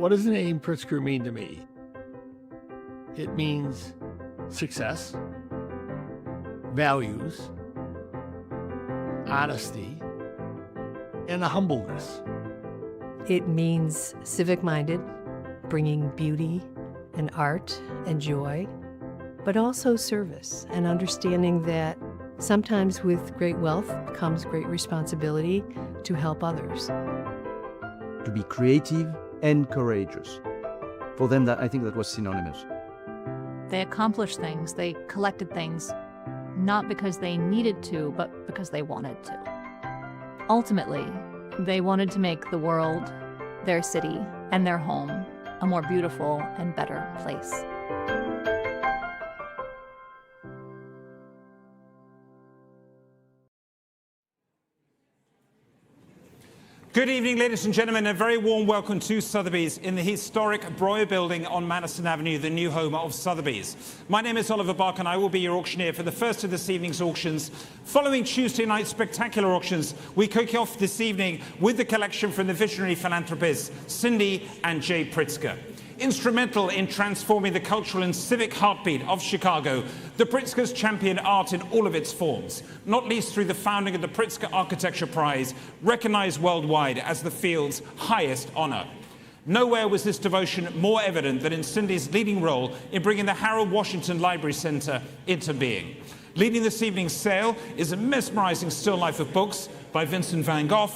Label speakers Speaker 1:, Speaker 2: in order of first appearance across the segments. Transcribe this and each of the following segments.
Speaker 1: What does the name Pritzker mean to me? It means success, values, honesty, and a humbleness.
Speaker 2: It means civic-minded, bringing beauty and art and joy, but also service and understanding that sometimes with great wealth comes great responsibility to help others.
Speaker 3: To be creative and courageous. For them, I think that was synonymous.
Speaker 4: They accomplished things, they collected things, not because they needed to, but because they wanted to. Ultimately, they wanted to make the world, their city, and their home a more beautiful and better place.
Speaker 5: Good evening, ladies and gentlemen. A very warm welcome to Sotheby's in the historic Breuer building on Madison Avenue, the new home of Sotheby's. My name is Oliver Barker, and I will be your auctioneer for the first of this evening's auctions. Following Tuesday night's spectacular auctions, we kick off this evening with the collection from the visionary philanthropists Cindy and Jay Pritzker. Instrumental in transforming the cultural and civic heartbeat of Chicago, the Pritzkers championed art in all of its forms, not least through the founding of the Pritzker Architecture Prize, recognized worldwide as the field's highest honor. Nowhere was this devotion more evident than in Cindy's leading role in bringing the Harold Washington Library Center into being. Leading this evening's sale is a mesmerizing still life of books by Vincent Van Gogh,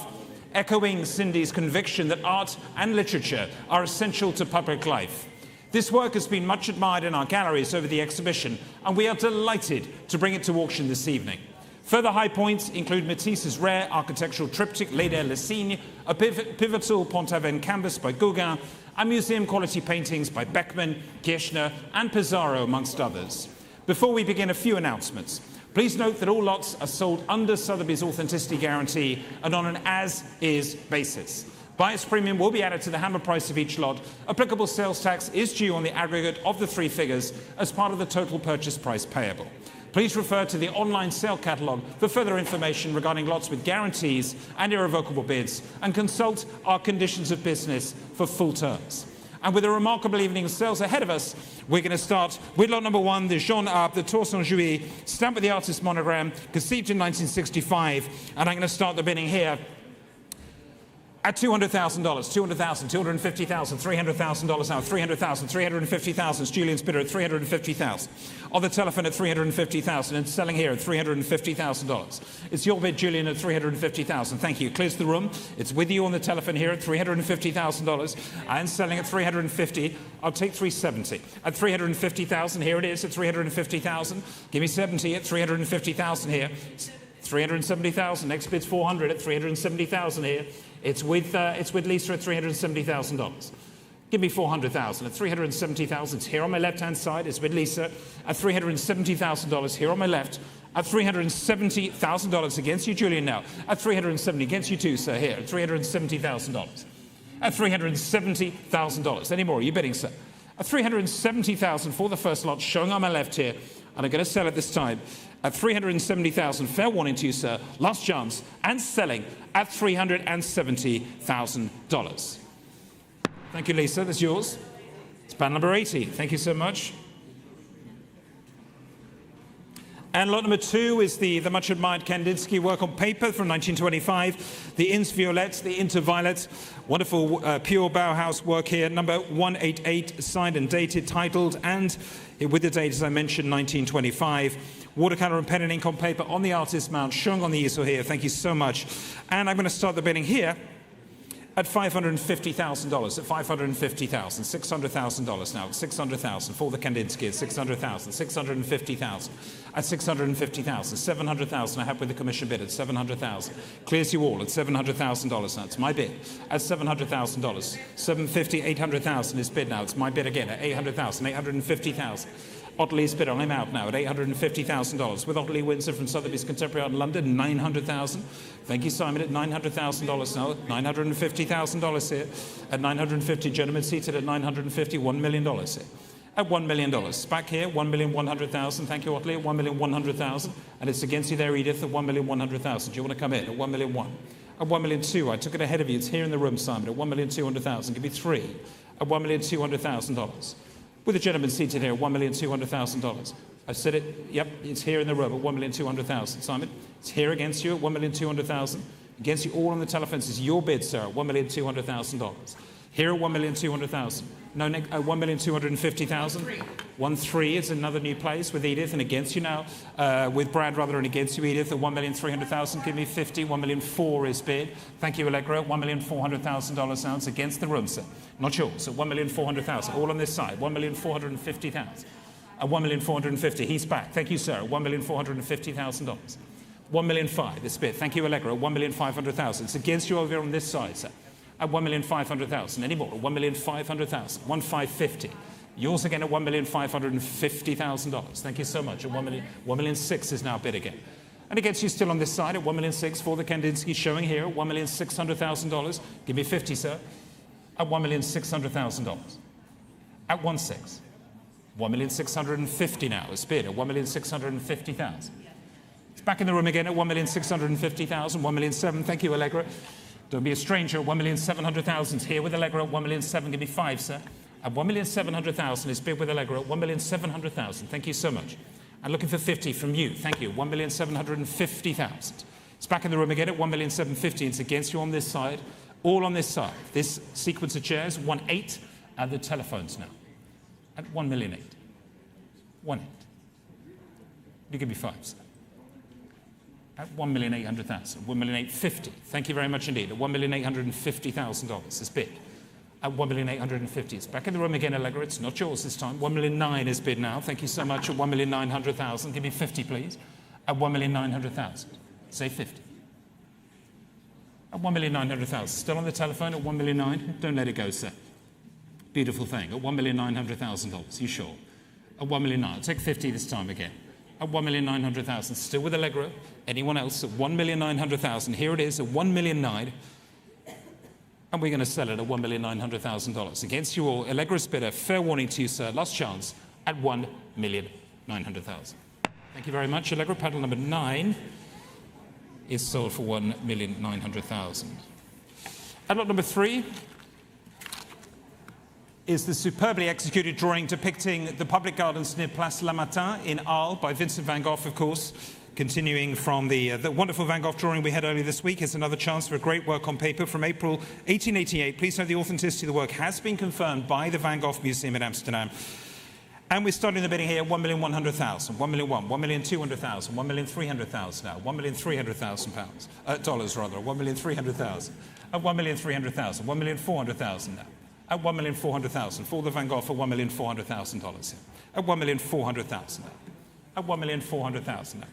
Speaker 5: echoing Cindy's conviction that art and literature are essential to public life. This work has been much admired in our galleries over the exhibition, and we are delighted to bring it to auction this evening. Further high points include Matisse's rare architectural triptych, Léda, Le Cygne, a pivotal Pont-Aven canvas by Gauguin, and museum-quality paintings by Beckmann, Kirchner, and Pissarro, amongst others. Before we begin, a few announcements. Please note that all lots are sold under Sotheby's authenticity guarantee and on an as-is basis. Buyer's premium will be added to the hammer price of each lot. Applicable sales tax is due on the aggregate of the three figures as part of the total purchase price payable. Please refer to the online sale catalogue for further information regarding lots with guarantees and irrevocable bids, and consult our conditions of business for full terms. And with a remarkable evening of sales ahead of us, we're going to start with lot number one, the Jaune Arbre, the Tour Saint-Juillet, stamped with the artist's monogram, conceived in 1965. And I'm going to start the bidding here at $200,000, $200,000, $250,000, $300,000 now, $300,000, $350,000. It's Julian's bidder at $350,000. On the telephone at $350,000 and selling here at $350,000. It's your bid, Julian, at $350,000. Thank you. Clears the room. It's with you on the telephone here at $350,000 and selling at $350,000. I'll take $370,000 at $350,000. Here it is at $350,000. Give me $70,000 at $350,000 here. $370,000. Next bid's $400,000 at $370,000 here. It's with Lisa at $370,000. Give me $400,000 at $370,000. It's here on my left-hand side. It's with Lisa at $370,000 here on my left. At $370,000 against you, Julian, now. At $370,000 against you too, sir, here at $370,000. At $370,000. Any more? Are you bidding, sir? At $370,000 for the first lot, showing on my left here. And I'm going to sell it this time at $370,000. Fair warning to you, sir. Last chance. And selling at $370,000. Thank you, Lisa. That's yours. It's pan number 80. Thank you so much. And lot number two is the much admired Kandinsky work on paper from 1925, the Ins Violette, the Interviolet, wonderful pure Bauhaus work here, number 188, signed and dated, titled, and with the date, as I mentioned, 1925. Watercolor and pen and ink on paper on the artist's mount, showing on the easel here. Thank you so much. And I'm going to start the bidding here at $550,000, at $550,000, $600,000 now, $600,000 for the Kandinsky at $600,000, $650,000 at $650,000, $700,000 I have with the commission bid at $700,000. Clears you all at $700,000 now. It's my bid at $700,000. $750,000, $800,000 is bid now. It's my bid again at $800,000, $850,000. Ottily's bid on him out now at $850,000. With Ottilie Windsor from Sotheby's Contemporary Art in London, $900,000. Thank you, Simon, at $900,000 now. $950,000 here. At $950,000, gentlemen seated at $950,000, $1 million here. At $1 million. Back here, $1,100,000. Thank you, Ottilie, at $1,100,000. And it's against you there, Edith, at $1,100,000. Do you want to come in at $1,100,000? At 1,200,000, I took it ahead of you. It's here in the room, Simon. At 1,200,000, give me 3. At $1,200,000. With a gentleman seated here at $1,200,000. I said it. Yep, it's here in the room at 1,200,000. Simon, it's here against you at 1,200,000. Against you all on the telephones. It's your bid, sir, at $1,200,000. Here at 1,200,000. No, at 1,250,000. 1,300,000 is another new place with Edith, and against you now with Brad rather, and against you, Edith, at 1,300,000. Give me 50. 1,400,000 is bid. Thank you, Allegra. $1,400,000 sounds against the room, sir. Not yours. At 1,400,000. All on this side. 1,450,000. At 1,450,000. He's back. Thank you, sir. At $1,450,000. 1,500,000 is bid. Thank you, Allegra. At 1,500,000. It's against you over here on this side, sir. At 1,500,000. Any more? At 1,500,000. 1,550,000. Yours again at $1,550,000. Thank you so much. At 1,600,000 is now bid again. And against you still on this side at 1,600,000 for the Kandinsky showing here at $1,600,000. Give me 50, sir. At $1,600,000. At 1,600,000. 1,650,000 now is bid at 1,650,000. It's back in the room again at 1,650,000. 1,700,000. Thank you, Allegra. Don't be a stranger. 1,700,000 here with Allegra at 1,700,000. Give me 5, sir. At 1,700,000 is bid with Allegra at 1,700,000. Thank you so much. I'm looking for 50 from you. Thank you. 1,750,000. It's back in the room again at 1,750,000. It's against you on this side. All on this side. This sequence of chairs, 1,800,000 at the telephones now. At 1,800,000. 1,800,000. You give me 5, sir. At 1,800,000. 1,850,000. Thank you very much indeed. At $1,850,000 is bid. At 1,850,000. It's back in the room again, Allegra. It's not yours this time. 1,900,000 is bid now. Thank you so much. At 1,900,000. Give me 50, please. At 1,900,000. Say 50. At 1,900,000. Still on the telephone at 1,900,000. Don't let it go, sir. Beautiful thing. At $1,900,000. You sure? At 1,900,000. I'll take 50 this time again. At 1,900,000. Still with Allegra. Anyone else at 1,900,000. Here it is at 1,900,000. And we're going to sell it at $1,900,000. Against you all, Allegra's bidder. Fair warning to you, sir. Last chance at 1,900,000. Thank you very much, Allegra. Paddle number 9 is sold for 1,900,000. And lot number 3 is the superbly executed drawing depicting the public gardens near Place La Matin in Arles by Vincent Van Gogh, of course. Continuing from the wonderful Van Gogh drawing we had earlier this week, is another chance for a great work on paper from April 1888. Please note the authenticity of the work has been confirmed by the Van Gogh Museum in Amsterdam. And we're starting the bidding here at 1,100,000, 1,100,000, 1,200,000, 1,300,000 now, 1,300,000 pounds, dollars rather, 1,300,000, at 1,300,000, 1,400,000 now, at 1,400,000 for the Van Gogh for $1,400,000 here, at 1,400,000 now, at 1,400,000 now.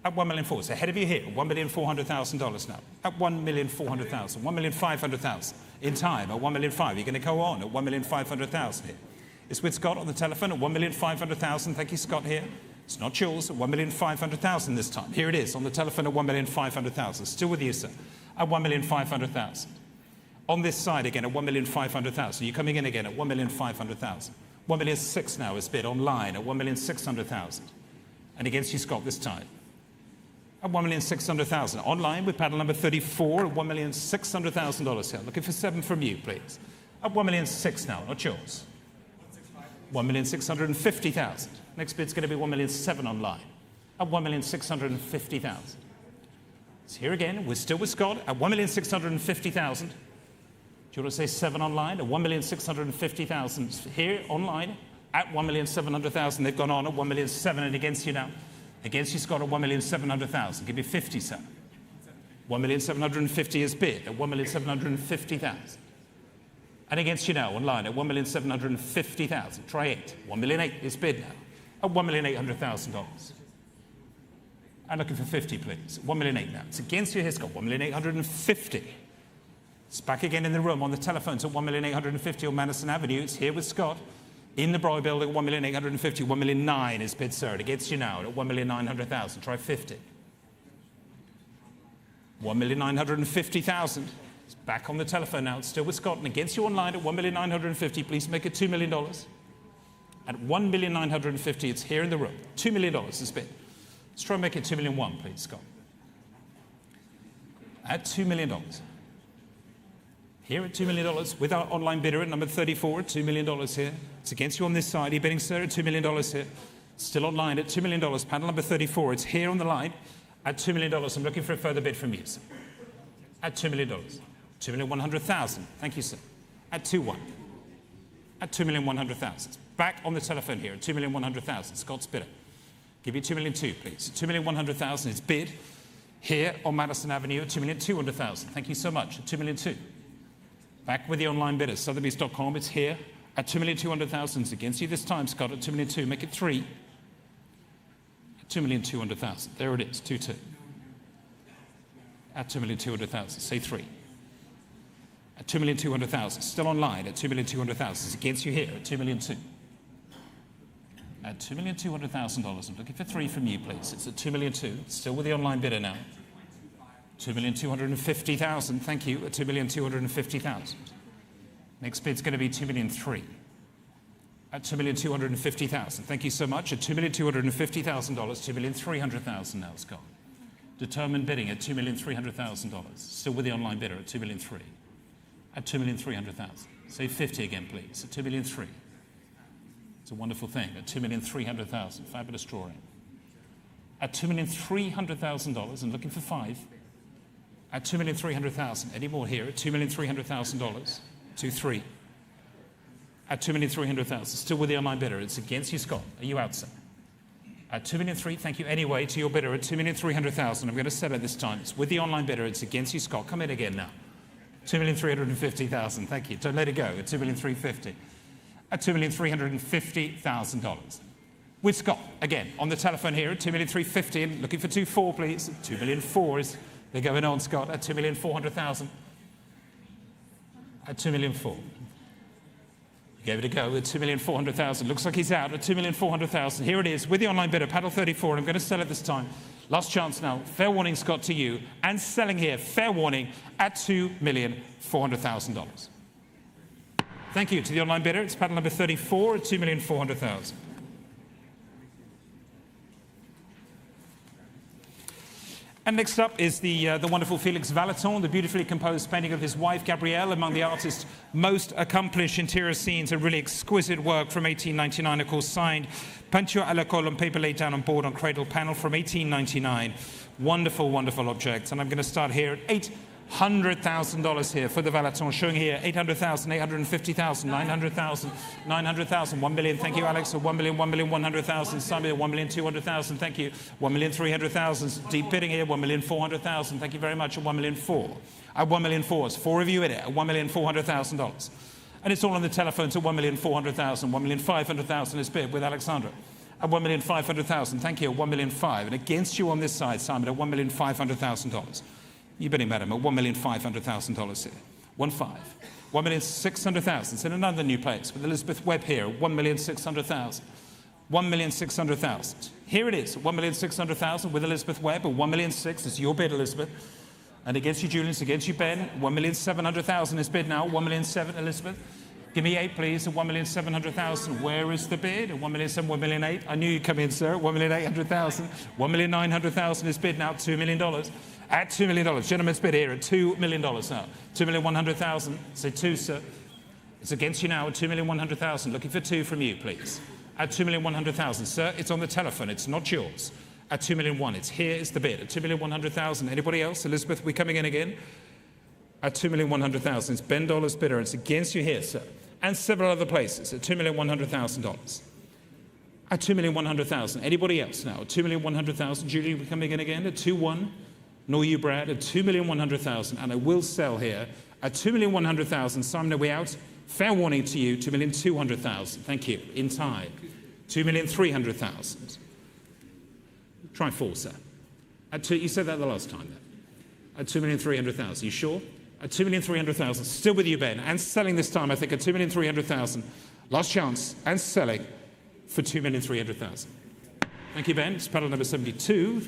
Speaker 5: At 1,400,000, it's ahead of you here, $1,400,000 now. At 1,400,000, 1,500,000 in time. At 1,500,000, you're going to go on at 1,500,000 here. It's with Scott on the telephone at 1,500,000. Thank you, Scott. Here, it's not yours. At 1,500,000 this time. Here it is on the telephone at 1,500,000. Still with you, sir. At 1,500,000. On this side again at 1,500,000. You're coming in again at 1,500,000. 1,600,000 now is bid online at 1,600,000. And against you, Scott, this time. At 1,600,000. Online with paddle number 34 at $1,600,000 here. Looking for 7 from you, please. At 1,600,000 now, not yours. 1,650,000. Next bid's going to be 1,700,000 online. At 1,650,000. It's here again. We're still with Scott at 1,650,000. Do you want to say 7 online? At 1,650,000 here online at 1,700,000. They've gone on at 1,700,000 and against you now. Against you, Scott, at 1,700,000. Give me 50, sir. 1,750,000 is bid at 1,750,000. And against you now, online at 1,750,000. Try 8. 1,800,000 is bid now at $1,800,000. I'm looking for 50, please. 1,800,000 now. It's against you here, Scott. 1,850,000. It's back again in the room on the telephones at 1,850,000 on Madison Avenue. It's here with Scott. In the Breuer building at 1,850,000, 1,900,000 is bid, sir. It against you now at 1,900,000. Try 50. 1,950,000. It's back on the telephone now. It's still with Scott and against you online at 1,950,000. Please make it $2 million. At 1,950,000, it's here in the room. $2 million is bid. Let's try and make it 2,100,000, please, Scott. at $2 million. Here at $2 million with our online bidder at number 34 at $2 million here. It's against you on this side. You're bidding, sir, at $2 million here. Still online at $2 million. Panel number 34. It's here on the line at $2 million. I'm looking for a further bid from you, sir. At $2 million. $2,100,000. Thank you, sir. At 2-1. At $2,100,000. Back on the telephone here at $2,100,000. Scott's bidder. Give you $2,200,000, please. $2,100,000 is bid here on Madison Avenue at $2,200,000. Thank you so much. At $2,200,000. Back with the online bidders. Sotheby's.com. It's here at $2,200,000. It's against you this time, Scott. At $2,200,000. Make it 3. At $2,200,000. There it is. 2-2. At $2,200,000. Say 3. At $2,200,000. Still online at $2,200,000. It's against you here at $2,200,000. At $2,200,000. I'm looking for 3 from you, please. It's at $2,200,000. Still with the online bidder now. $2,250,000. Thank you. At $2,250,000. Next bid's going to be $2,300,000. At $2,250,000. Thank you so much. At $2,250,000. $2,300,000 now, Scott. Determined bidding at $2,300,000. Still with the online bidder at $2,300,000. At $2,300,000. Say 50 again, please. At $2,300,000. It's a wonderful thing. At $2,300,000. Fabulous drawing. At $2,300,000 and looking for 5. At $2,300,000. Any more here? At $2,300,000. 2-3. At $2,300,000. Still with the online bidder. It's against you, Scott. Are you out, sir? At $2,300,000. Thank you anyway to your bidder at $2,300,000. I'm going to sell it this time. It's with the online bidder. It's against you, Scott. Come in again now. $2,350,000. Thank you. Don't let it go. At $2,350,000. At $2,350,000. With Scott, again, on the telephone here at $2,350,000 and looking for 2-4, please. $2,400,000 is they're going on, Scott, at $2,400,000. At $2,400,000. You gave it a go at $2,400,000. Looks like he's out at $2,400,000. Here it is with the online bidder, paddle 34. I'm going to sell it this time. Last chance now. Fair warning, Scott, to you. And selling here, fair warning, at $2,400,000. Thank you to the online bidder. It's paddle number 34 at $2,400,000. And next up is the wonderful Felix Vallotton, the beautifully composed painting of his wife, Gabrielle, among the artist's most accomplished interior scenes, a really exquisite work from 1899, of course, signed peinture à la colle on paper laid down on board on cradle panel from 1899. Wonderful, wonderful object. And I'm going to start here at $800,000 here for the Vallotton, showing here $800,000, $850,000, $900,000, $900,000, $1 million. Thank you, Alex. $1 million, $1,100,000. Simon, $1,200,000. Thank you. $1,300,000. Deep bidding here. $1,400,000. Thank you very much. At $1,400,000. At $1,400,000. 4 of you in it at $1,400,000. And it's all on the telephone to $1,400,000. $1,500,000 is bid with Alexandra. At $1,500,000. Thank you. At $1,500,000. And against you on this side, Simon, at $1,500,000. You bidding, madam, at $1,500,000 here. 1.5. $1,600,000. It's in another new place with Elizabeth Webb here. $1,600,000. $1,600,000. Here it is. $1,600,000 with Elizabeth Webb. At $1,600,000. It's your bid, Elizabeth. And against you, Julian. It's against you, Ben. $1,700,000 is bid now. $1,700,000, Elizabeth. Give me 8, please. At $1,700,000. Where is the bid? At $1,700,000, $1,800,000. I knew you'd come in, sir. $1,800,000. $1,900,000 is bid now. $2 million. At $2 million. Gentleman's bid here at $2 million now. $2,100,000. Say 2, sir. It's against you now at $2,100,000. Looking for 2 from you, please. At $2,100,000. Sir, it's on the telephone. It's not yours. At $2,100,000. It's here is the bid. At $2,100,000. Anybody else? Elizabeth, we coming in again? At $2,100,000. It's Ben Dollar's bidder. It's against you here, sir. And several other places at $2,100,000. At $2,100,000. Anybody else now? At $2,100,000. Julie, we coming in again at 2-1. Nor you, Brad, at $2,100,000. And I will sell here at $2,100,000. Simon, are we out? Fair warning to you, $2,200,000. Thank you. In time. $2,300,000. Try 4, sir. You said that the last time, then. At $2,300,000. You sure? At $2,300,000. Still with you, Ben. And selling this time, I think, at $2,300,000. Last chance. And selling for $2,300,000. Thank you, Ben. It's paddle number 72.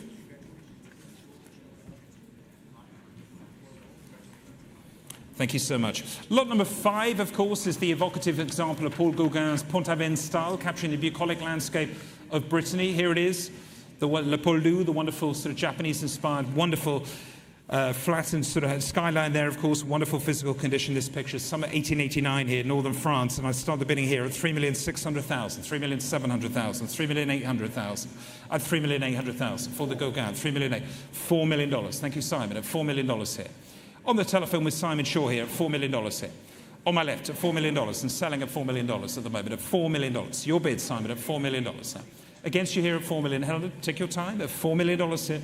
Speaker 5: Thank you so much. Lot number 5, of course, is the evocative example of Paul Gauguin's Pont-Aven style, capturing the bucolic landscape of Brittany. Here it is, Le Pôle Loup, the wonderful sort of Japanese-inspired, wonderful flattened sort of skyline there, of course, wonderful physical condition. This picture, summer 1889 here, northern France, and I start the bidding here at 3,600,000, 3,700,000, 3,800,000, at 3,800,000 for the Gauguin, 3,800,000, $4 million. Thank you, Simon, at $4 million here. On the telephone with Simon Shaw here at $4 million here. On my left at $4 million and selling at $4 million at the moment at $4 million. Your bid, Simon, at $4 million now. Against you here at $4 million. Helen, take your time at $4 million here.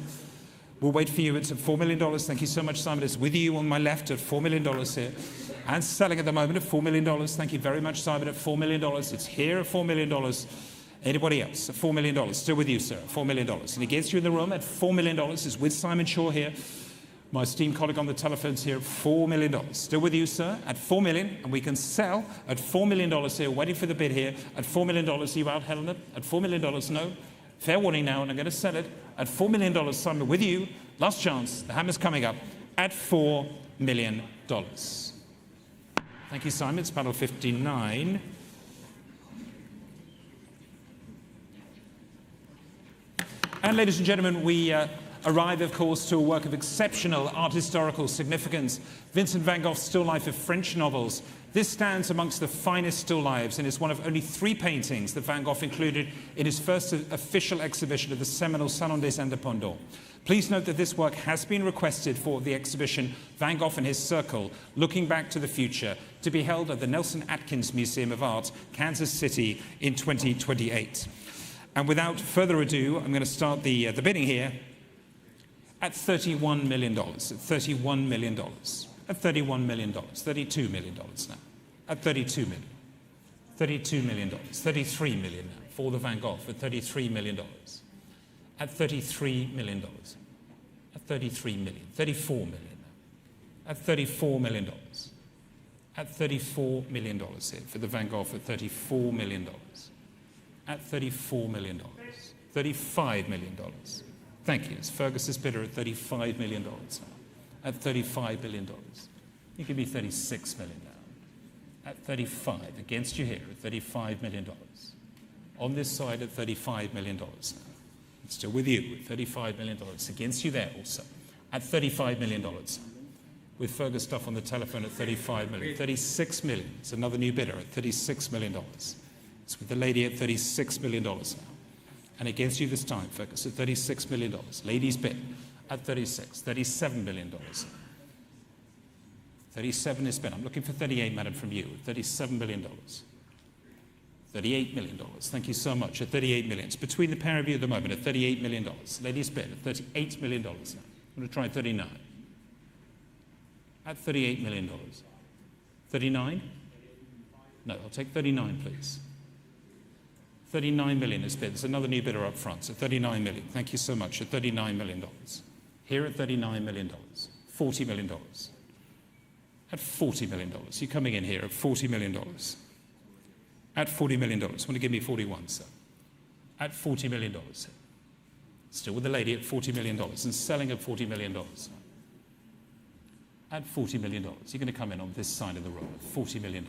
Speaker 5: We'll wait for you. It's at $4 million. Thank you so much, Simon. It's with you on my left at $4 million here. And selling at the moment at $4 million. Thank you very much, Simon, at $4 million. It's here at $4 million. Anybody else at $4 million? Still with you, sir, at $4 million. And against you in the room at $4 million is with Simon Shaw here. My esteemed colleague on the telephones here at $4 million. Still with you, sir, at $4 million. And we can sell at $4 million here, waiting for the bid here at $4 million. Are you out, Helena? At $4 million? No. Fair warning now, and I'm going to sell it at $4 million, Simon, with you. Last chance. The hammer's coming up at $4 million. Thank you, Simon. It's panel 59. And ladies and gentlemen, we arrive, of course, to a work of exceptional art historical significance, Vincent van Gogh's still life of French novels. This stands amongst the finest still lifes and is one of only 3 paintings that Van Gogh included in his first official exhibition at the seminal Salon des Indépendants. Please note that this work has been requested for the exhibition Van Gogh and His Circle, Looking Back to the Future, to be held at the Nelson Atkins Museum of Art, Kansas City in 2028. And without further ado, I'm going to start the bidding here at $31 million, at $31 million, at $31 million, $32 million now, at $32 million, $32 million, $33 million now for the Van Gogh for $33 million, at $33 million, at $33 million, $34 million now, at $34 million, at $34 million here for the Van Gogh for $34 million, at $34 million, $35 million. Thank you. It's Fergus's bidder at $35 million now. At $35 billion. You give me $36 million now. At 35, against you here at $35 million. On this side at $35 million now. It's still with you at $35 million. Against you there also. At $35 million. With Fergus stuff on the telephone at $35 million. $36 million. It's another new bidder at $36 million. It's with the lady at $36 million now. And against you this time, Fergus, at $36 million. Ladies bid at $37 million. 37 is spent. I'm looking for 38, madam, from you. $37 million. $38 million. Thank you so much. At $38 million. It's between the pair of you at the moment at $38 million. Ladies bid at $38 million now. I'm going to try 39. At $38 million. 39? No, I'll take 39, please. 39 million is bid. There's another new bidder up front, so 39 million. Thank you so much. At $39 million. Here at $39 million. $40 million. At $40 million. You're coming in here at $40 million. At $40 million. Want to give me 41, sir? At $40 million. Still with the lady at $40 million and selling at $40 million. At $40 million. You're going to come in on this side of the room at $40 million.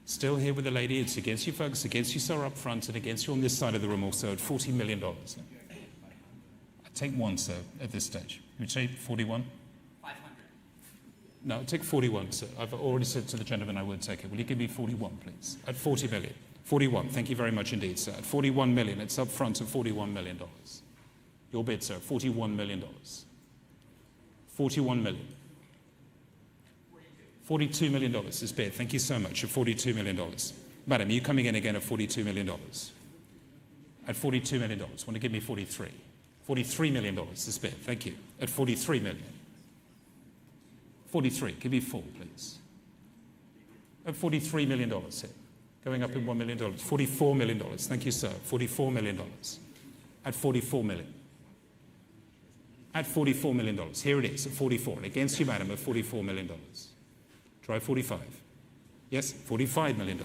Speaker 5: Still here with the lady. It's against you, folks, against you, sir, up front, and against you on this side of the room also at $40 million. I take one, sir, at this stage. You take 41? 500. No, take 41, sir. I've already said to the gentleman I would take it. Will you give me 41, please? At 40 million. 41. Thank you very much indeed, sir. At 41 million. It's up front at $41 million. Your bid, sir, $41 million. 41 million. $42 million is bid. Thank you so much. At $42 million. Madam, are you coming in again at $42 million? At $42 million. Want to give me 43? $43 million is bid. Thank you. At $43 million. 43. Give me 4, please. At $43 million here. Going up in $1 million. $44 million. Thank you, sir. $44 million. At $44 million. At $44 million. Here it is at 44. And against you, madam, at $44 million. Try 45. Yes, $45 million.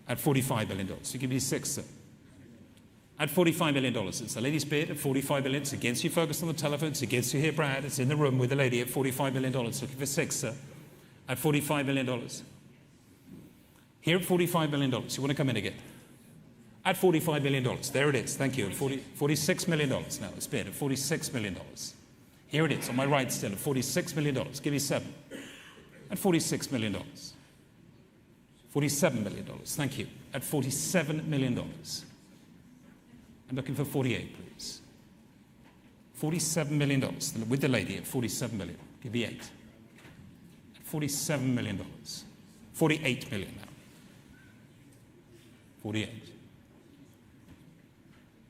Speaker 5: At $45 million. So give me 6, sir. At $45 million. It's the lady's bid at $45 million. It's against you, Fergus, on the telephone. It's against you here, Brad. It's in the room with the lady at $45 million. Looking for 6, sir. At $45 million. Here at $45 million. You want to come in again? At $45 million. There it is. Thank you. At $46 million now. It's bid at $46 million. Here it is, on my right still, at $46 million. Give me 7. At $46 million. $47 million. Thank you. At $47 million. I'm looking for 48, please. $47 million. With the lady at $47 million. Give me 8. At $47 million. $48 million now. 48.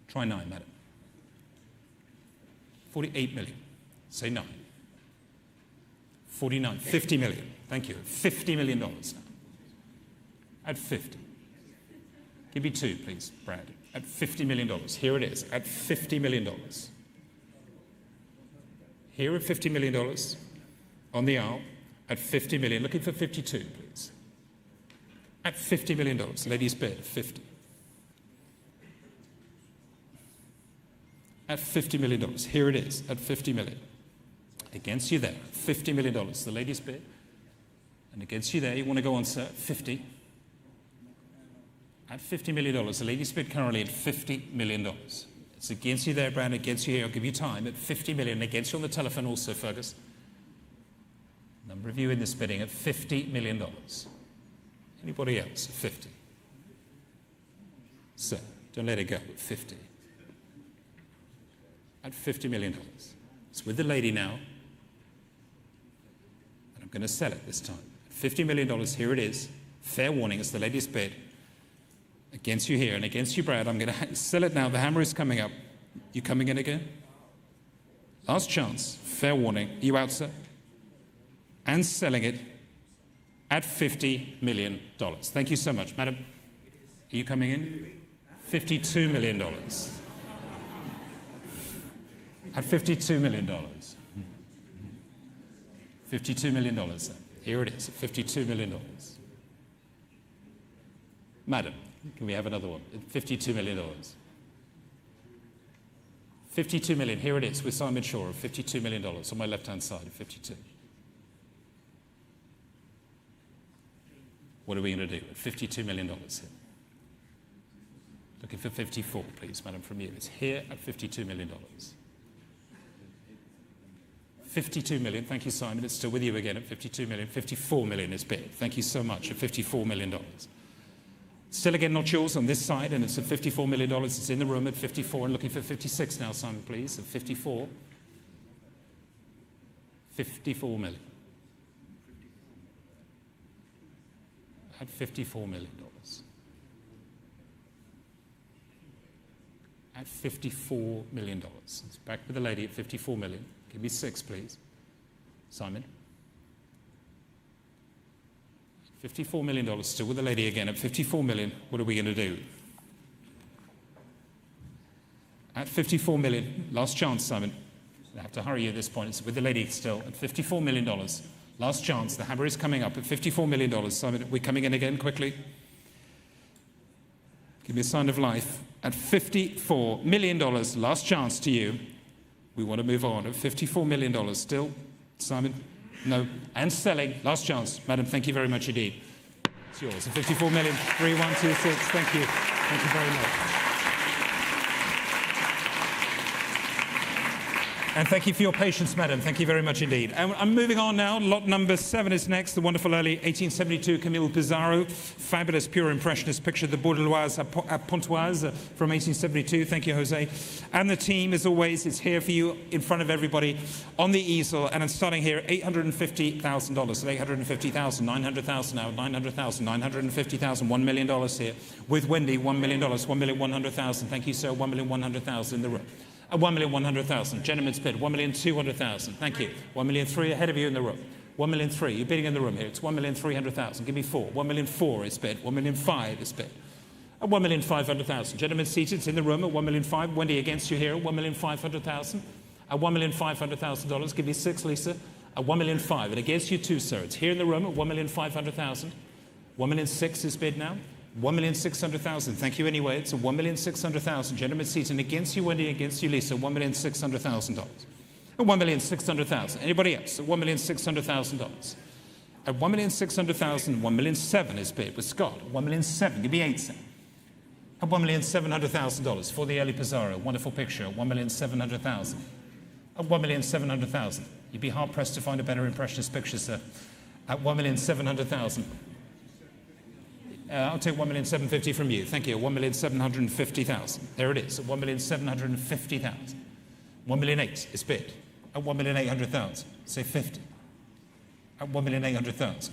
Speaker 5: Try 9, madam. 48 million. Say 9. 49. 50 million. Thank you. $50 million now. At 50. Give me 2, please, Brad. At $50 million. Here it is. At $50 million. Here at $50 million. On the aisle. At $50 million. Looking for 52, please. At $50 million. Ladies' bid. 50. At $50 million. Here it is. At $50 million. Against you there. $50 million. The ladies' bid. And against you there. You want to go on, sir? 50. At $50 million. The ladies' bid currently at $50 million. It's against you there, Brad. Against you here. I'll give you time. At $50 million. Against you on the telephone also, Fergus. Number of you in this bidding at $50 million. Anybody else at 50? Sir, don't let it go at 50. At $50 million. It's with the lady now. And I'm going to sell it this time. $50 million, here it is. Fair warning, it's the lady's bid. Against you here and against you, Brad. I'm going to sell it now. The hammer is coming up. You coming in again? Last chance. Fair warning. Are you out, sir? And selling it at $50 million. Thank you so much. Madam, are you coming in? $52 million. At $52 million. $52 million, sir. Here it is, at $52 million. Madam, can we have another one? At $52 million. $52 million, here it is, with Simon Shaw of $52 million on my left-hand side of 52. What are we going to do at $52 million here? Looking for 54, please, madam, from you. It's here at $52 million. 52 million, thank you, Simon. It's still with you again at 52 million. 54 million is bid. Thank you so much, at $54 million. Still again, not yours on this side, and it's at $54 million. It's in the room at 54 and looking for 56 now, Simon, please, at 54. 54 million. At $54 million. At $54 million. It's back with the lady at 54 million. Give me 6, please. Simon. $54 million, still with the lady again at 54 million. What are we going to do? At 54 million, last chance, Simon. I have to hurry you at this point. It's with the lady still at $54 million. Last chance. The hammer is coming up at $54 million. Simon, we're coming in again quickly. Give me a sign of life. At $54 million, last chance to you. We want to move on at $54 million still. Simon? No. And selling. Last chance. Madam, thank you very much indeed. It's yours. At $54 million. 3126. Thank you. Thank you very much. And thank you for your patience, madam. Thank you very much indeed. And I'm moving on now. Lot number 7 is next. The wonderful early 1872 Camille Pissarro. Fabulous pure impressionist picture, the Boudeloise à Pontoise from 1872. Thank you, Jose. And the team, as always, is here for you in front of everybody on the easel. And I'm starting here at $850,000. So $850,000, $900,000 now, $900,000, $950,000, $1 million here. With Wendy, $1 million, $1,100,000. Thank you, sir. $1,100,000 in the room. 1,100,000. Gentleman's bid, 1,200,000. Thank you. 1,300,000 ahead of you in the room. 1,300,000. You're bidding in the room here. It's 1,300,000. Give me 4. 1,400,000 is bid. 1,500,000 is bid. At 1,500,000. Gentleman seated, it's in the room at 1,500,000. Wendy against you here at 1,500,000. At $1,500,000. Give me 6, Lisa. At 1,500,000. And against you too, sir. It's here in the room at 1,500,000. 1,600,000 is bid now. 1,600,000. Thank you anyway. It's a 1,600,000. Gentlemen seated against you, Wendy, against you, Lisa. $1,600,000. At 1,600,000. Anybody else? At $1,600,000. At 1,600,000, 1,700,000 is bid with Scott. 1,700,000. Give me 8 cents. At $1,700,000 for the early Pissarro. Wonderful picture. 1,700,000. At 1,700,000. You'd be hard pressed to find a better impressionist picture, sir. At 1,700,000. I'll take 1,750,000 from you. Thank you. 1,750,000. There it is. At 1,750,000. 1,800,000 is bid. At 1,800,000. Say 50. At 1,800,000.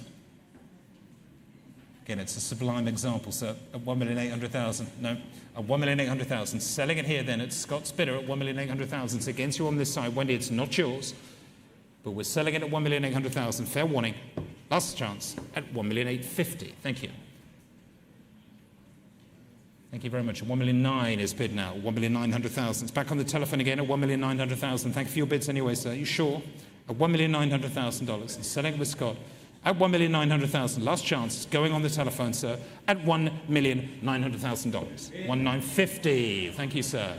Speaker 5: Again, it's a sublime example, sir. At 1,800,000. No. At 1,800,000. Selling it here then at Scott's bidder at 1,800,000. It's against you on this side. Wendy, it's not yours. But we're selling it at 1,800,000. Fair warning. Last chance at 1,850,000. Thank you. Thank you very much. 1,900,000 is bid now. 1,900,000. It's back on the telephone again at 1,900,000. Thank you for your bids anyway, sir. Are you sure? At $1,900,000. And selling it with Scott at 1,900,000. Last chance. Going on the telephone, sir. At $1,900,000. 1,950,000. Thank you, sir.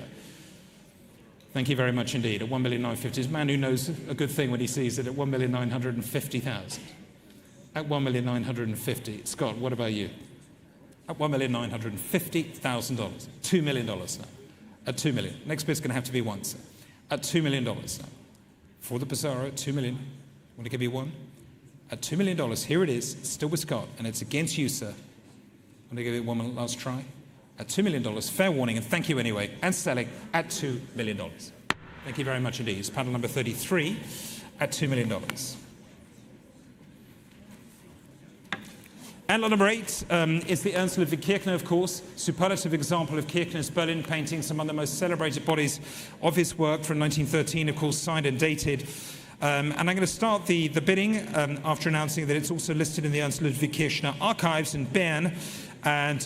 Speaker 5: Thank you very much indeed. At 1,950,000. It's a man who knows a good thing when he sees it at 1,950,000. At 1,950,000. Scott, what about you? At $1,950,000. $2 million now. At $2 million. Next bid's going to have to be one, sir. At $2 million now. For the Pissarro, at $2 million. Want to give you one? At $2 million. Here it is. It's still with Scott. And it's against you, sir. Want to give it one last try? At $2 million. Fair warning. And thank you anyway. And selling at $2 million. Thank you very much indeed. It's panel number 33 at $2 million. And lot number 8 is the Ernst Ludwig Kirchner, of course, superlative example of Kirchner's Berlin paintings, among the most celebrated bodies of his work from 1913, of course, signed and dated. And I'm going to start the bidding after announcing that it's also listed in the Ernst Ludwig Kirchner archives in Bern. And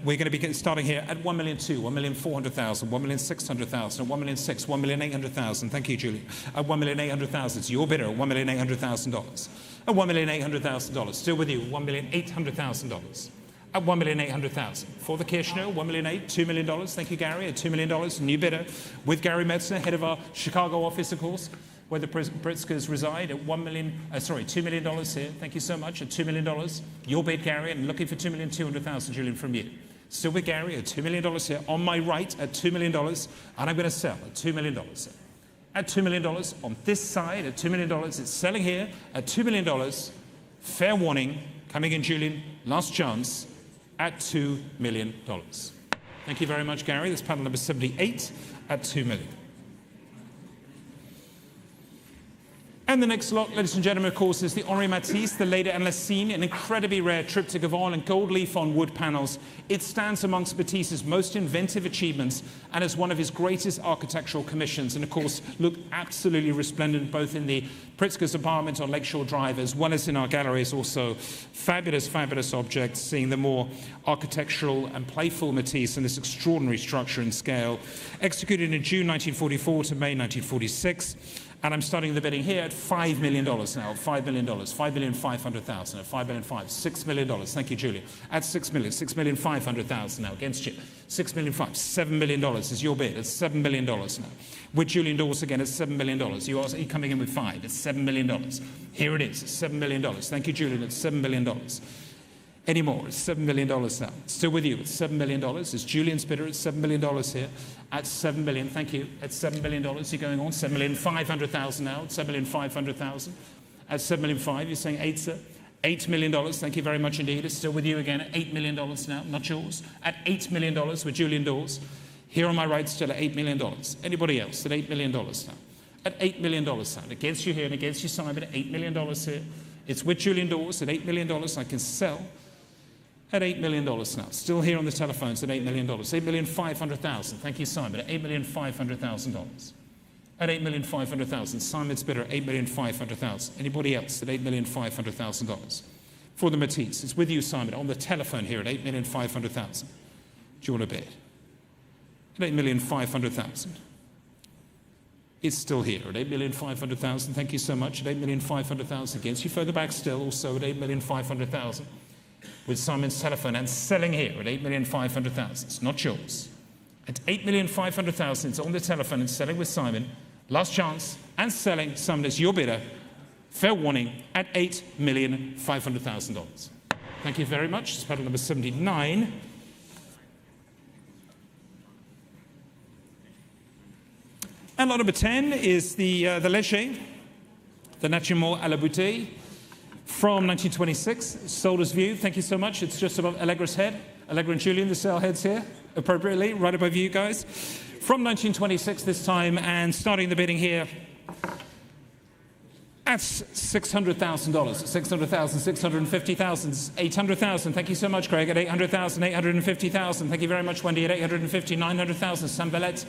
Speaker 5: we're going to be starting here at 1,200,000, 1,400,000, 1,600,000, 1,600,000, 1,800,000. Thank you, Julie. At 1,800,000, it's your bidder at $1,800,000. At $1,800,000, still with you, $1,800,000. At $1,800,000. For the Kirchner, $1,800,000, $2 million. Thank you, Gary. At $2 million, new bidder with Gary Metzner, head of our Chicago office, of course, where the Pritzkers reside. At $2 million here. Thank you so much. At $2 million, your bid, Gary, and looking for $2,200,000, Julian, from you. Still with Gary at $2 million here. On my right at $2 million, and I'm going to sell at $2 million. At $2 million on this side at $2 million. It's selling here at $2 million. Fair warning, coming in, Julian. Last chance at $2 million. Thank you very much, Gary. That's panel number 78 at $2 million. And the next lot, ladies and gentlemen, of course, is the Henri Matisse, the Léda and cygne, an incredibly rare triptych of oil and gold leaf on wood panels. It stands amongst Matisse's most inventive achievements and is one of his greatest architectural commissions. And of course, look absolutely resplendent both in the Pritzker's apartment on Lakeshore Drive as well as in our galleries. Also, fabulous, fabulous objects, seeing the more architectural and playful Matisse and this extraordinary structure and scale. Executed in June 1944 to May 1946. And I'm starting the bidding here at $5 million now, $5 million, $5,500,000, at $5,500,000, $6 million. Thank you, Julia. At $6 million, $6,500,000 now against you. $6,500,000, $7 million is your bid. It's $7 million now. With Julian Dawes again at $7 million. You're coming in with 5. It's $7 million. Here it is. It's $7 million. Thank you, Julian. It's $7 million. Any more? It's $7 million now. Still with you. It's $7 million. It's Julian's bidder. It's $7 million here. At $7 million. Thank you. At $7 million. You're going on. $7,500,000 now. $7,500,000. At $7,500,000. You're saying 8, sir. $8 million. Thank you very much indeed. It's still with you again at $8 million now. Not yours. At $8 million with Julian Dawes. Here on my right, still at $8 million. Anybody else at $8 million now? At $8 million now. Against you here and against you, Simon, at $8 million here. It's with Julian Dawes at $8 million. I can sell at $8 million now. Still here on the telephones at $8 million. $8,500,000. Thank you, Simon. At $8,500,000. At $8,500,000. Simon's bidder at $8,500,000. Anybody else at $8,500,000? For the Matisse. It's with you, Simon, on the telephone here at $8,500,000. Do you want to bid? At $8,500,000. It's still here at $8,500,000. Thank you so much. At $8,500,000 against you. Further back still, also at $8,500,000. With Simon's telephone and selling here at $8,500,000. It's not yours. At $8,500,000, it's on the telephone and selling with Simon. Last chance and selling. Simon is your bidder. Fair warning at $8,500,000. Thank you very much. It's panel number 79. And lot number 10 is the Léger, the Naturellement à la bouteille, from 1926, Solder's View. Thank you so much. It's just above Allegra's head. Allegra and Julian, the sail heads here, appropriately, right above you guys. From 1926 this time, and starting the bidding here at $600,000, $600,000, $650,000, $800,000. Thank you so much, Craig. At $800,000, $850,000. Thank you very much, Wendy. At $850,000, $900,000. Sam Bellet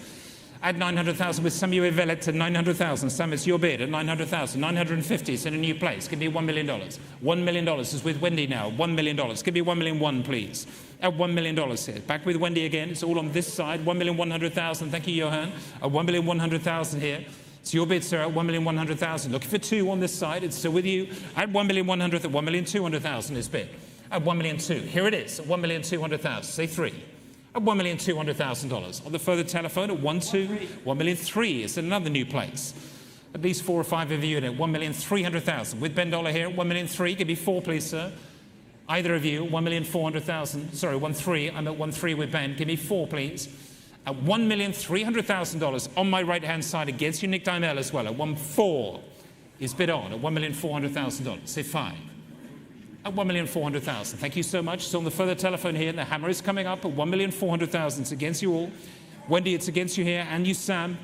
Speaker 5: at $900,000 with Samuel Vellet at $900,000. Sam, it's your bid at $900,000. $950,000. It's in a new place. Give me $1 million. $1 million is with Wendy now. $1 million. Give me $1,000,001, please. At $1 million here. Back with Wendy again. It's all on this side. $1,100,000. Thank you, Johan. At $1,100,000 here. It's your bid, sir, at $1,100,000. Looking for 2 on this side. It's still with you. At $1,100,000, at $1,200,000 is bid. At $1,200,000. Here it is. At $1,200,000. Say 3. At $1,200,000. On the further telephone at 1,200,000. $1,300,000 is another new place. At least 4 or 5 of you in it. $1,300,000. With Ben Dollar here at $1,300,000. Give me 4, please, sir. Either of you, $1,400,000. Sorry, 1,300,000. I'm at 1,300,000 with Ben. Give me 4, please. At $1,300,000 on my right-hand side against you, Nick Dymel as well. At 1,400,000 is bid on. At $1,400,000. Say 5. At $1,400,000. Thank you so much. So on the further telephone here, the hammer is coming up at $1,400,000. It's against you all. Wendy, it's against you here, and you, Sam.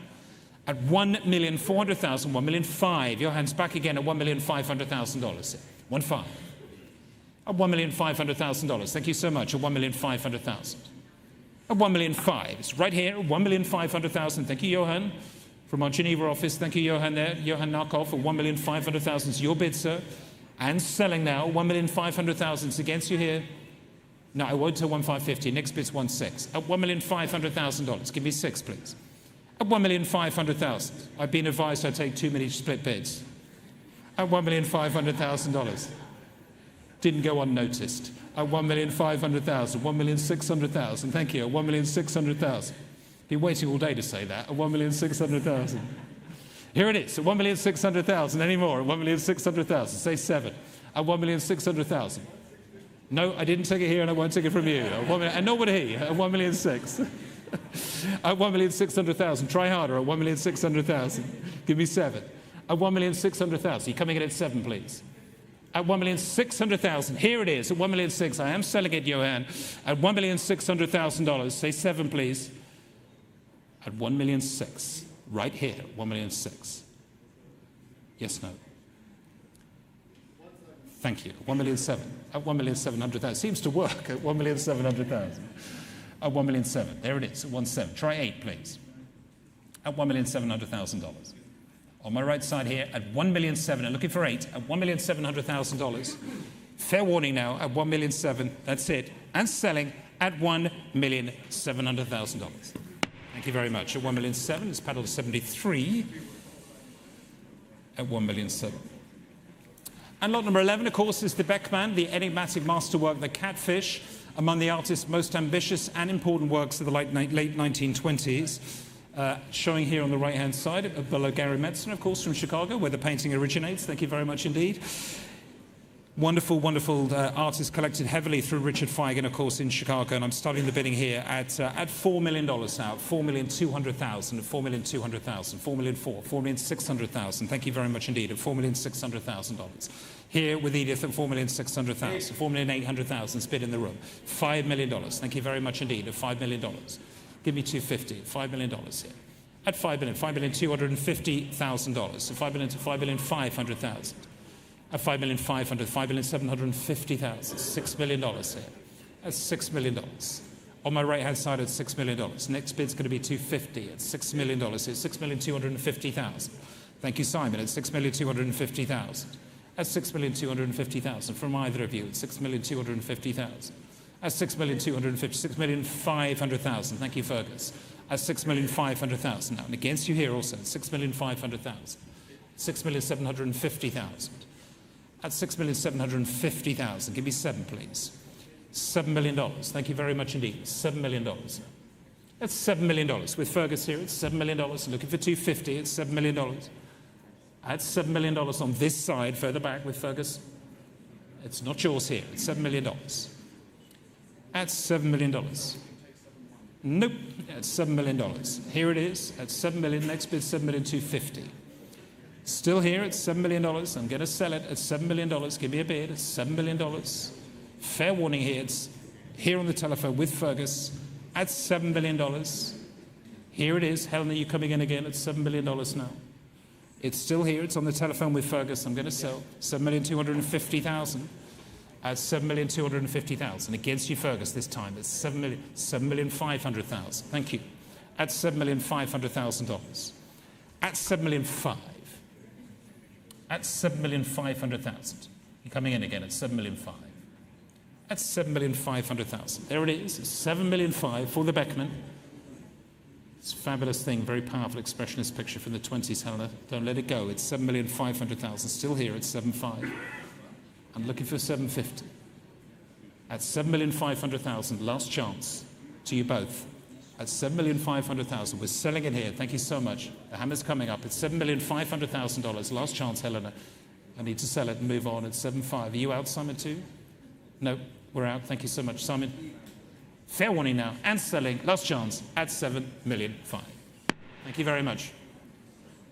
Speaker 5: At $1,400,000, $1,500,000. Your hand's back again at $1,500,000. 1,500,000. At $1,500,000. Thank you so much. At $1,500,000. At $1,500,000. It's right here at $1,500,000. Thank you, Johan. From our Geneva office. Thank you, Johan there. Johan Narkov at $1,500,000. It's your bid, sir. And selling now. $1,500,000. It's against you here. No, I won't tell $1,550,000. Next bid's $1,600,000. At $1,500,000. Give me 6, please. At $1,500,000. I've been advised I take too many split bids. At $1,500,000. Didn't go unnoticed. At $1,500,000, $1,600,000. Thank you. At $1,600,000. Been waiting all day to say that. At $1,600,000. Here it is. At $1,600,000. Any more? At $1,600,000. Say 7. At $1,600,000. No, I didn't take it here, and I won't take it from you. And nor would he. At $1,600,000. At $1,600,000. Try harder. At $1,600,000. Give me 7. At $1,600,000. You're coming in at 7, please. At $1,600,000. Here it is, at $1,600,000. I am selling it, Johan. At $1,600,000. Say 7, please. At $1,600,000. Right here, $1,600,000. Yes, no. Thank you. $1,700,000. At $1,700,000. Seems to work at $1,700,000. At $1,700,000. There it is, at $1,700,000. Try 8, please. At $1,700,000. On my right side here at $1,700,000, and looking for 8 at $1,700,000. Fair warning now at $1,700,000. That's it. And selling at $1,700,000. Thank you very much. At $1,700,000, it's paddled 73 at $1,700,000. And lot number 11, of course, is the Beckmann, the enigmatic masterwork, the Catfish, among the artist's most ambitious and important works of the late 1920s. Showing here on the right-hand side, below Gary Madison, of course, from Chicago, where the painting originates. Thank you very much indeed. Wonderful, wonderful artists collected heavily through Richard Feigen, of course, in Chicago. And I'm starting the bidding here at $4 million now, $4,200,000, $4,200,000, $4,400,000, $4,600,000. Thank you very much indeed, at $4,600,000. Here with Edith at $4,600,000, $4,800,000 bid in the room. $5 million. Thank you very much indeed, at $5 million. Give me $250,000, $5 million here. At $5 million, $5,250,000. So $5 million to $5,500,000. At $5,500,000, $5,750,000. $6 million here. At $6 million. On my right-hand side at $6 million. Next bid's going to be $250,000 at $6 million here. $6,250,000. Thank you, Simon. At $6,250,000. At $6,250,000 from either of you. At $6,250,000. At $6,250,000, $6,500,000. Thank you, Fergus. At $6,500,000 now. And against you here also, $6,500,000. $6,750,000. At $6,750,000. Give me 7, please. $7 million. Thank you very much indeed. $7 million. That's $7 million. With Fergus here, it's $7 million. Looking for $250,000, it's $7 million. At $7 million on this side, further back with Fergus. It's not yours here. It's $7 million. At $7 million. Nope, at $7 million. Here it is at $7 million. Next bid, $7,250,000. Still here at $7 million. I'm going to sell it at $7 million. Give me a bid at $7 million. Fair warning here. It's here on the telephone with Fergus at $7 million. Here it is. Helen, are you coming in again at $7 million now? It's still here. It's on the telephone with Fergus. I'm going to sell $7,250,000 at $7,250,000. Against you, Fergus, this time. It's $7,500,000. Thank you. At $7,500,000. At $7,500,000. At $7,500,000. You're coming in again at $7,500,000. At $7,500,000. There it is. $7,500,000 for the Beckmann. It's a fabulous thing, very powerful expressionist picture from the 20s, Helena. Don't let it go. It's $7,500,000. Still here at $7,500,000. I'm looking for $750,000. At $7,500,000, last chance to you both. At $7,500,000, we're selling it here. Thank you so much. The hammer's coming up. It's $7,500,000. Last chance, Helena. I need to sell it and move on at $7,500,000. Are you out, Simon, too? No, we're out. Thank you so much, Simon. Fair warning now, and selling, last chance, at $7,500,000. Thank you very much.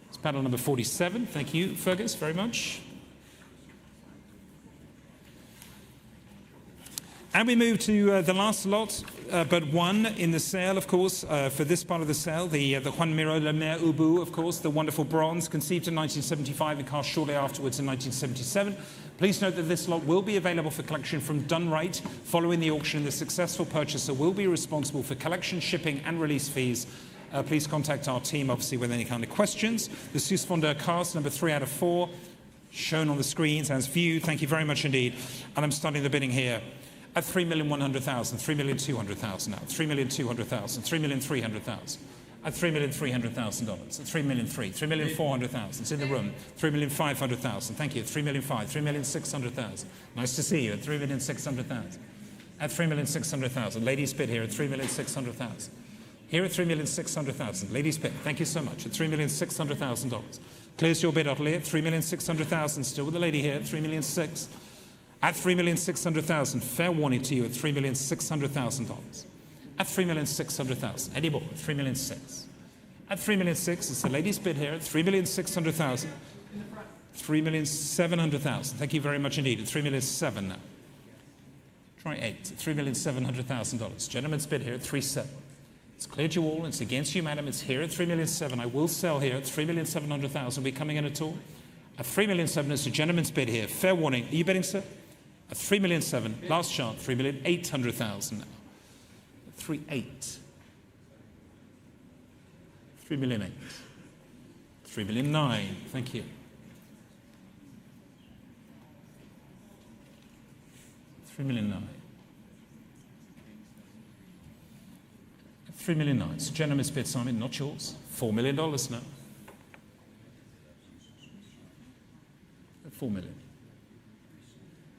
Speaker 5: It's panel number 47. Thank you, Fergus, very much. And we move to the last lot, but one in the sale, of course, for this part of the sale, the Juan Miró Le Maire Ubu, of course, the wonderful bronze, conceived in 1975 and cast shortly afterwards in 1977. Please note that this lot will be available for collection from done right. Following the auction, the successful purchaser will be responsible for collection, shipping and release fees. Please contact our team, obviously, with any kind of questions. The Susfonder cast, number 3 out of 4, shown on the screens as viewed. Thank you very much indeed. And I'm starting the bidding here at $3,100,000, $3,200,000 now, $3,200,000, $3,300,000. At $3,300,000, at $3,300,000, $3,400,000. It's in the room. $3,500,000. Thank you. $3,500,000, $3,600,000. Nice to see you. At $3,600,000. At $3,600,000. Ladies bid here at $3,600,000. Here at $3,600,000. Ladies bid. Thank you so much. At $3,600,000. Clears your bid, Otley. At $3,600,000. Still with the lady here at $3,600,000. At $3,600,000. Fair warning to you at $3,600,000. At $3,600,000. Any more? $3,600,000. At $3,600,000, it's the ladies' bid here at $3,600,000. $3,700,000. Thank you very much indeed. At $3,700,000 now. Try 8. At $3,700,000. Gentleman's bid here at $3,700,000. It's cleared you all. It's against you, madam. It's here at $3,700,000. I will sell here at $3,700,000. Are we coming in at all? At $3,700,000, it's a gentleman's bid here. Fair warning. Are you bidding, sir? At $3,700,000. Last chance. $3,800,000 now. 3,800,000. 3,800,000. 3,900,000. Thank you. 3,900,000. 3,900,000. It's a gentleman's bid, Simon, not yours. $4 million now. $4 million.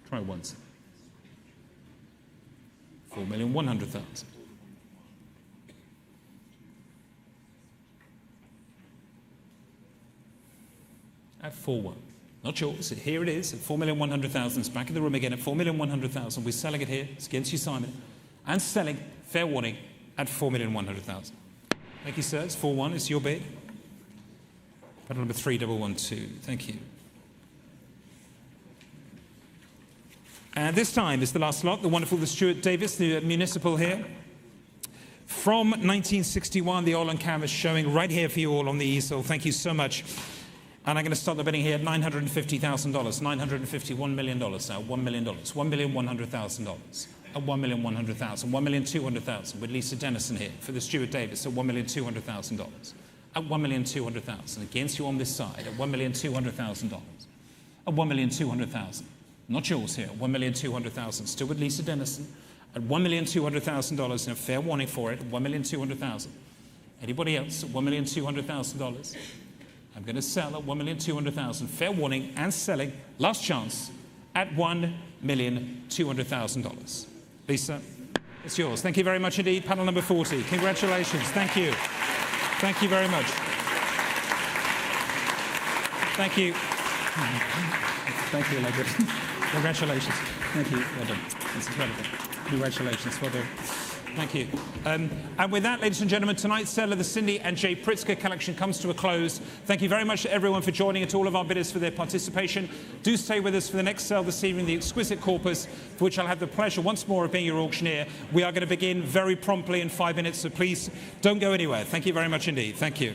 Speaker 5: Try once. 4,100,000. At 4,100,000. Not yours. Here it is at 4,100,000. It's back in the room again at 4,100,000. We're selling it here. It's against you, Simon. And selling, fair warning, at 4,100,000. Thank you, sir. It's 4,100,000. It's your bid. Pedal number 3112. Thank you. And this time is the last lot. The wonderful, the Stuart Davis, the municipal here. From 1961, the oil and canvas showing right here for you all on the easel. Thank you so much. And I'm going to start the bidding here at $950,000, $951 million now, $1 million, $1,100,000 at $1,100,000, $1,200,000 with Lisa Dennison here for the Stuart Davis at $1,200,000, at $1,200,000 against you on this side at $1,200,000, at $1,200,000. Not yours here, $1,200,000. Still with Lisa Dennison at $1,200,000 and a fair warning for it, $1,200,000. Anybody else at $1,200,000? I'm going to sell at $1,200,000. Fair warning and selling. Last chance at $1,200,000. Lisa, it's yours. Thank you very much indeed. Panel number 40. Congratulations. Thank you. Thank you very much. Thank you. Thank you, Léda. Congratulations. Thank you. Well done. That's incredible. Congratulations. Well done. Thank you. And with that, ladies and gentlemen, tonight's sale of the Cindy and J. Pritzker collection comes to a close. Thank you very much to everyone for joining, and to all of our bidders for their participation. Do stay with us for the next sale this evening, the Exquisite Corpus, for which I'll have the pleasure once more of being your auctioneer. We are going to begin very promptly in 5 minutes, so please don't go anywhere. Thank you very much indeed. Thank you.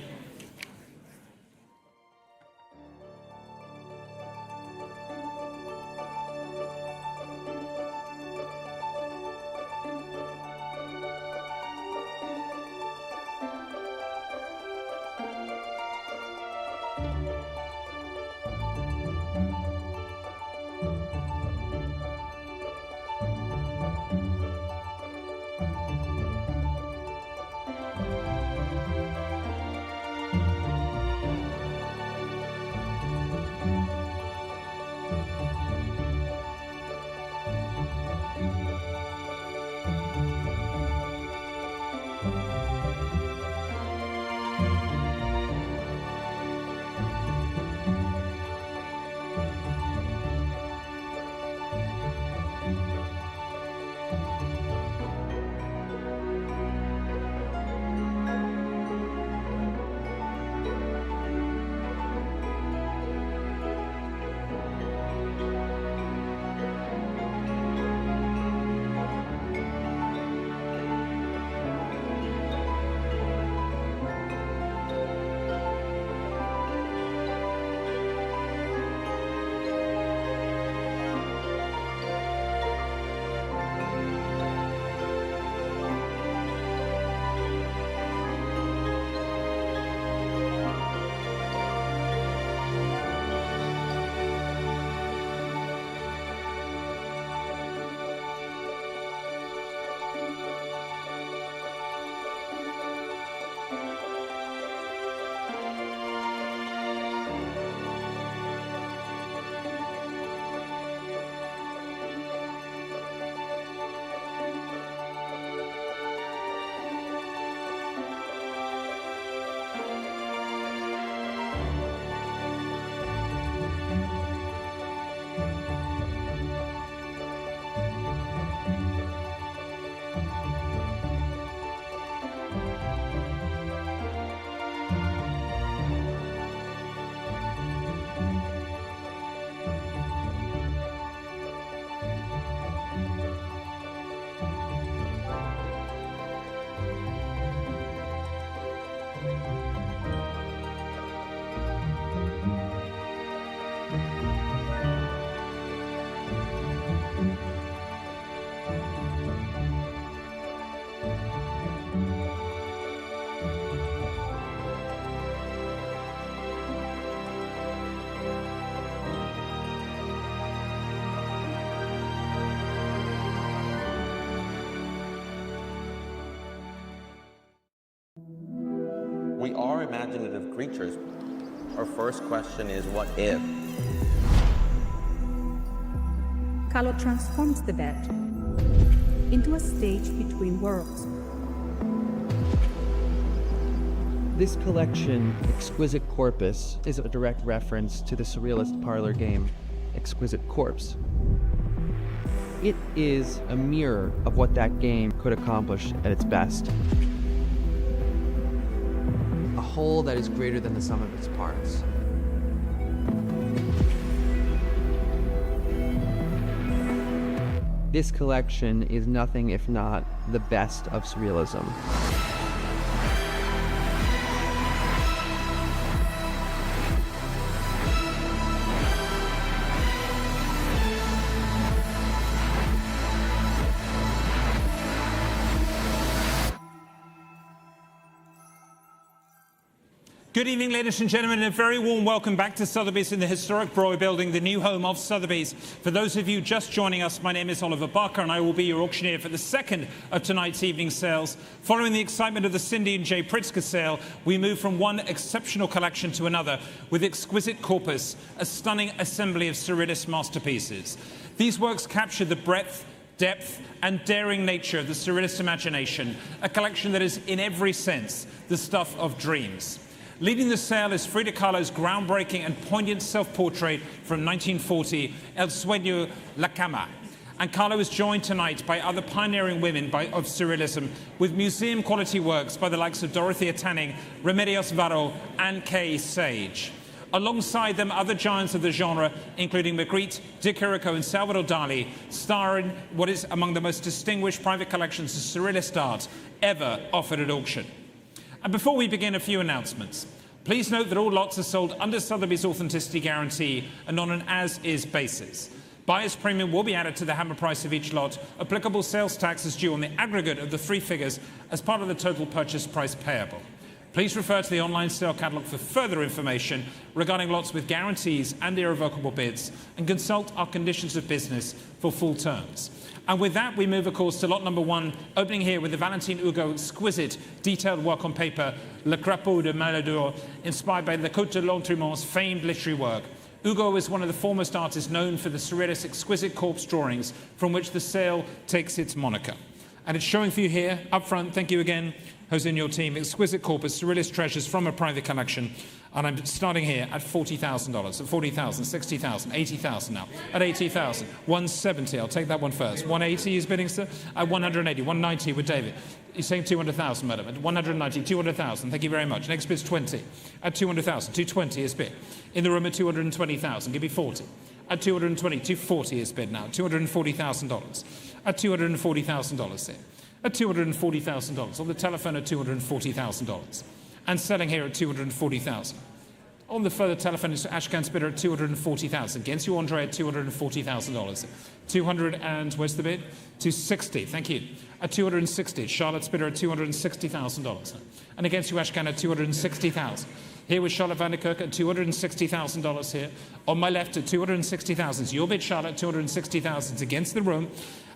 Speaker 6: We are imaginative creatures. Our first question is, what if?
Speaker 7: Color transforms the bed into a stage between worlds.
Speaker 3: This collection, Exquisite Corpus, is a direct reference to the surrealist parlor game, Exquisite Corpse. It is a mirror of what that game could accomplish at its best. A whole that is greater than the sum of its parts. This collection is nothing if not the best of surrealism.
Speaker 5: Good evening, ladies and gentlemen, and a very warm welcome back to Sotheby's in the historic Breuer building, the new home of Sotheby's. For those of you just joining us, my name is Oliver Barker, and I will be your auctioneer for the second of tonight's evening sales. Following the excitement of the Cindy and J. Pritzker sale, we move from one exceptional collection to another with Exquisite Corpus, a stunning assembly of surrealist masterpieces. These works capture the breadth, depth and daring nature of the surrealist imagination, a collection that is, in every sense, the stuff of dreams. Leading the sale is Frida Kahlo's groundbreaking and poignant self-portrait from 1940, El Sueño, La Cama. And Carlo is joined tonight by other pioneering women of Surrealism with museum-quality works by the likes of Dorothea Tanning, Remedios Varo, and Kay Sage. Alongside them, other giants of the genre, including Magritte, De Chirico, and Salvador Dali, star in what is among the most distinguished private collections of Surrealist art ever offered at auction. And before we begin, a few announcements. Please note that all lots are sold under Sotheby's authenticity guarantee and on an as-is basis. Buyer's premium will be added to the hammer price of each lot. Applicable sales tax is due on the aggregate of the three figures as part of the total purchase price payable. Please refer to the online sale catalogue for further information regarding lots with guarantees and irrevocable bids, and consult our conditions of business for full terms. And with that, we move, of course, to lot number 1, opening here with the Valentin Hugo exquisite detailed work on paper, Le Crapaud de Maladour, inspired by the Côte de l'Entremont's famed literary work. Hugo is one of the foremost artists known for the surrealist exquisite corpse drawings from which the sale takes its moniker. And it's showing for you here, up front, thank you again, Jose and your team, exquisite corpus, surrealist treasures from a private collection. And I'm starting here at $40,000, at $40,000, $60,000, $80,000 now, at $80,000, $170, I'll take that one first. $180 is bidding, sir? At $180, $190 with David. He's saying $200,000, madam, at $190, $200,000, thank you very much. Next bid's 20, at $200,000, $220 is bid. In the room at $220,000, give me 40. At $220, $240 is bid now, $240,000. At $240,000 there. At $240,000. On the telephone at $240,000. And selling here at $240,000. On the further telephone is Ashkan's bidder at $240,000. Against you, Andre, at $240,000. 200 and where's the bid? 260. Thank you. At 260, Charlotte's bidder at $260,000. And against you, Ashkan, at $260,000. Here with Charlotte van der Kerk at $260,000 here. On my left at $260,000. Your bid, Charlotte, $260,000 against the room.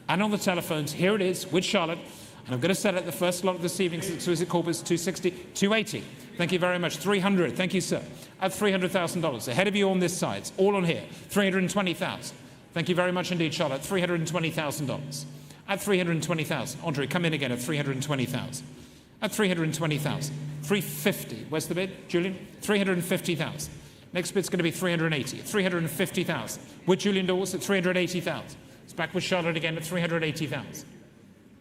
Speaker 5: And on the telephones, here it is with Charlotte. And I'm going to set it the first lot of this evening's exquisite corpus, 260, 280. Thank you very much. 300. Thank you, sir. At $300,000. Ahead of you on this side. It's all on here. 320,000. Thank you very much indeed, Charlotte. $320,000. At 320,000. Andre, come in again at 320,000. At 320,000. 350. Where's the bid, Julian? 350,000. Next bid's going to be 380. 350,000. With Julian Dawes at 380,000. It's back with Charlotte again at 380,000.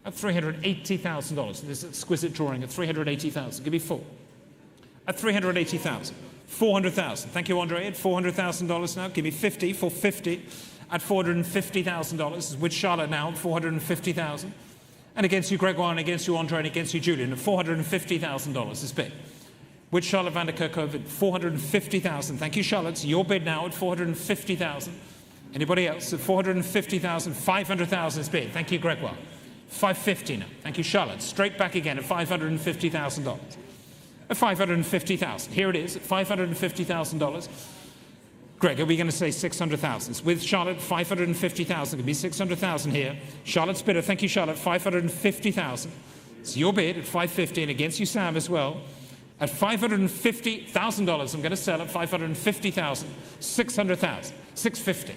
Speaker 5: At $380,000. This exquisite drawing at 380,000. Give me 4. At 380,000. 400,000. Thank you, Andre. At $400,000 now. Give me 50 for 50. At $450,000. With Charlotte now at 450,000. And against you, Gregoire, and against you, Andre, and against you, Julian, at $450,000 is bid. With Charlotte van der Kerk at $450,000. Thank you, Charlotte. It's your bid now at $450,000. Anybody else at $450,000? $500,000 is bid. Thank you, Gregoire. $550 now. Thank you, Charlotte. Straight back again at $550,000. At $550,000. Here it is at $550,000. Greg, are we going to say 600,000? With Charlotte, 550,000. It could be 600,000 here. Charlotte's bidder, thank you, Charlotte, 550,000. It's your bid at 550, and against you, Sam, as well. At $550,000, I'm going to sell at 550,000. 600,000. 650.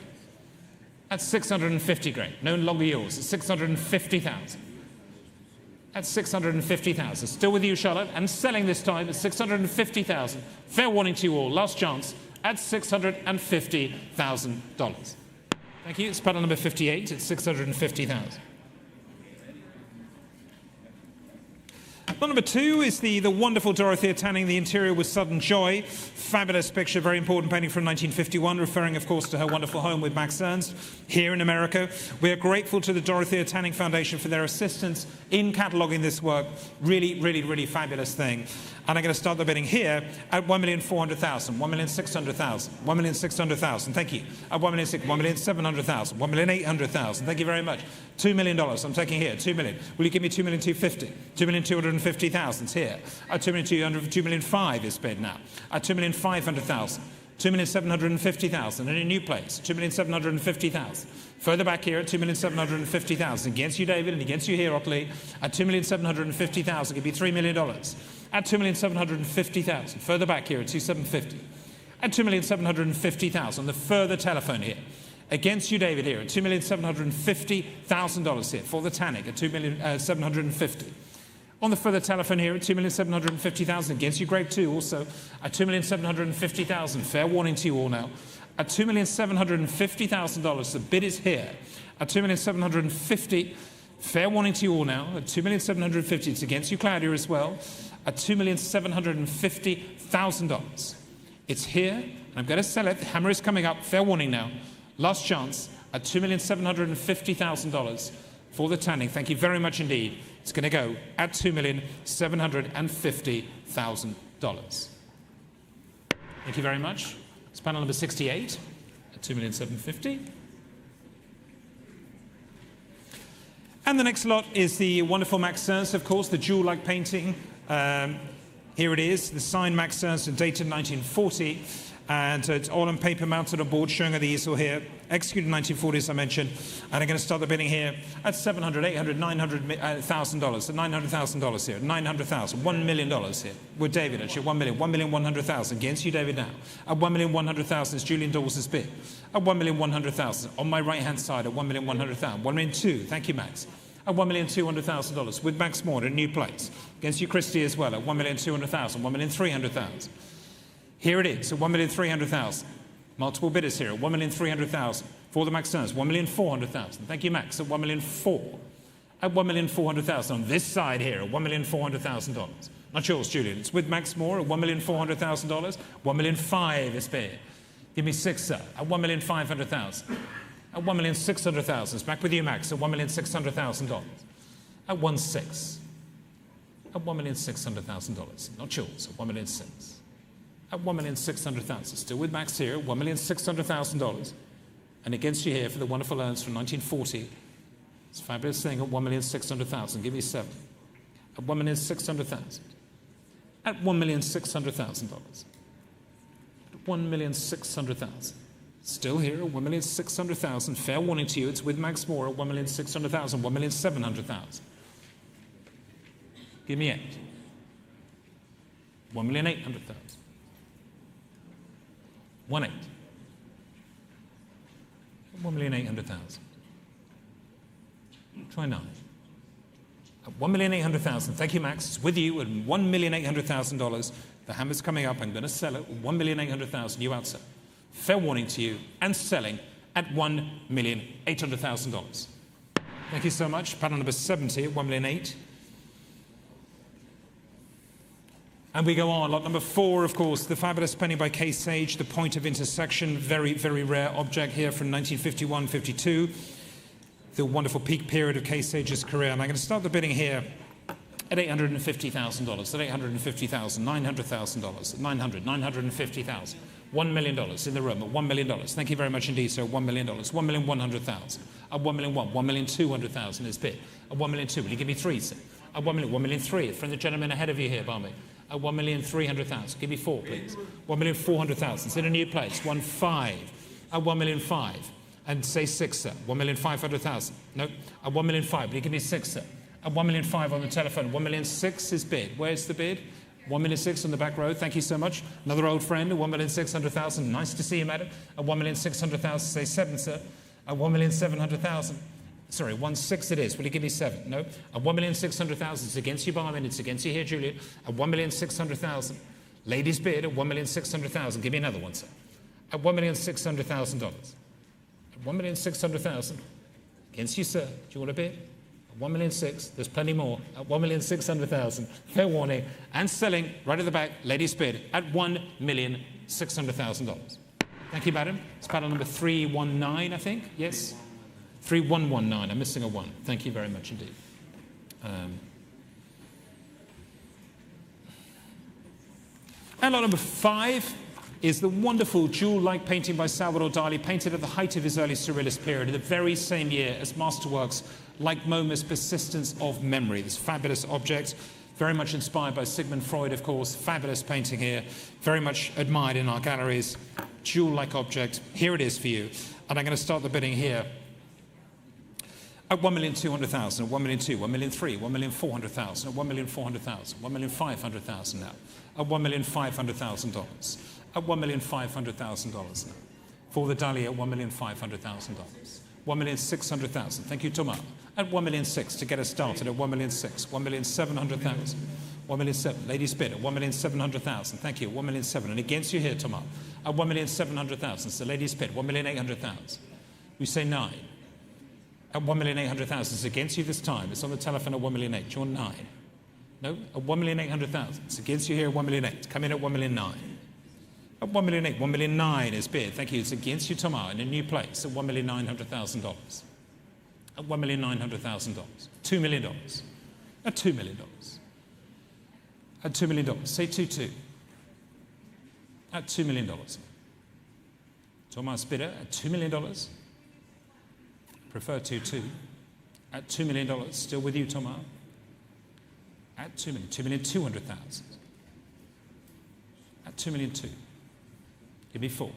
Speaker 5: That's 650, Greg. No longer yours. It's 650,000. That's 650,000. Still with you, Charlotte, and selling this time at 650,000. Fair warning to you all. Last chance. At $650,000. Thank you. It's panel number 58 at 650,000. Well, number 2 is the wonderful Dorothea Tanning, The Interior with Sudden Joy. Fabulous picture, very important painting from 1951, referring, of course, to her wonderful home with Max Ernst here in America. We are grateful to the Dorothea Tanning Foundation for their assistance in cataloguing this work. Really, really, really fabulous thing. And I'm going to start the bidding here at $1,400,000, $1,600,000, $1,600,000. Thank you. At $1,700,000, $1,700,000, $1,800,000. Thank you very much. $2 million. I'm taking here. $2 million. Will you give me $2,250,000? $2,250,000 here. At $2,200,000, $2,500,000 is bid now. At $2,500,000. $2,750,000 in a new place. $2,750,000. Further back here at $2,750,000. Against you, David, and against you here, Otley. At $2,750,000, give me $3 million. At $2,750,000. Further back here at $2,750,000. At $2,750,000. The further telephone here. Against you, David, here at $2,750,000 here for the Tannic at $2,750,000. On the further telephone here at $2,750,000. Against you, Greg, too, also at $2,750,000. Fair warning to you all now. At $2,750,000, the bid is here. At $2,750,000, fair warning to you all now. At $2,750,000, it's against you, Claudia, as well. At $2,750,000, it's here, and I'm going to sell it. The hammer is coming up. Fair warning now. Last chance at $2,750,000 for the tanning. Thank you very much indeed. It's going to go at $2,750,000. Thank you very much. It's panel number 68 at $2,750,000. And the next lot is the wonderful Max Ernst, of course, the jewel-like painting. Here it is, the signed Max Ernst, dated 1940. And it's all on paper mounted on board, showing at the easel here. Executed in 1940, as I mentioned. And I'm going to start the bidding here at $700,000, $800,000, $900,000. At $900,000 here. $900,000. $1 million here. With David, actually. $1 million. $1,100,000. Against you, David, now. At $1,100,000 is Julian Dawes' bid. At $1,100,000. On my right-hand side at $1,100,000. $1,200,000. Thank you, Max. At $1,200,000. With Max Moore at a new place. Against you, Christie, as well. At $1,200,000. $1,300,000. Here it is, at $1,300,000. Multiple bidders here at $1,300,000 for the Max Ernst. $1,400,000. Thank you, Max. At $1,400,000. At $1,400,000 on this side here at $1,400,000. Not yours, Julian. It's with Max Moore at $1,400,000. $1,500,000 is bid. Give me 6, sir. At $1,500,000. At $1,600,000. It's back with you, Max. At $1,600,000. At $1,600,000. At $1,600,000. Not yours. At $1,600,000. At $1,600,000. Still with Max here, $1,600,000. And against you here for the wonderful Ernst from 1940. It's a fabulous thing at $1,600,000. Give me 7. At $1,600,000. At $1,600,000. At $1,600,000. Still here at $1,600,000. Fair warning to you, it's with Max Moore at $1,600,000. $1,700,000. Give me 8. $1,800,000. 1,800,000. 1,800,000. Try 9. At $1,800,000. Thank you, Max. It's with you at $1,800,000. The hammer's coming up. I'm going to sell it at $1,800,000. You outsell. Fair warning to you, and selling at $1,800,000. Thank you so much. Pattern number 70 at $1,800,000. And we go on. Lot number 4, of course, the fabulous painting by Kay Sage, The Point of Intersection. Very, very rare object here from 1951-52. The wonderful peak period of Kay Sage's career. And I'm going to start the bidding here at $850,000. At $850,000. $900,000. $900,000. $950,000. $1 million in the room at $1 million. Thank you very much indeed, sir. $1 million. $1,100,000. At $1,100,000. $1,200,000 is bid. At $1,200,000. Will you give me 3, sir? At $1,300,000. From the gentleman ahead of you here, Barmy. At $1,300,000. Give me 4, please. $1,400,000. It's in a new place. 1,500,000. At $1,500,000. And say 6, sir. $1,500,000. No. At $1,500,000. Will you give me 6, sir? At $1,500,000 on the telephone. $1,600,000 is bid. Where's the bid? $1,600,000 on the back row. Thank you so much. Another old friend at $1,600,000. Nice to see you, madam. At $1,600,000. Say 7, sir. At $1,700,000. Sorry, 1,600,000 it is. Will you give me 7? No. At $1,600,000. It's against you, Barman. It's against you here, Juliet. At $1,600,000. Ladies bid at $1,600,000. Give me another one, sir. At $1,600,000. At $1,600,000. Against you, sir. Do you want a bid? At $1,600,000. There's plenty more. At $1,600,000. Fair warning. And selling right at the back. Ladies bid at $1,600,000. Thank you, madam. It's paddle number 319, I think. Yes. 3119. I'm missing a 1. Thank you very much indeed. And lot number 5 is the wonderful jewel-like painting by Salvador Dali, painted at the height of his early Surrealist period, in the very same year as masterworks like MoMA's Persistence of Memory. This fabulous object, very much inspired by Sigmund Freud, of course. Fabulous painting here, very much admired in our galleries. Jewel-like object. Here it is for you. And I'm going to start the bidding here at $1,200,000, $1,200,000, $1,300,000, $1,400,000, at $1,400,000, $1,500,000 now, at $1,500,000, at $1,500,000 now, for the Dali at $1,500,000, 1,600,000. Thank you, Thomas. At 1,600,000 to get us started at 1,600,000. 1,700,000. 1,700,000. Ladies bid at 1,700,000. Thank you. 1,700,000. And against you here, Thomas. At 1,700,000. So ladies bid 1,800,000. We say 9. At 1,800,000. It's against you this time. It's on the telephone at 1,800,000. You're 9. No? At 1,800,000. It's against you here at 1,800,000. Come in at 1,900,000. At 1,800,000. 1,900,000 is bid. Thank you. It's against you, Thomas, in a new place at $1,900,000. At $1,900,000. $2 million. At $2 million. At $2 million. Say 2-2. At $2 million. Thomas bidder at $2 million. Prefer 2-2. At $2 million. Still with you, Thomas. At 2 million. 2,200,000. At 2,200,000. Give me 4.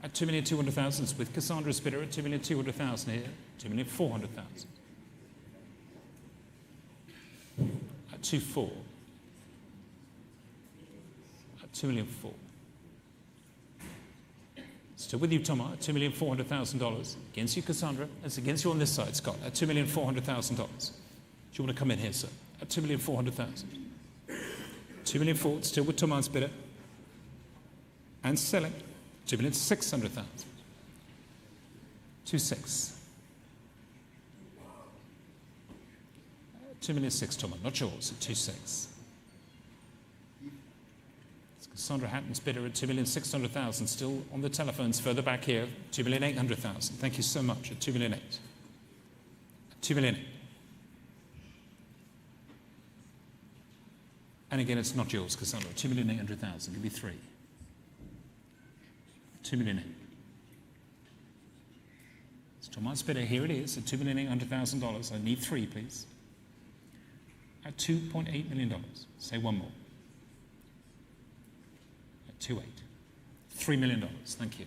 Speaker 5: At 2,200,000, it's with Cassandra's bidder at 2,200,000 here. 2,400,000. At 2,400,000. At 2,400,000. Still with you, Thomas, at $2,400,000. Against you, Cassandra. It's against you on this side, Scott, at $2,400,000. Do you want to come in here, sir? At 2,400,000. 2,400,000, still with Thomas' bidder. And selling. 2,600,000. 2,600,000. 2,600,000, Thomas, not yours, at 2,600,000. Cassandra Hatton's bidder at 2,600,000, still on the telephones further back here, 2,800,000. Thank you so much, at 2,800,000. At 2,800,000. And again, it's not yours, Cassandra, 2,800,000, give me 3. 2,800,000. It's Thomas' bidder, here it is, at $2,800,000. I need 3, please. At $2.8 million. Say one more. At 2.8. $3 million. Thank you.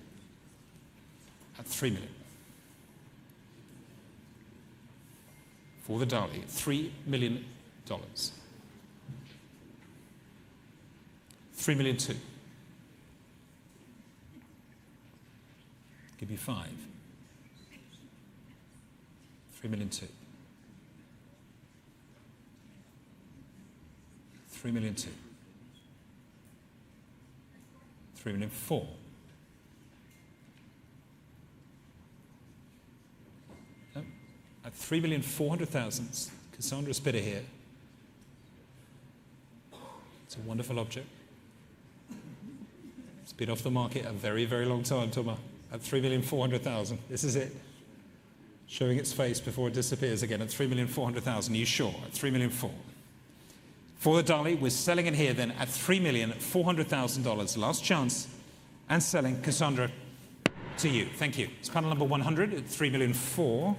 Speaker 5: At 3 million. For the Dali, $3 million. 3,200,000. Give you 5. 3,200,000. 3,200,000. 3,400,000. No. At 3,400,000, Cassandra's bidder here. It's a wonderful object. It's been off the market a very, very long time, Thomas. At 3,400,000. This is it. Showing its face before it disappears again at 3,400,000. Are you sure? At 3,400,000. For the Dali, we're selling it here then at $3,400,000. Last chance. And selling Cassandra to you. Thank you. It's panel number 100 at 3,400,000.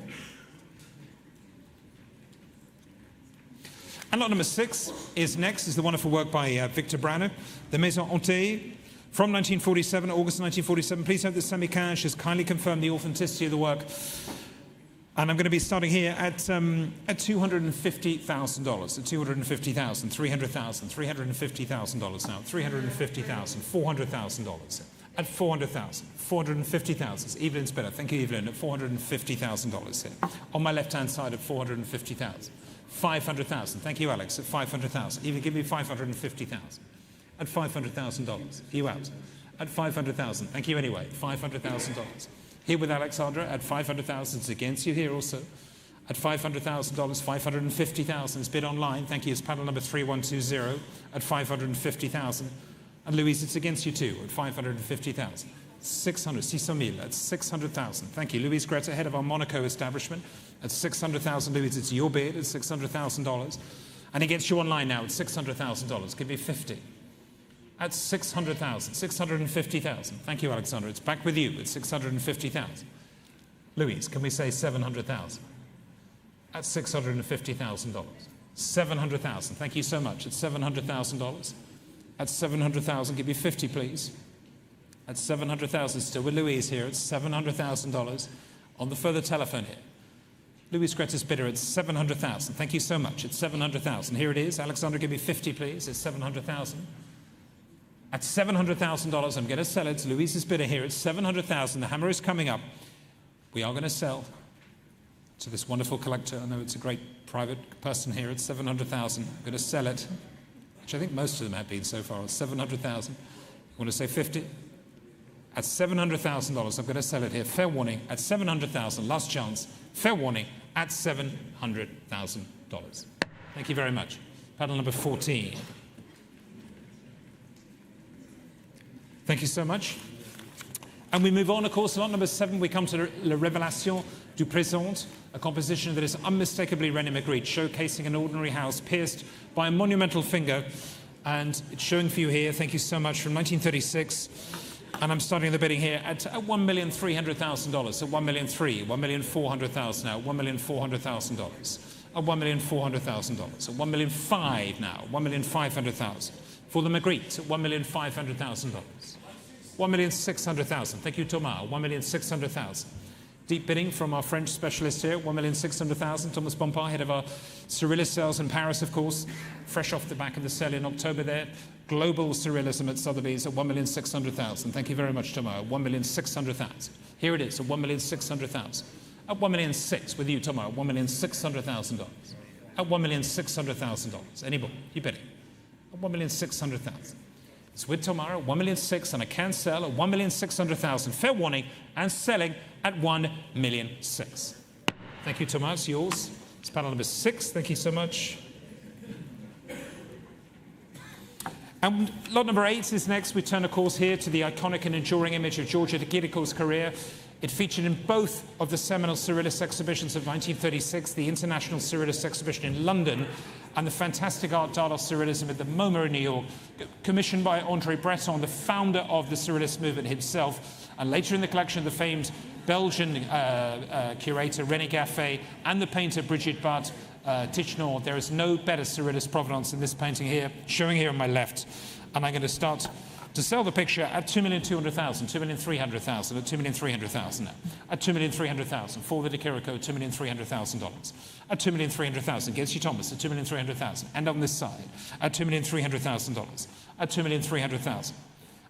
Speaker 5: And lot number 6 is next, is the wonderful work by Victor Brauner, the Maison from 1947, August 1947. Please note that Semi-Cash has kindly confirmed the authenticity of the work. And I'm going to be starting here at $250,000, at $250,000, $300,000, $350,000 now, $350,000, $400,000, at $400,000, $450,000. Evelyn's better. Thank you, Evelyn. At $450,000 here. On my left-hand side at $450,000. $500,000. Thank you, Alex. At $500,000. Even give me $550,000. At $500,000. You out. At $500,000. Thank you anyway. $500,000. Here with Alexandra at $500,000. It's against you here also. At $500,000, $550,000 is bid online. Thank you. It's panel number 3120 at $550,000. And Louise, it's against you too at $550,000. 600,000 at $600,000. Thank you. Louise Greta, head of our Monaco establishment at $600,000. Louise, it's your bid at $600,000. And against you online now at $600,000. Give me 50. At 600,000, 650,000. Thank you, Alexandra. It's back with you at 650,000. Louise, can we say 700,000? At $650,000. 700,000. Thank you so much. At $700,000. At 700,000, give me 50, please. At 700,000, still with Louise here at $700,000 on the further telephone here. Louise Greta's bidder at 700,000. Thank you so much. At 700,000. Here it is. Alexandra, give me 50, please. At 700,000. At $700,000, I'm going to sell it. Louise's bidder here at $700,000. The hammer is coming up. we are going to sell to this wonderful collector. I know it's a great private person here. It's 700,000. I'm going to sell it, which I think most of them have been so far. It's 700,000. You want to say 50? At $700,000, I'm going to sell it here. Fair warning, at $700,000, last chance. Fair warning, at $700,000. Thank you very much. Panel number 14. Thank you so much. And we move on, of course, lot number 7, we come to La Révélation du Présent, a composition that is unmistakably René Magritte, showcasing an ordinary house pierced by a monumental finger. And it's showing for you here, thank you so much, from 1936. And I'm starting the bidding here at $1,300,000, at $1,300,000, $1,400,000 now, $1,400,000, at $1,400,000, at $1,500,000 now, $1,500,000. For the Magritte, at $1,500,000. $1,600,000. Thank you, Thomas. $1,600,000. Deep bidding from our French specialist here, $1,600,000. Thomas Bompard, head of our Surrealist sales in Paris, of course, fresh off the back of the sale in October there. Global Surrealism at Sotheby's at $1,600,000. Thank you very much, Thomas. $1,600,000. Here it is, at $1,600,000. At $1,600,000 with you, Thomas. $1,600,000. At $1,600,000. Any more? You bidding? At $1,600,000. It's with tomorrow, $1,600,000, and I can sell at $1,600,000. Fair warning, and selling at $1,600,000. Thank you, Thomas. Yours. It's panel number 6. Thank you so much. And lot number 8 is next. We turn, of course, here to the iconic and enduring image of Georgia de Chirico's career. It featured in both of the seminal Surrealist exhibitions of 1936, the International Surrealist Exhibition in London, and the fantastic art Dada Surrealism at the MoMA in New York, commissioned by André Breton, the founder of the Surrealist movement himself, and later in the collection, the famed Belgian curator René Gaffé and the painter Brigitte Bart Tichenor. There is no better Surrealist provenance in this painting here, showing here on my left. And I'm going to start to sell the picture at $2,200,000, $2,300,000, at $2,300,000 now. At $2,300,000 for the De Chirico, $2,300,000. At $2,300,000 against you, Thomas, at $2,300,000. And on this side, at $2,300,000. At $2,300,000.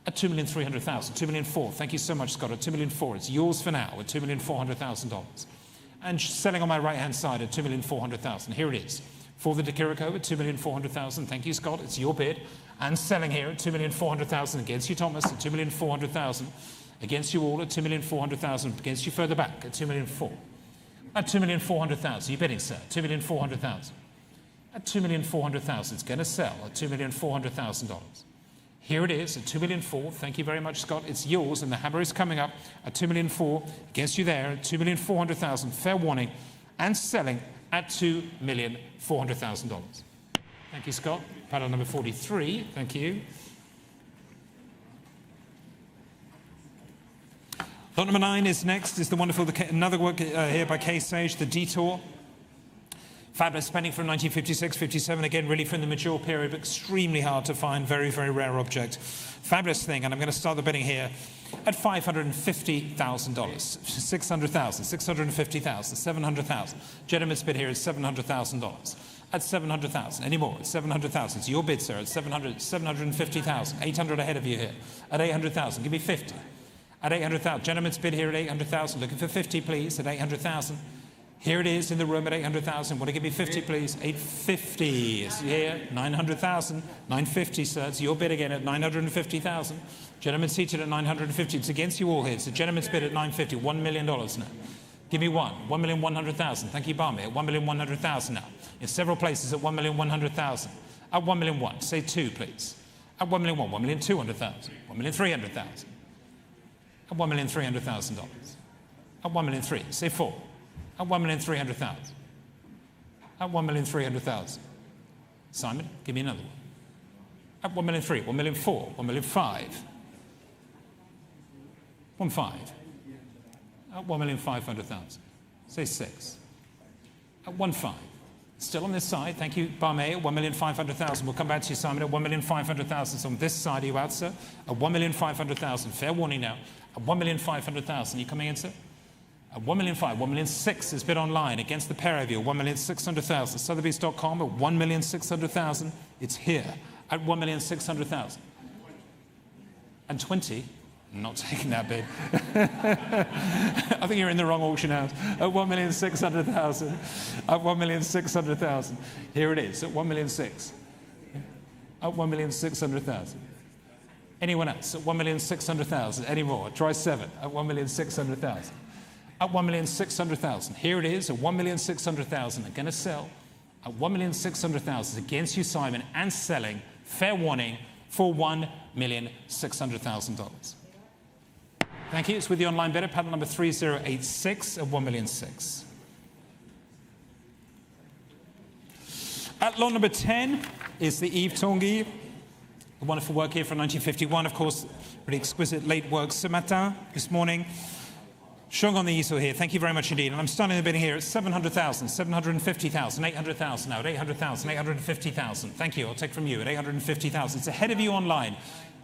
Speaker 5: At $2,300,000. $2,400,000. Thank you so much, Scott. At $2,400,000. It's yours for now at $2,400,000. And selling on my right-hand side at $2,400,000. Here it is. For the De Chirico at $2,400,000. Thank you, Scott. It's your bid. And selling here at $2,400,000 against you, Thomas, at $2,400,000. Against you all at $2,400,000. Against you further back at $2,400,000. At $2,400,000. You're bidding, sir. $2,400,000. At $2,400,000. It's going to sell at $2,400,000. Here it is at $2,400,000. Thank you very much, Scott. It's yours, and the hammer is coming up at $2,400,000. Against you there at $2,400,000. Fair warning. And selling at $2,400,000. Thank you, Scott. Panel number 43. Thank you. Lot number 9 is next. Is the wonderful, another work here by Kay Sage, The Detour. Fabulous painting from 1956-57. Again, really from the mature period, but extremely hard to find. Very, very rare object. Fabulous thing. And I'm going to start the bidding here at $550,000. $600,000, $650,000, $700,000. Gentleman's bid here is $700,000. At $700,000. Any more? At $700,000. It's your bid, sir. At $750,000. 800 ahead of you here. At $800,000. Give me 50. At $800,000. Gentleman's bid here at $800,000. Looking for 50, please. At $800,000. Here it is in the room at $800,000. Want to give me 50, please? $850. It's here. $900,000. $950, sir. It's your bid again at $950,000. Gentleman seated at $950. It's against you all here. It's a gentleman's bid at $950. $1 million now. Give me one. $1,100,000. Thank you, Barmy. At $1,100,000 now. In several places at $1,100,000. At $1,100,000. Say 2, please. At $1,100,000. $1,200,000. $1,300,000. At $1,300,000. At $1,300,000. Say 4. At $1,300,000. At $1,300,000. Simon, give me another one. At $1,300,000. $1,400,000. $1,500,000. $1,500,000. At $1,500,000. Say 6. At $1,500,000. Still on this side. Thank you, Barmay. At $1,500,000. We'll come back to you, Simon. At $1,500,000. So on this side, are you out, sir? At $1,500,000. Fair warning now. At $1,500,000. You coming in, sir? At $1,500,000. $1,600,000 is bid online against the pair of you. $1,600,000. Sotheby's.com at $1,600,000. It's here at $1,600,000. And 20. I'm not taking that bid. I think you're in the wrong auction house. At 1,600,000. At 1,600,000. Here it is, at 1,600,000. At 1,600,000. Anyone else? At 1,600,000. Any more? Try 7. At 1,600,000. At 1,600,000. Here it is, at 1,600,000. I'm going to sell at 1,600,000 against you, Simon, and selling. Fair warning for $1,600,000. Thank you. It's with the online bidder, paddle number 3086 at 1,600,000. At lot number 10 is the Yves Tanguy. A wonderful work here from 1951, of course, pretty exquisite late work. Ce matin, this morning, showing on the easel here. Thank you very much indeed. And I'm starting the bidding here at 700,000, 750,000, 800,000 now, at 800,000, 850,000. Thank you. I'll take from you at 850,000. It's ahead of you online.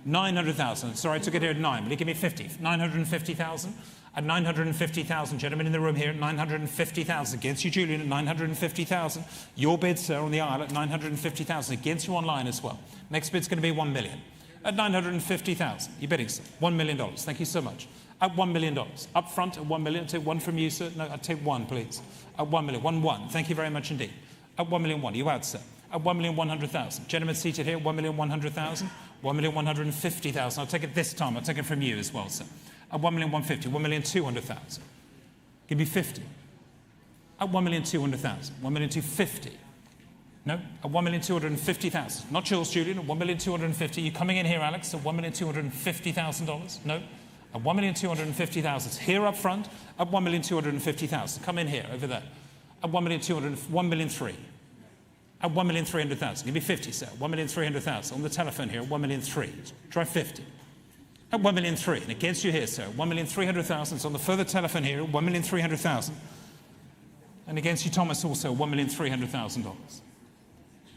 Speaker 5: 900,000. Sorry, I took it here at 9. Will you give me 50? 950,000. At 950,000, gentlemen in the room here at 950,000. Against you, Julian, at 950,000. Your bid, sir, on the aisle at 950,000. Against you online as well. Next bid's going to be 1 million. At 950,000. You're bidding, sir. $1 million. Thank you so much. At $1 million. Up front at 1 million. I'll take one from you, sir. No, I'll take one, please. At 1 million. 1. Thank you very much indeed. At 1,100,000. You out, sir. At 1,100,000. Gentlemen seated here, 1,100,000. 1,150,000. I'll take it this time. I'll take it from you as well, sir. At 1,150,000. 1,200,000. Give me 50. At 1,200,000. 1,250,000. No, at 1,250,000. Not yours, Julian. At 1,250,000. You coming in here, Alex? At $1,250,000. No. At 1,250,000. It's here up front. At 1,250,000. Come in here, over there. At 1,300,000. At 1,300,000. Give me 50, sir. 1,300,000. On the telephone here, 1,300,000. Try 50. At 1,300,000. And against you here, sir. 1,300,000. It's on the further telephone here, 1,300,000. And against you, Thomas, also $1,300,000.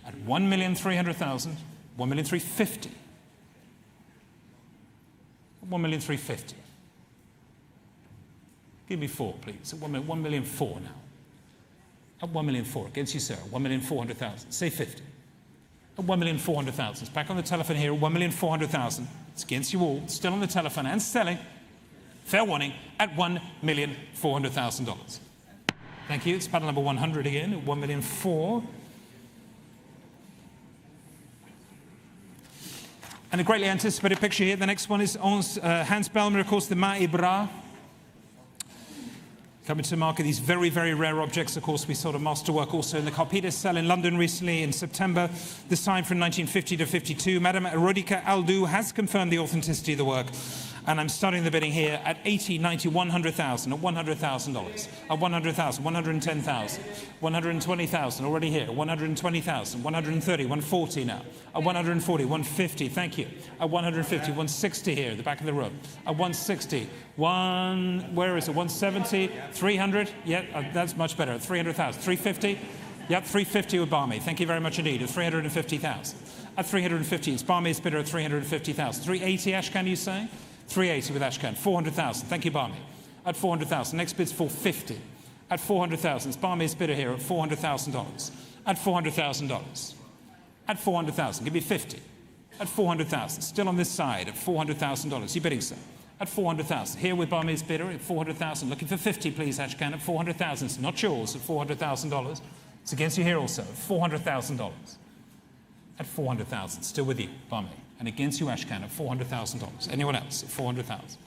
Speaker 5: At 1,300,000, 1,350,000. 1,350,000. Give me 4, please. At 1,400,000 now. At 1,400,000. Against you, sir. 1,400,000. Say 50. At 1,400,000. It's back on the telephone here. 1,400,000. It's against you all. Still on the telephone and selling. Fair warning. At $1,400,000. Thank you. It's paddle number 100 again. At 1,400,000. And a greatly anticipated picture here. The next one is Hans Bellmer, of course, the Maes Bras. Coming to market, these very, very rare objects. Of course, we saw a masterwork also in the Corpus cell in London recently in September, this time from 1950 to 52. Madame Rodica Aldou has confirmed the authenticity of the work. And I'm starting the bidding here at 80, 90, 100,000, at $100,000, at 100,000, 110,000, 120,000 already here, 120,000, 130, 140 now, at 140, 150, thank you, at 150, 160 here at the back of the room, at 160, where is it, 170, 300, yeah, that's much better, at 300,000, 350, yep, 350 with Barmy, thank you very much indeed, at 350,000, at 350, it's Barmy's bidder at 350,000, 380 Ashcan, you say? 380 with Ashcan, 400,000. Thank you, Barmy. At 400,000. Next bid's 450. At 400,000. It's Barmy's bidder here at $400,000. At $400,000. At 400,000. Give me 50. At 400,000. Still on this side at $400,000. You bidding, sir? At 400,000. Here with Barmy's bidder at 400,000. Looking for 50, please, Ashcan. At 400,000. It's not yours at $400,000. It's against you here also. At $400,000. At 400,000. Still with you, Barmy. And against you, Ashcan, at $400,000. Anyone else at 400,000?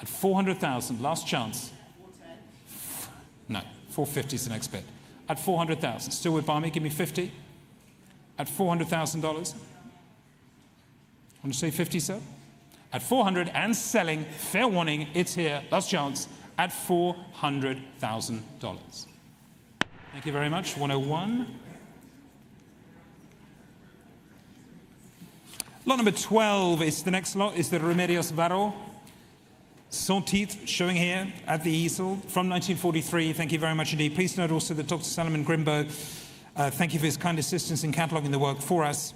Speaker 5: At 400,000, last chance. No, 450 is the next bid. At 400,000, still with Barmy, give me 50. At $400,000. Want to say 50, sir? At 400 and selling, fair warning, it's here, last chance, at $400,000. Thank you very much. 101. Lot number 12 is the next lot, is the Remedios Varo. Son titre, showing here at the easel from 1943. Thank you very much indeed. Please note also that Dr. Salomon Grimberg, thank you for his kind assistance in cataloguing the work for us.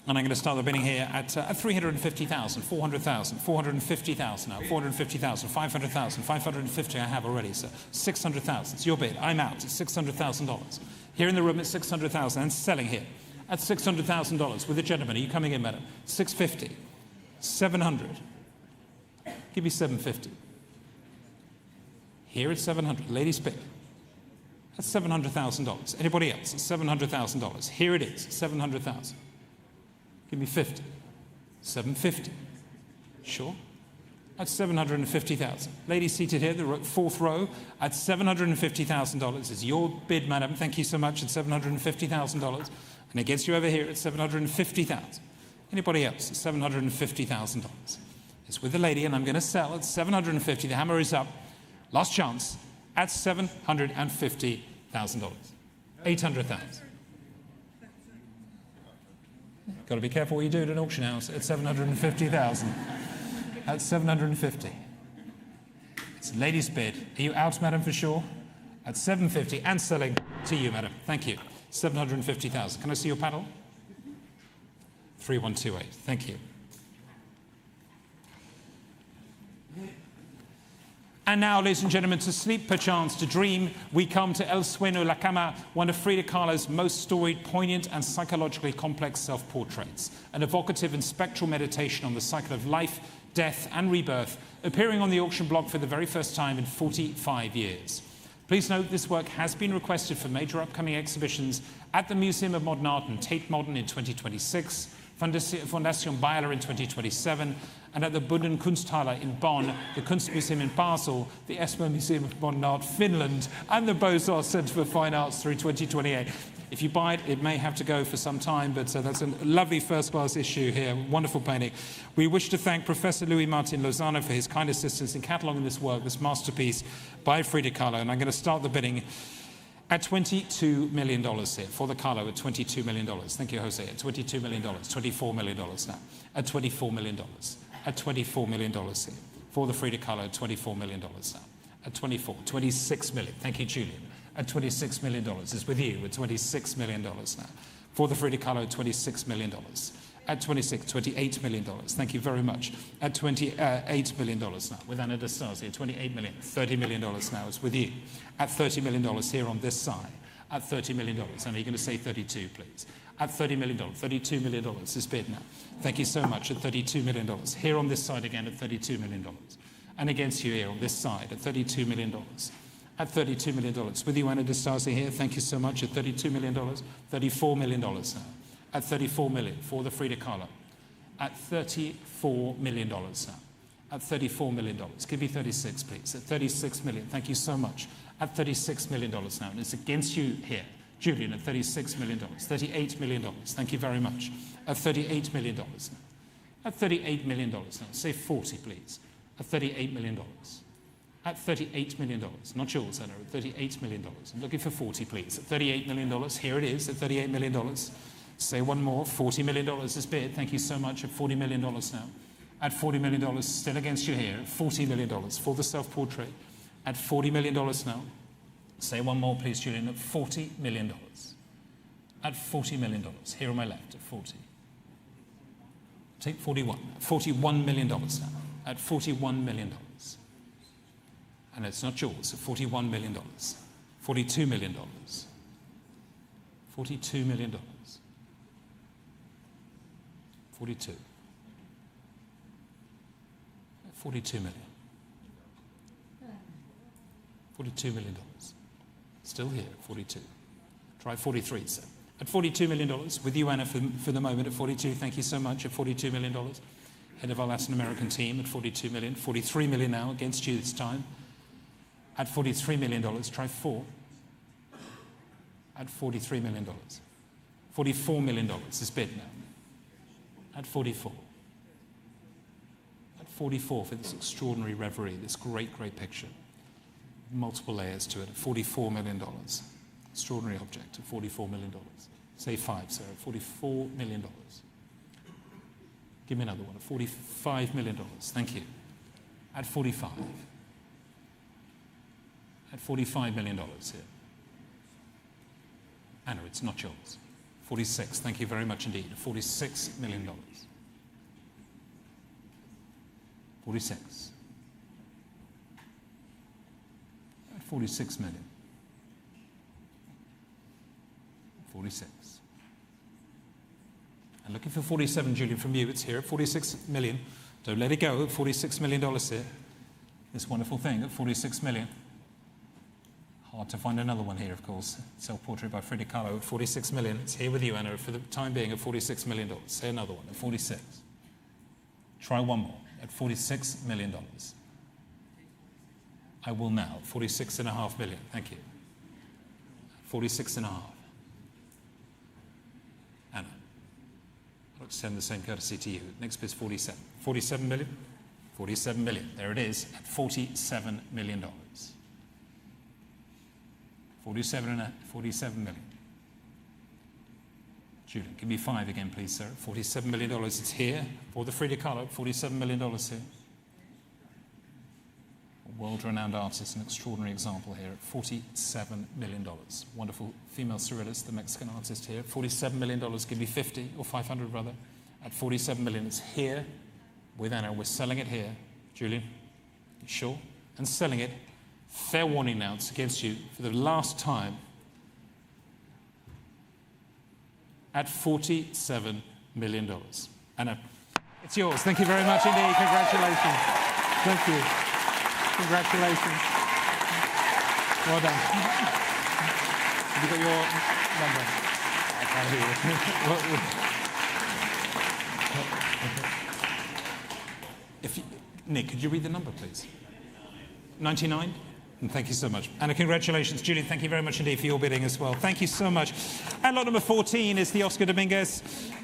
Speaker 5: And I'm going to start the bidding here at 350,000, 400,000, 450,000 now, 450,000, 500,000, 550 I have already, sir. 600,000, it's your bid. I'm out at $600,000. Here in the room at 600,000 and selling here at $600,000 with a gentleman. Are you coming in, madam? 650, 700, Give me 750. Here it's 700. Ladies bid. That's $700,000. Anybody else? It's $700,000. Here it is, 700,000. Give me 50. 750. Sure. That's 750,000. Lady seated here, the fourth row, at $750,000 is your bid, madam. Thank you so much. At $750,000. And against you over here at $750,000. Anybody else? At $750,000. It's with the lady, and I'm going to sell at $750,000. The hammer is up. Last chance at $750,000. $800,000. Got to be careful what you do at an auction house at $750,000. At 750. It's lady's bid. Are you out, madam, for sure? At 750 and selling to you, madam. Thank you. 750,000. Can I see your panel? 3128. Thank you. And now, ladies and gentlemen, to sleep perchance, to dream, we come to El Sueño, La Cama, one of Frida Kahlo's most storied, poignant and psychologically complex self-portraits, an evocative and spectral meditation on the cycle of life, death and rebirth, appearing on the auction block for the very first time in 45 years. Please note this work has been requested for major upcoming exhibitions at the Museum of Modern Art and Tate Modern in 2026, Fondation Beyeler in 2027, and at the Bunden Kunsthalle in Bonn, the Kunstmuseum in Basel, the ESMO Museum of Modern Art Finland, and the Beaux-Arts Centre for Fine Arts through 2028. If you buy it, it may have to go for some time, but that's a lovely first-class issue here, wonderful painting. We wish to thank Professor Louis-Martin Lozano for his kind assistance in cataloguing this work, this masterpiece by Frida Kahlo, and I'm going to start the bidding at $22 million here, for the Kahlo at $22 million. Thank you, Jose. At $22 million, $24 million now. At $24 million. At $24 million here. For the Frida Kahlo at $24 million now. At $26 million. Thank you, Julian. At $26 million is with you at $26 million now. For the Frida Kahlo at $26 million. At $28 million. Thank you very much. At $28 million now. With Anna D'Estasia at $28 million. $30 million now is with you. At $30 million here on this side. At $30 million. And are you going to say 32, please? At $30 million. $32 million is bid now. Thank you so much. At $32 million. Here on this side again at $32 million. And against you here on this side at $32 million. At $32 million. With you, Anna D'Estasia here. Thank you so much. At $32 million. $34 million now. At $34 million for the Frida Kahlo. At $34 million now. At $34 million. Give me 36, please. At $36 million. Thank you so much. At $36 million now. And it's against you here. Julian, at $36 million. $38 million. Thank you very much. At $38 million now. At $38 million now. Say 40, please. At $38 million. At $38 million. Not yours, Anna. At $38 million. I'm looking for 40, please. At $38 million. Here it is. At $38 million. Say one more. $40 million is bid. Thank you so much. At $40 million now. At $40 million, still against you here. $40 million for the self-portrait. At $40 million now. Say one more, please, Julian. At $40 million. At $40 million. Here on my left. At 40. Take 41. $41 million now. At $41 million. And it's not yours. At $41 million. $42 million. $42 million. 42. 42 million. $42 million. Still here, 42. Try 43, sir. At $42 million, with you, Anna, for the moment at 42. Thank you so much. At $42 million. Head of our Latin American team at 42 million. 43 million now against you this time. At $43 million, try 4. At $43 million. $44 million is bid now. At 44. At 44 for this extraordinary reverie, this great, great picture. Multiple layers to it. At $44 million. Extraordinary object at $44 million. Say 5, sir. At $44 million. Give me another one. At $45 million. Thank you. At 45. At $45 million here. Anna, it's not yours. 46. Thank you very much indeed. $46 million. 46. At 46 million. 46. And looking for 47, Julian, from you. It's here at 46 million. Don't let it go at $46 million here. This wonderful thing at 46 million. Hard to find another one here, of course. Self-portrait by Frida Kahlo at 46 million. It's here with you, Anna, for the time being at $46 million. Say another one at 46. Try one more at $46 million. I will now. 46.5 million. Thank you. 46.5. Anna. I'll extend the same courtesy to you. Next bid is 47. 47 million? 47 million. There it is at $47 million. 47 million. Julian, give me 5 again, please, sir. $47 million. It's here for the Frida Kahlo. $47 million here. A world-renowned artist, an extraordinary example here at $47 million. Wonderful female surrealist, the Mexican artist here. $47 million. Give me 50 or 500 rather. At $47 million. It's here with Anna. We're selling it here. Julian, you sure? And selling it. Fair warning now, it's against you for the last time at $47 million. Anna, it's yours. Thank you very much indeed. Congratulations. Thank you. Congratulations. Well done. Have you got your number? I can't hear you. Nick, could you read the number, please? 99? And thank you so much. Anna, congratulations. Julie, thank you very much indeed for your bidding as well. Thank you so much. And lot number 14 is the Oscar Dominguez,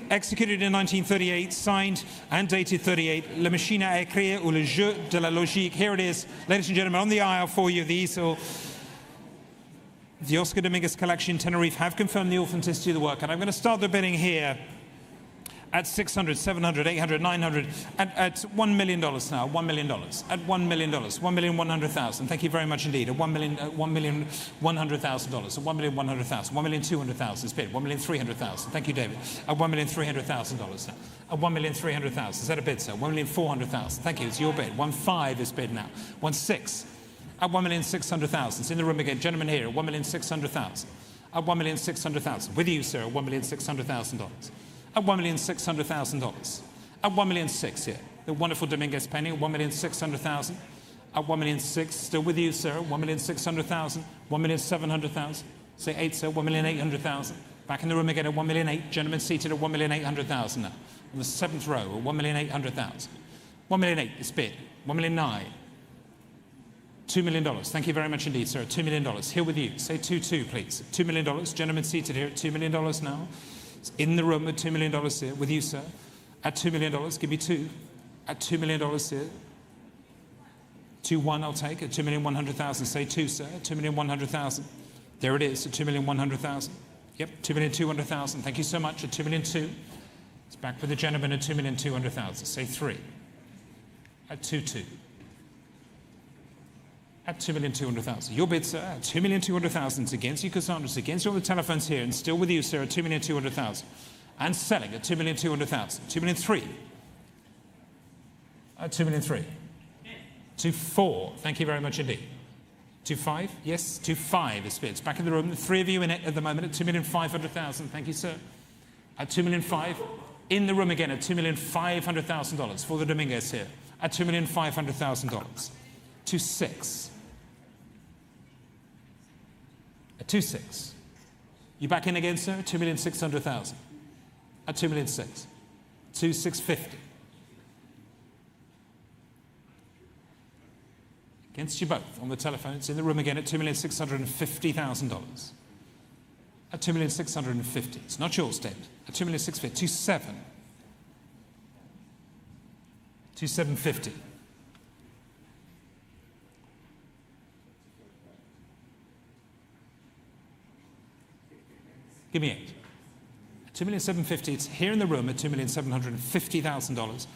Speaker 5: executed in 1938, signed and dated 38, La Machine à écrire ou le jeu de la logique. Here it is, ladies and gentlemen, on the aisle for you, the easel. The Oscar Dominguez collection, Tenerife, have confirmed the authenticity of the work. And I'm going to start the bidding here at $600, $700, $800, $900, at $1 million now, $1 million, at $1 million, $1,100,000. Thank you very much indeed. At $1,100,000, at $1,100,000, $1,200,000 is bid. $1,300,000. Thank you, David. At $1,300,000 now. At $1,300,000. Is that a bid, sir? $1,400,000. Thank you. It's your bid. 1.5 is bid now. 1.6 at $1,600,000. It's in the room again. Gentlemen here at $1,600,000. At $1,600,000. With you, sir, at $1,600,000. At $1,600,000. At $1,600,000 here. The wonderful Dominguez painting at $1,600,000. At $1,600,000, still with you, sir. $1,600,000. $1,700,000. Say 8, sir. $1,800,000. Back in the room again at $1,800,000. Gentlemen seated at $1,800,000 now. On the 7th row at $1,800,000. $1,800,000 is bid. $1,900,000. $2 million. Thank you very much indeed, sir. $2 million. Here with you. Say 2.2, please. $2 million. Gentlemen seated here at $2 million now. In the room at $2 million here with you, sir. At $2 million, give me 2. At $2 million here. 2.1 I'll take. At $2,100,000, say 2, sir. 2,100,000. There it is. At 2,100,000. Yep. 2,200,000. Thank you so much. At 2,200,000. It's back with the gentleman at 2,200,000. Say 3. At 2.2. At 2,200,000. Your bid, sir, at 2,200,000. It's against you, Cassandra. It's against all the telephones here, and still with you, sir, at 2,200,000. And selling at 2,200,000. 2,300,000. At 2,300,000. 2.4. Thank you very much indeed. 2.5. Yes, 2.5 is bid. It's back in the room. The 3 of you in it at the moment at 2,500,000. Thank you, sir. At 2,500,000. In the room again at $2,500,000 for the Dominguez here. At $2,500,000. 2.6. At 2.6. You back in again, sir? 2,600,000. At 2,600,000. 2,650. Against you both on the telephone. It's in the room again at $2,650,000. At 2,650,000. It's not yours, David. At 2,650,000. 2.7. 2,750. Give me 8. At 2,750,000, it's here in the room at $2,750,000.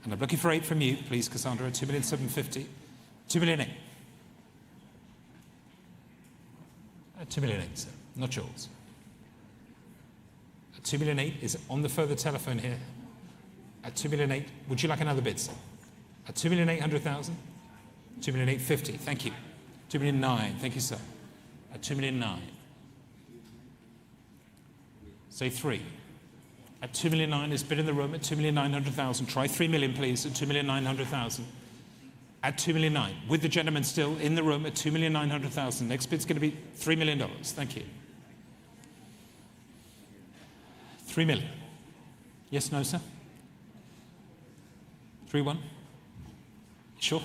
Speaker 5: And I'm looking for 8 from you, please, Cassandra, at 2,750,000. 2,800,000. At 2,800,000, sir. Not yours. At 2,800,000 is on the further telephone here. At 2,800,000, would you like another bid, sir? At 2,800,000. 2,850,000. Thank you. 2,900,000. Thank you, sir. At 2,900,000. Say 3. At 2,000,009 is bid in the room at 2,900,000. Try 3 million, please, at 2,900,000. At 2,000,009, with the gentleman still in the room at 2,900,000. Next bid's going to be $3 million. Thank you. 3 million. Yes, no, sir? 3-1? Sure?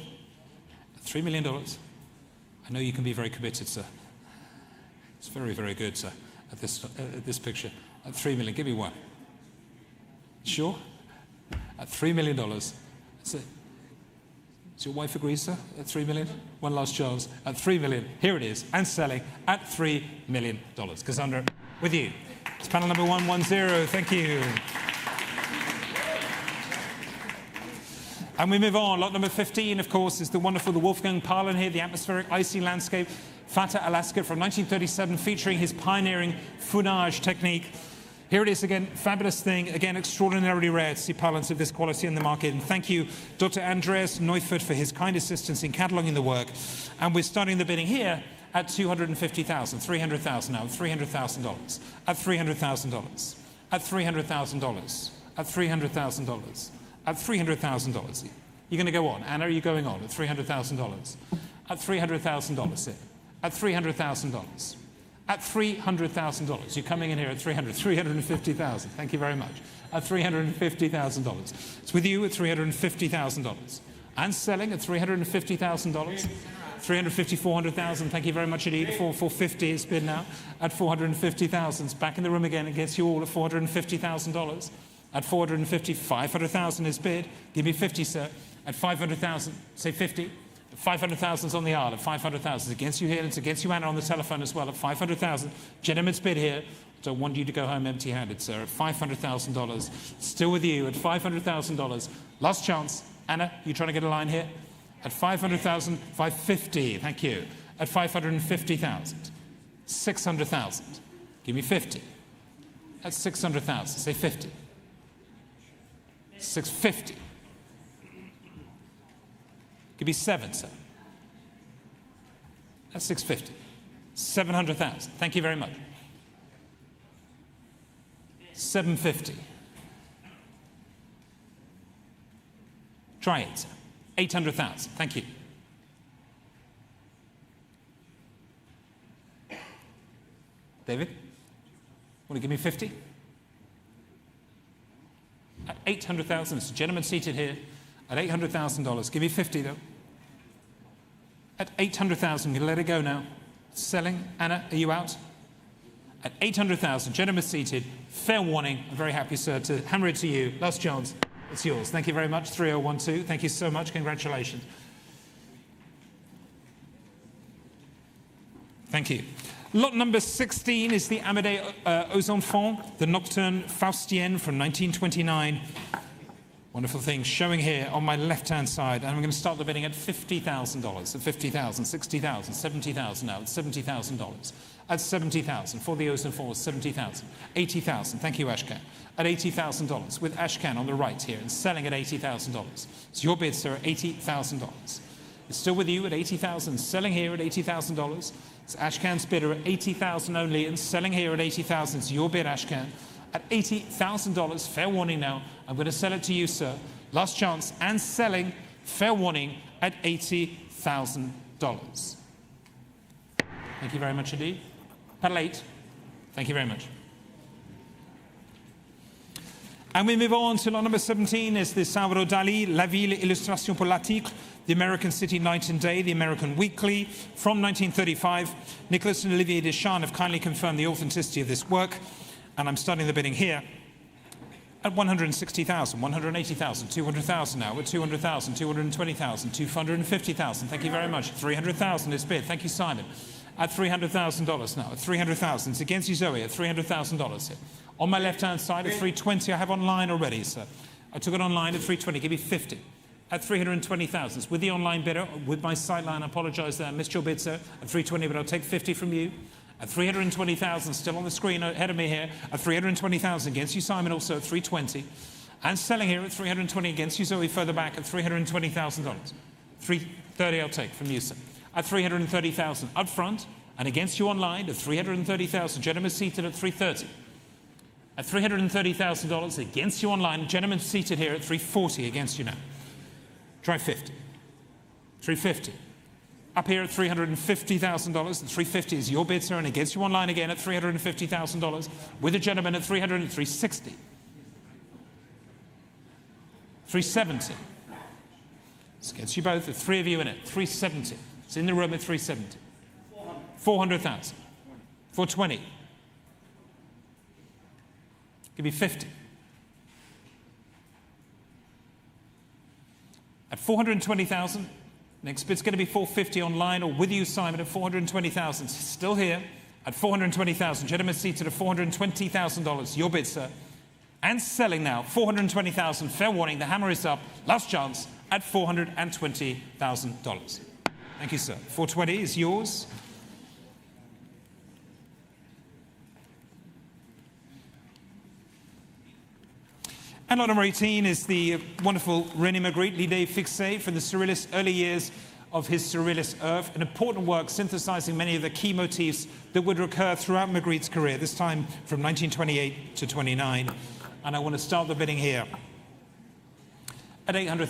Speaker 5: $3 million. I know you can be very committed, sir. It's very, very good, sir, at this picture. At 3 million, give me one. Sure? At $3 million. That's it. Does your wife agree, sir? At 3 million? One last chance. At 3 million. Here it is. And selling at $3 million. Cassandra, with you. It's panel number 110. Thank you. And we move on. Lot number 15, of course, is the wonderful Wolfgang Paulin here, the atmospheric icy landscape, Fata Alaska from 1937, featuring his pioneering founage technique. Here it is again, fabulous thing, again, extraordinarily rare to see Paulins of this quality in the market. And thank you, Dr. Andreas Neufert, for his kind assistance in cataloguing the work. And we're starting the bidding here at $250,000, $300,000 now, $300,000, at $300,000, at $300,000, at $300,000, at $300,000. You're going to go on. Anna, are you going on at $300,000? At $300,000, at $300,000. At $300,000. You're coming in here at $350,000. Thank you very much. At $350,000. It's with you at $350,000. And selling at $350,000. 350, 400,000. Thank you very much indeed. 450 is bid now at 450,000. It's back in the room again against you all at $450,000. At 450, 500,000 is bid. Give me 50, sir. At 500,000, say 50. 500,000 is on the aisle at 500,000. It's against you here, and it's against you, Anna, on the telephone as well at 500,000. Gentleman's bid here. Don't want you to go home empty-handed, sir. At $500,000. Still with you at $500,000. Last chance. Anna, you trying to get a line here? At 500,000, 550. Thank you. At 550,000. 600,000. Give me 50. At 600,000. Say 50. 650. Give me 7, sir. That's 650. 700,000. Thank you very much. 750. Try it, sir. 800,000. Thank you. David, want to give me 50? At 800,000. It's a gentleman seated here. At $800,000. Give me 50, though. At 800,000, you can let it go now. Selling. Anna, are you out? At 800,000, gentleman seated. Fair warning. I'm very happy, sir, to hammer it to you. Last chance. It's yours. Thank you very much. 3012. Thank you so much. Congratulations. Thank you. Lot number 16 is the Amédée aux Enfants, the Nocturne Faustienne from 1929. Wonderful thing showing here on my left-hand side. And I'm going to start the bidding at $50,000, at $50,000, $60,000, $70,000 now, at $70,000. At $70,000 for the Aux Enfants, $70,000. $80,000, thank you, Ashkan. At $80,000 with Ashkan on the right here and selling at $80,000. It's your bid, sir, at $80,000. It's still with you at $80,000, selling here at $80,000. It's Ashkan's bidder at $80,000 only and selling here at $80,000. It's your bid, Ashkan. At $80,000, fair warning now. I'm going to sell it to you, sir. Last chance, and selling, fair warning, at $80,000. Thank you very much indeed. Panel 8, thank you very much. And we move on to lot number 17 is the Salvador Dali, La Ville, Illustration pour l'article, the American City Night and Day, the American Weekly, from 1935. Nicholas and Olivier Deschamps have kindly confirmed the authenticity of this work. And I'm starting the bidding here at 160,000, 180,000, 200,000 now, at 200,000, 220,000, 250,000. Thank you very much. 300,000 is bid. Thank you, Simon. At $300,000 now, at 300,000. It's against you, Zoe, at $300,000 here. On my left-hand side at 320, I have online already, sir. I took it online at 320. Give me 50. At 320,000. It's with the online bidder, with my sightline. I apologize there. I missed your bid, sir. At 320, but I'll take 50 from you. At 320,000, still on the screen ahead of me here, at 320,000 against you, Simon, also at 320. And selling here at 320 against you, Zoe, further back at $320,000. 330 I'll take from you, sir. At 330,000 up front, and against you online at 330,000. Gentlemen seated at 330. At $330,000 against you online. Gentlemen seated here at $340 against you now. Try 50. 350. Up here at $350,000. And $350 is your bid, sir, and against you online again at $350,000. With a gentleman at $360. 370. It's against you both, the three of you in it. 370. It's in the room at 370. 400,000. 420. Give me 50. At 420,000. Next bid's going to be 450 online, or with you, Simon, at 420,000. Still here at 420,000. Gentlemen seated at $420,000. Your bid, sir. And selling now, 420,000. Fair warning, the hammer is up. Last chance at $420,000. Thank you, sir. 420 is yours. And lot number 18 is the wonderful René Magritte, L'idée fixée, from the Surrealist early years of his Surrealist oeuvre, an important work synthesizing many of the key motifs that would recur throughout Magritte's career, this time from 1928 to 29. And I want to start the bidding here at $800,000, at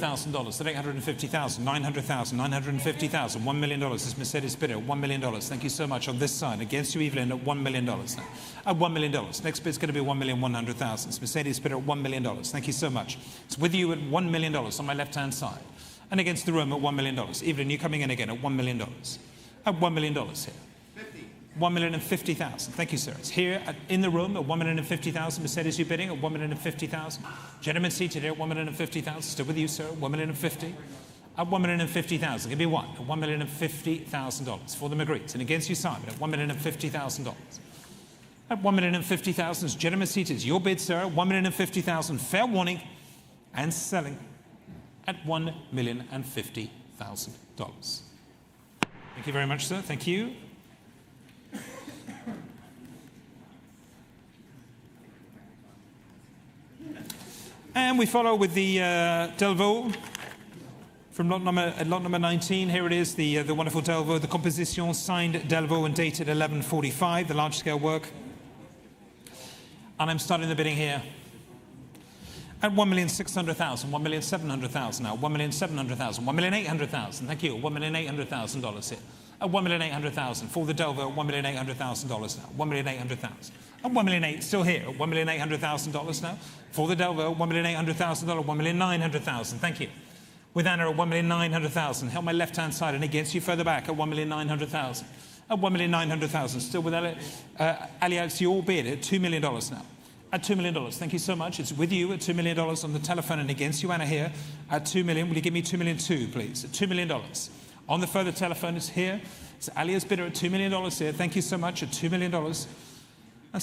Speaker 5: $850,000, $900,000, $950,000, $1 million. This Mercedes bidder at $1 million. Thank you so much. On this side, against you, Evelyn, at $1 million. Now, at $1 million. Next bid's going to be $1,100,000. This Mercedes bidder at $1 million. Thank you so much. It's with you at $1 million on my left-hand side. And against the room at $1 million. Evelyn, you're coming in again at $1 million. At $1 million here. 1,050,000. Thank you, sir. It's here in the room at 1,050,000. Mercedes, you bidding at 1,050,000. Gentlemen seated here at 1,050,000. Still with you, sir. 1,050,000. At 1,050,000. Give me one at $1,050,000 for the Magrittes. And against you, Simon, at $1,050,000. At 1,050,000. Gentlemen seated. Your bid, sir. 1,050,000. Fair warning. And selling at $1,050,000. Thank you very much, sir. Thank you. And we follow with the Delvaux from lot number 19. Here it is, the wonderful Delvaux, the composition signed Delvaux and dated 1145, the large-scale work. And I'm starting the bidding here at 1,600,000, 1,700,000 now, 1,700,000, 1,800,000. Thank you, $1,800,000 here. At 1,800,000 for the Delvaux, $1,800,000 now, 1,800,000. At 1,800,000, still here, at $1,800,000 now for the Delvaux, $1,800,000, 1,900,000. Thank you. With Anna at 1,900,000. Help my left-hand side and against you further back at 1,900,000. At 1,900,000, still with Elliot. It's your bid at $2 million now. At $2 million. Thank you so much. It's with you at $2 million on the telephone and against you, Anna, here at $2 million. Will you give me $2,200,000, please? At $2 million. On the further telephone, it's here. It's Alia's bidder at $2 million here. Thank you so much. At $2 million. Let's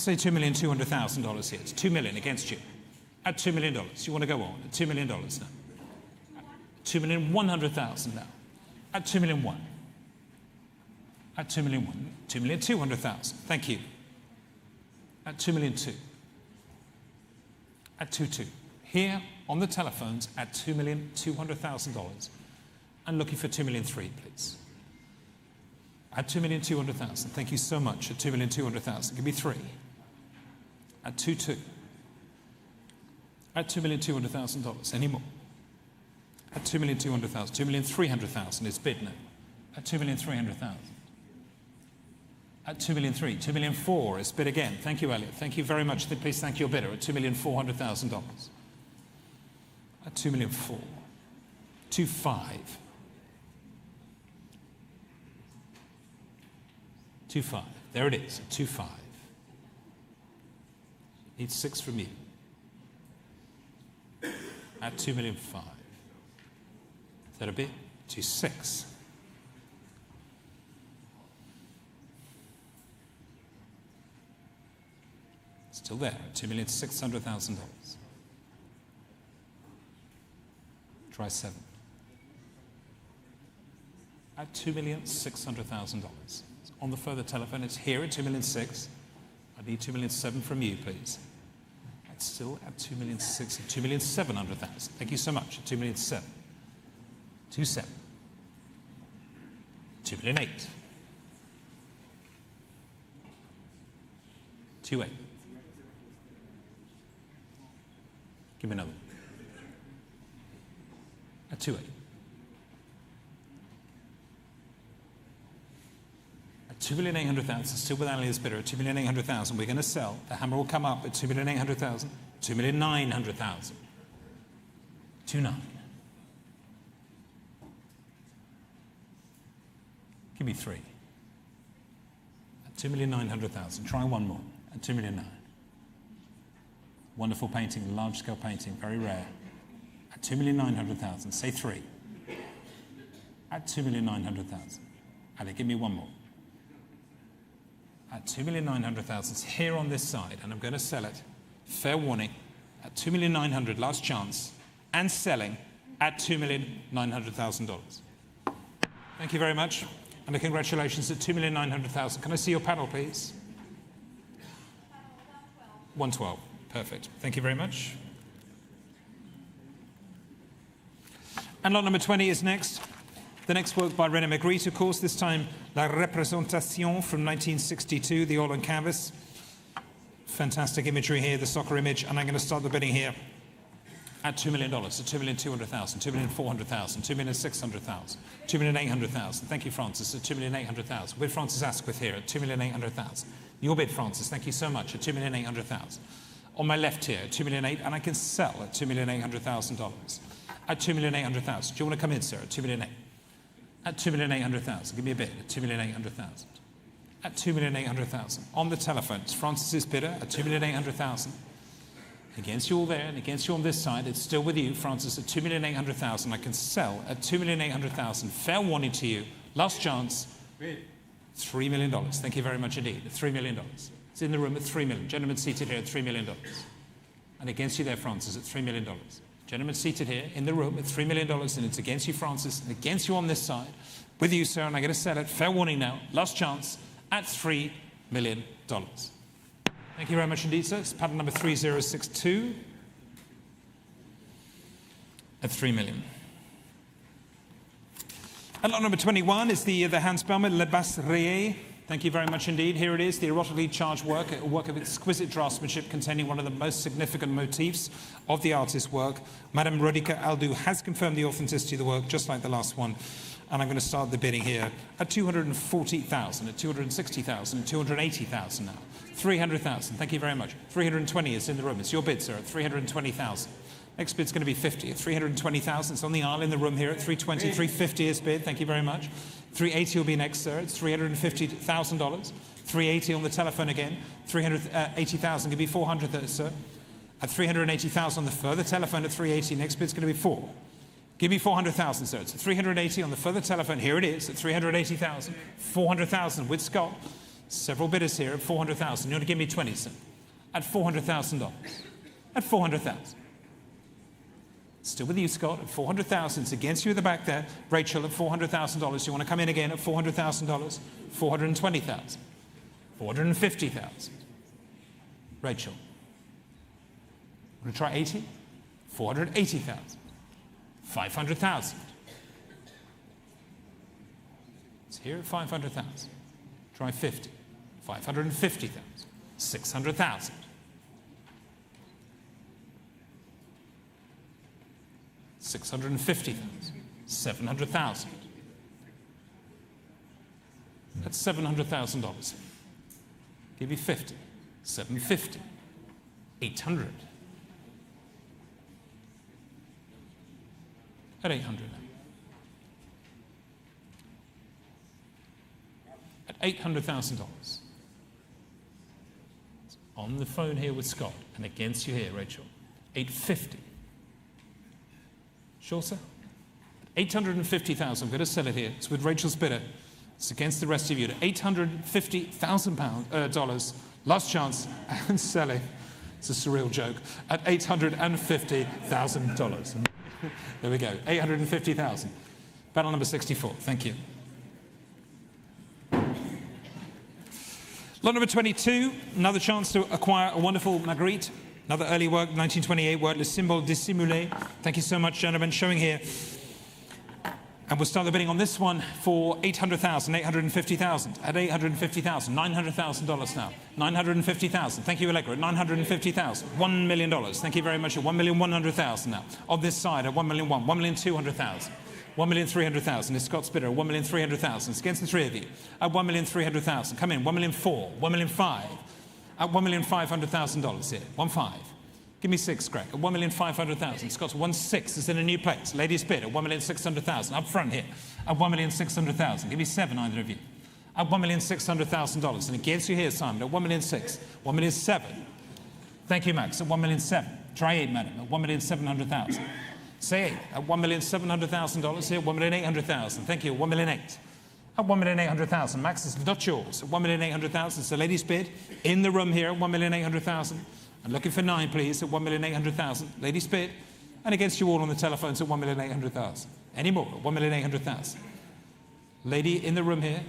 Speaker 5: say $2,200,000 here. It's $2 million against you. At $2 million. You want to go on? At $2 million now. $2,100,000 now. At $2,100,000. At $2,100,000. $2,200,000. Thank you. At $2,200,000. At $2,200,000. Here on the telephones at $2,200,000. And looking for $2,300,000, please. At $2,200,000. Thank you so much. At $2,200,000. Give me $3. At $2,200,000. At $2,200,000. Any more? At $2,200,000. $2,300,000 is bid now. At $2,300,000. At $2,300,000. $2,400,000 is bid again. Thank you, Elliot. Thank you very much. Please thank your bidder at $2,400,000. At $2,400,000. $2,500,000. $2,500,000. There it is. $2,500,000. Need $600,000 from you. At $2,500,000. Is that a bit? $2,600,000. Still there. $2,600,000. Try 7. At $2,600,000. On the further telephone, it's here at $2,600,000. I need $2,700,000 from you, please. It's still at $2,600,000, $2,700,000. Thank you so much. $2,700,000. $2,700,000. $2,800,000. $2,800,000. Give me another. At 2.8. At 2,800,000, still with Léda's bidder, at 2,800,000, we're going to sell. The hammer will come up at 2,800,000, 2,900,000. 2.9. Give me 3. At 2,900,000. Try one more. At 2,900,000. Wonderful painting, large-scale painting, very rare. At 2,900,000. Say 3. At 2,900,000. Ali, give me one more. At 2,900,000. It's here on this side, and I'm going to sell it. Fair warning. At 2,900,000, last chance, and selling at $2,900,000. Thank you very much, and congratulations at 2,900,000. Can I see your panel, please? 112. Perfect. Thank you very much. And lot number 20 is next. The next work by René Magritte, of course, this time La Représentation from 1962, the oil on canvas. Fantastic imagery here, the soccer image, and I'm going to start the bidding here at $2 million, at $2,200,000, $2,400,000, $2,600,000, $2,800,000. Thank you, Francis, at $2,800,000. Bid Francis Asquith here at $2,800,000. Your bid, Francis, thank you so much, at $2,800,000. On my left here, $2,800,000, and I can sell at $2,800,000. At $2,800,000. Do you want to come in, sir, at $2,800,000? At $2,800,000. Give me a bid at $2,800,000. At $2,800,000. On the telephone, it's Francis's bidder at $2,800,000. Against you all there and against you on this side, it's still with you, Francis, at $2,800,000. I can sell at $2,800,000. Fair warning to you. Last chance. $3 million. Thank you very much indeed. $3 million. It's in the room at $3 million. Gentlemen seated here at $3 million. And against you there, Francis, at $3 million. Gentlemen seated here in the room at $3 million, and it's against you, Francis, and against you on this side. With you, sir, and I'm going to sell it. Fair warning now. Last chance at $3 million. Thank you very much indeed, sir. It's pattern number 3062 at $3 million. And lot number 21 is the Hans Bellman, Le Basserie. Thank you very much indeed. Here it is, the erotically charged work, a work of exquisite draftsmanship containing one of the most significant motifs of the artist's work. Madame Rodica Aldou has confirmed the authenticity of the work, just like the last one. And I'm going to start the bidding here at $240,000, at $260,000, at $280,000 now. $300,000, thank you very much. 320 is in the room. It's your bid, sir, at $320,000. Next bid's going to be 50 at $320,000. It's on the aisle in the room here at $320. 350 is bid. Thank you very much. 380 will be next, sir. It's $350,000. 380 on the telephone again. 380,000 could be 400, sir. At 380,000 on the further telephone at 380. Next bid's going to be 4. Give me 400,000, sir. It's 380 on the further telephone. Here it is at 380,000. 400,000 with Scott. Several bidders here at 400,000. You want to give me 20, sir? At $400,000. At 400,000. Still with you, Scott, at $400,000. It's against you at the back there. Rachel at $400,000. You want to come in again at $400,000? $420,000. $450,000. Rachel. Want to try 80? $480,000. $500,000. It's here at $500,000. Try 50. $550,000. $600,000. $650,000. $700,000. That's $700,000. Give you 50. $750,000. $800,000. At $800,000. At $800,000. On the phone here with Scott, and against you here, Rachel. $850,000. Sure, sir? At $850,000. I'm going to sell it here. It's with Rachel's bidder. It's against the rest of you. At $850,000. Last chance, and selling. It's a surreal joke. At $850,000. There we go. $850,000. Battle number 64. Thank you. Lot number 22. Another chance to acquire a wonderful Magritte. Another early work, 1928 work, Le Symbole Dissimulé. Thank you so much, gentlemen. Showing here And we'll start the bidding on this one for $800,000, $850,000, at $850,000, $900,000 now, $950,000. Thank you, Allegra, $950,000, $1 million. Thank you very much. $1,100,000 now. On this side at $1,001,000, $1,200,000, $1,300,000. It's Scott's bidder, $1,300,000. It's against the three of you at $1,300,000. Come in, $1,004,000, $1,005,000, at $1,500,000 here, 1.5. Give me 6, Greg, at $1,500,000. Scott's 1.6 is in a new place. Ladies bid at $1,600,000. Up front here at $1,600,000. Give me 7, either of you. At $1,600,000. And against you here, Simon, at $1,600,000. $1,700,000. Thank you, Max, at $1,700,000. Try 8, madam, at $1,700,000. Say 8 at $1,700,000 here, $1,800,000. Thank you, $1,800,000. At $1,800,000. Max is not yours. At $1,800,000. So ladies bid in the room here at $1,800,000. I'm looking for 9, please, at $1,800,000. Ladies bid. And against you all on the telephones at $1,800,000. Any more at $1,800,000. Lady in the room here.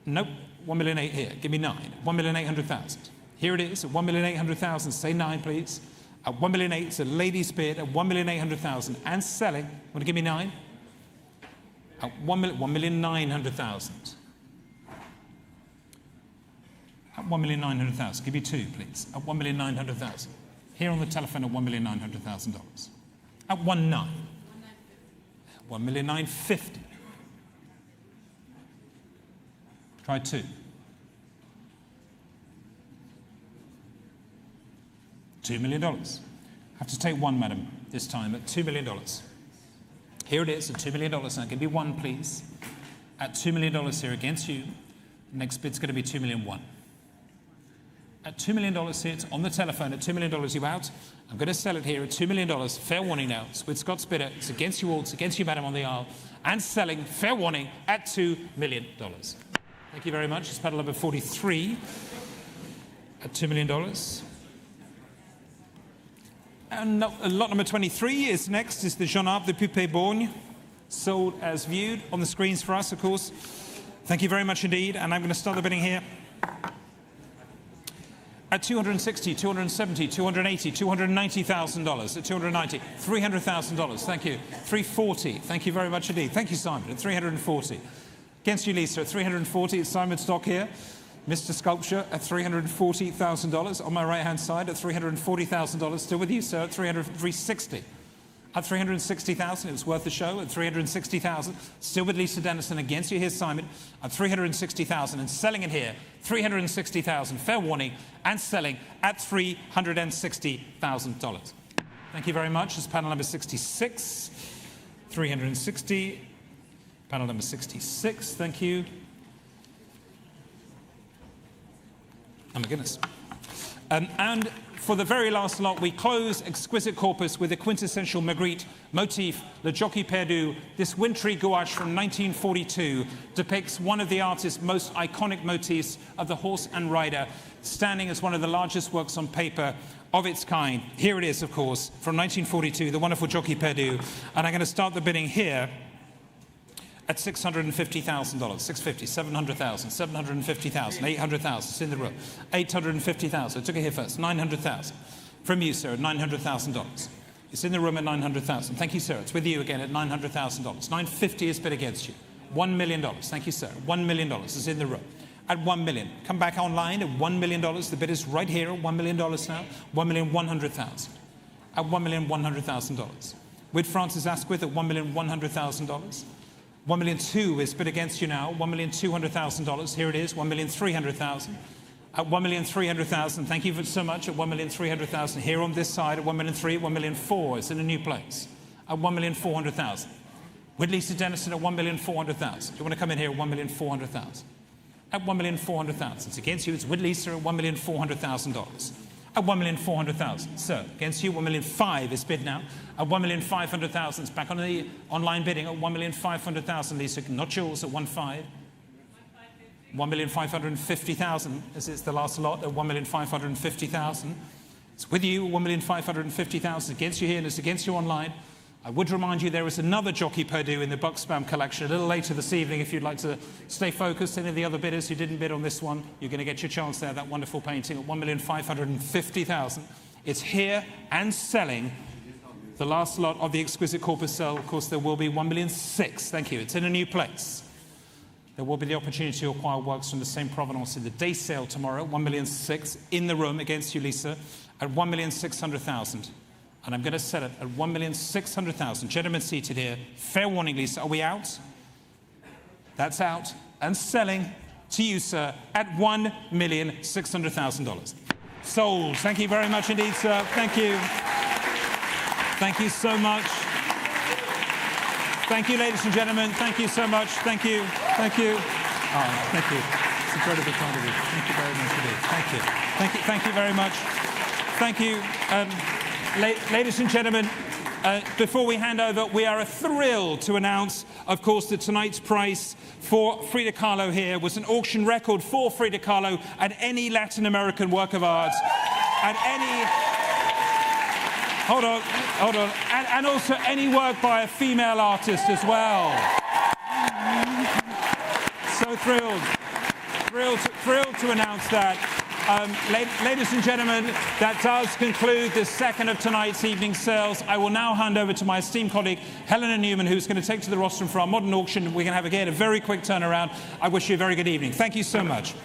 Speaker 5: Nope. $1,800,000 here. Give me 9. $1,800,000. Here it is at $1,800,000. Say 9, please. At $1,800,000. So ladies bid at $1,800,000 and selling. Want to give me 9? At $1,900,000. At $1,900,000. Give me 2, please. At $1,900,000. Here on the telephone at $1,900,000. At 1.9. $1,950,000. Try 2. $2 million. Have to take 1, madam, this time at $2 million. Here it is at $2 million. Now give me 1, please. At $2 million here against you. Next bid's going to be $2,001,000. At $2 million here, it's on the telephone at $2 million, you out. I'm going to sell it here at $2 million. Fair warning now. It's with Scott's bidder. It's against you all. It's against you, madam, on the aisle. And selling, fair warning, at $2 million. Thank you very much. It's paddle number 43 at $2 million. And lot number 23 is next, is the Jean Arp de Pupé-Borgne, sold as viewed on the screens for us, of course. Thank you very much indeed. And I'm going to start the bidding here at $260,000, $270,000, $280,000, $290,000 at $290,000, $300,000. Thank you. $340,000. Thank you very much indeed. Thank you, Simon. At $340,000. Against you, Lisa, at $340,000. It's Simon Stock here. Mr. Sculpture at $340,000. On my right-hand side at $340,000. Still with you, sir, at $360,000. At $360,000, it was worth the show. At $360,000, still with Lisa Dennison. Against you, here's Simon at $360,000 and selling it here, $360,000. Fair warning, and selling at $360,000. Thank you very much. It's panel number 66, 360. Panel number 66. Thank you. Oh my goodness. And for the very last lot, we close Exquisite Corpus with a quintessential Magritte motif, Le Jockey Perdu. This wintry gouache from 1942 depicts one of the artist's most iconic motifs of the horse and rider, standing as one of the largest works on paper of its kind. Here it is, of course, from 1942, the wonderful Jockey Perdu. And I'm going to start the bidding here at $650,000, $650,000, $700,000, $750,000, $800,000. It's in the room. $850,000. I took it here first. $900,000. From you, sir, at $900,000. It's in the room at $900,000. Thank you, sir. It's with you again at $900,000. $950,000 is bid against you. $1 million. Thank you, sir. $1 million is in the room. At $1 million. Come back online at $1 million. The bid is right here at $1 million now. $1,100,000. At $1,100,000. With Francis Asquith at $1,100,000. $1,200,000 is bid against you now. $1,200,000. Here it is. $1,300,000. At $1,300,000. Thank you so much. At $1,300,000. Here on this side at $1,300,000. $1,400,000. It's in a new place. At $1,400,000. With Lisa Dennison at $1,400,000. Do you want to come in here at $1,400,000? At $1,400,000. It's against you. It's with Lisa at $1,400,000. At $1,400,000. Sir, against you, $1,500,000 is bid now. At $1,500,000. It's back on the online bidding at $1,500,000. Lisa, not yours at $1,500,000. $1,550,000. This is the last lot at $1,550,000. It's with you, $1,550,000. Against you here, and it's against you online. I would remind you there is another Jockey Perdu in the Buxbaum collection a little later this evening if you'd like to stay focused. Any of the other bidders who didn't bid on this one, you're going to get your chance there, that wonderful painting at $1,550,000. It's here and selling the last lot of the Exquisite Corpus sale. Of course, there will be 1,000,006. Thank you. It's in a new place. There will be the opportunity to acquire works from the same provenance in the day sale tomorrow, 1,000,006, in the room against you, Lisa, at 1,600,000. And I'm going to sell it at 1,600,000. Gentlemen seated here. Fair warning, Lisa. Are we out? That's out. And selling to you, sir, at $1,600,000. Sold. Thank you very much indeed, sir. Thank you. Thank you so much. Thank you, ladies and gentlemen. Thank you so much. Thank you. Thank you. Oh, thank you. It's incredibly kind of you. Thank you very much indeed. Thank you. Thank you. Thank you very much. Thank you. Ladies and gentlemen, before we hand over, we are thrilled to announce, of course, that tonight's price for Frida Kahlo here was an auction record for Frida Kahlo at any Latin American work of art, at any... Hold on. And also any work by a female artist as well. So thrilled to announce that. Ladies and gentlemen, that does conclude the second of tonight's evening sales. I will now hand over to my esteemed colleague, Helena Newman, who's going to take to the rostrum for our modern auction. We're going to have, again, a very quick turnaround. I wish you a very good evening. Thank you so much.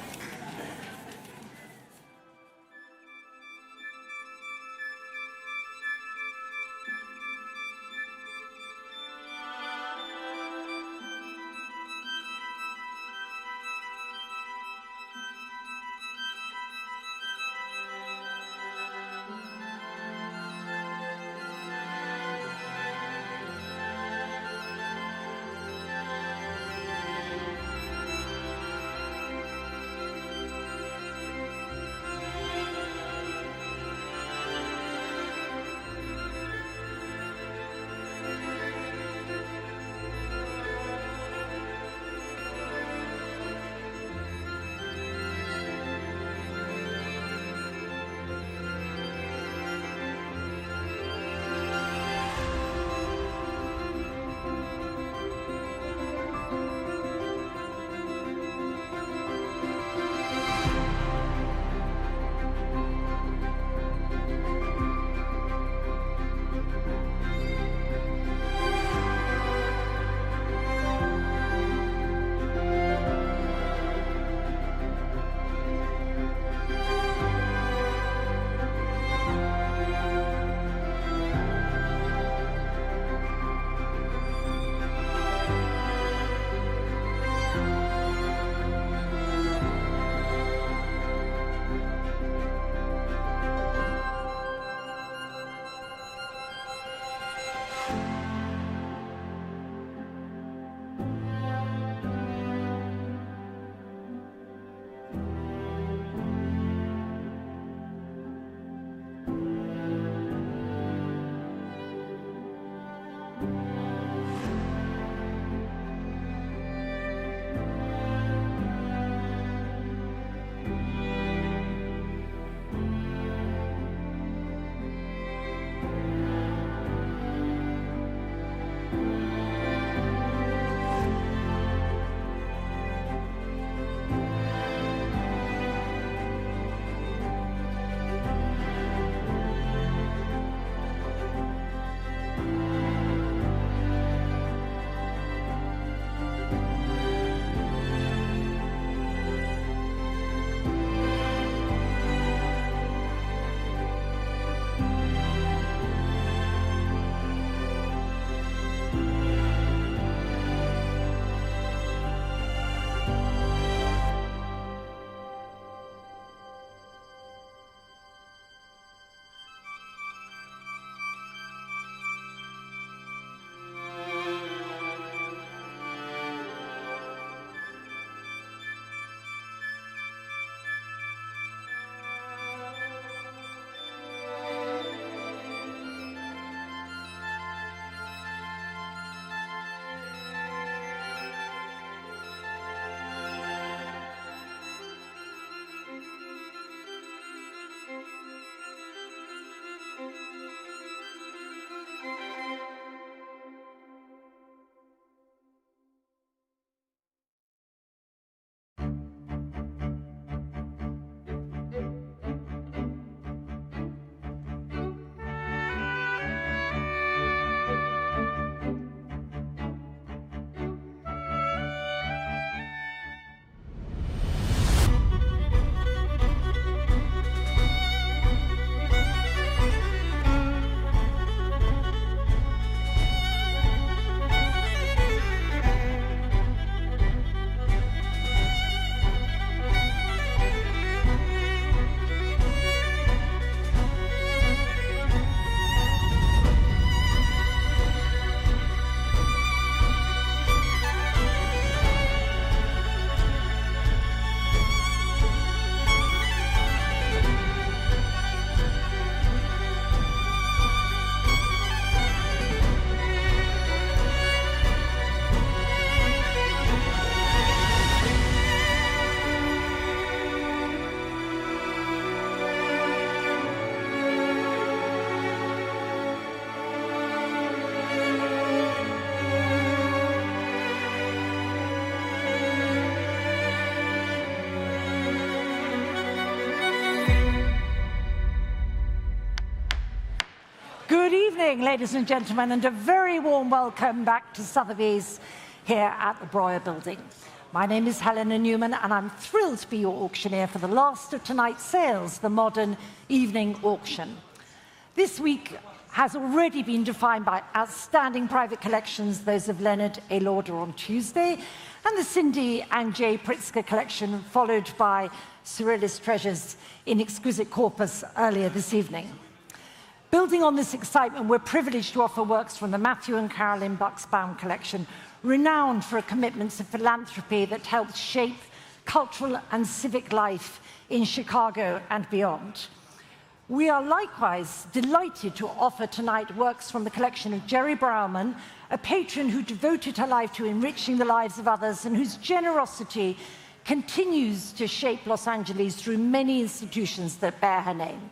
Speaker 8: evening, ladies and gentlemen, and a very warm welcome back to Sotheby's here at the Breuer building. My name is Helena Newman, and I'm thrilled to be your auctioneer for the last of tonight's sales, the Modern Evening Auction. This week has already been defined by outstanding private collections, those of Leonard A. Léda on Tuesday, and the Cindy and J. Pritzker collection, followed by Surrealist treasures in Exquisite Corpus earlier this evening. Building on this excitement, we're privileged to offer works from the Matthew and Caroline Buxbaum collection, renowned for a commitment to philanthropy that helped shape cultural and civic life in Chicago and beyond. We are likewise delighted to offer tonight works from the collection of Jerry Brauman, a patron who devoted her life to enriching the lives of others and whose generosity continues to shape Los Angeles through many institutions that bear her name.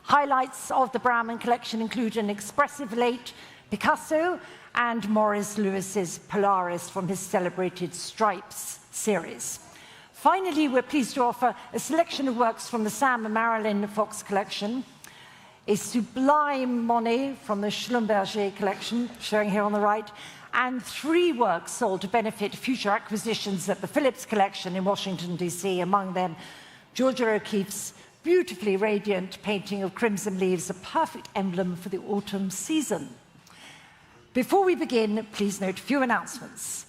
Speaker 8: Highlights of the Brauman collection include an expressive late Picasso and Morris Lewis's Polaris from his celebrated Stripes series. Finally, we're pleased to offer a selection of works from the Sam and Marilyn Fox collection, a sublime Monet from the Schlumberger collection, showing here on the right, and 3 works sold to benefit future acquisitions at the Phillips collection in Washington, D.C., among them Georgia O'Keeffe's beautifully radiant painting of crimson leaves, a perfect emblem for the autumn season. Before we begin, please note a few announcements.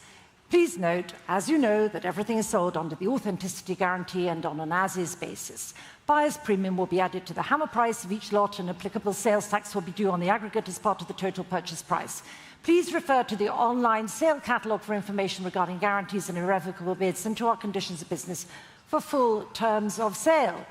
Speaker 8: Please note, as you know, that everything is sold under the authenticity guarantee and on an as-is basis. Buyer's premium will be added to the hammer price of each lot, and applicable sales tax will be due on the aggregate as part of the total purchase price. Please refer to the online sale catalogue for information regarding guarantees and irrevocable bids, and to our conditions of business for full terms of sale.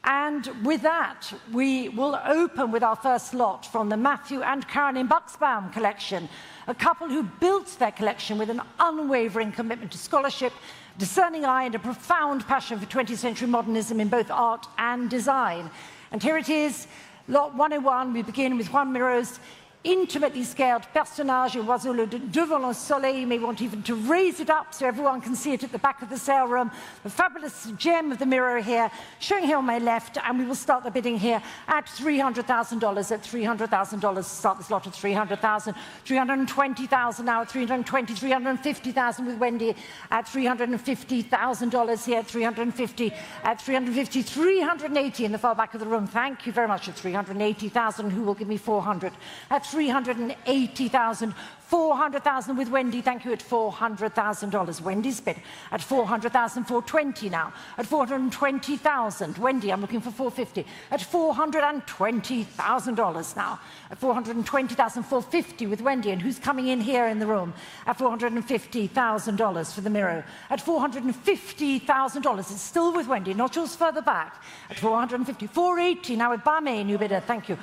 Speaker 8: And with that, we will open with our first lot from the Matthew and Caroline Buxbaum collection, a couple who built their collection with an unwavering commitment to scholarship, discerning eye, and a profound passion for 20th century modernism in both art and design. And here it is, lot 101. We begin with Juan Miro's intimately scaled personnage, oiseau devant le soleil. You may want even to raise it up so everyone can see it at the back of the sale room. The fabulous gem of the Miro here, showing here on my left, and we will start the bidding here at $300,000. At $300,000, start this lot at $300,000, $320,000 now at $320,000, $350,000 with Wendy at $350,000 here at $350,000, at $350,000, $380,000 in the far back of the room. Thank you very much. At $380,000, who will give me $400,000? At $380,000, $400,000 with Wendy, thank you, at $400,000. Wendy's bid at $400,000, $420,000 now. At $420,000, Wendy, I'm looking for $450,000. At $420,000 now. At $420,000, $450,000 with Wendy, and who's coming in here in the room? At $450,000 for the Miro. At $450,000, it's still with Wendy, not yours further back. At $450,000, $480,000 now with Bame, new bidder, thank you.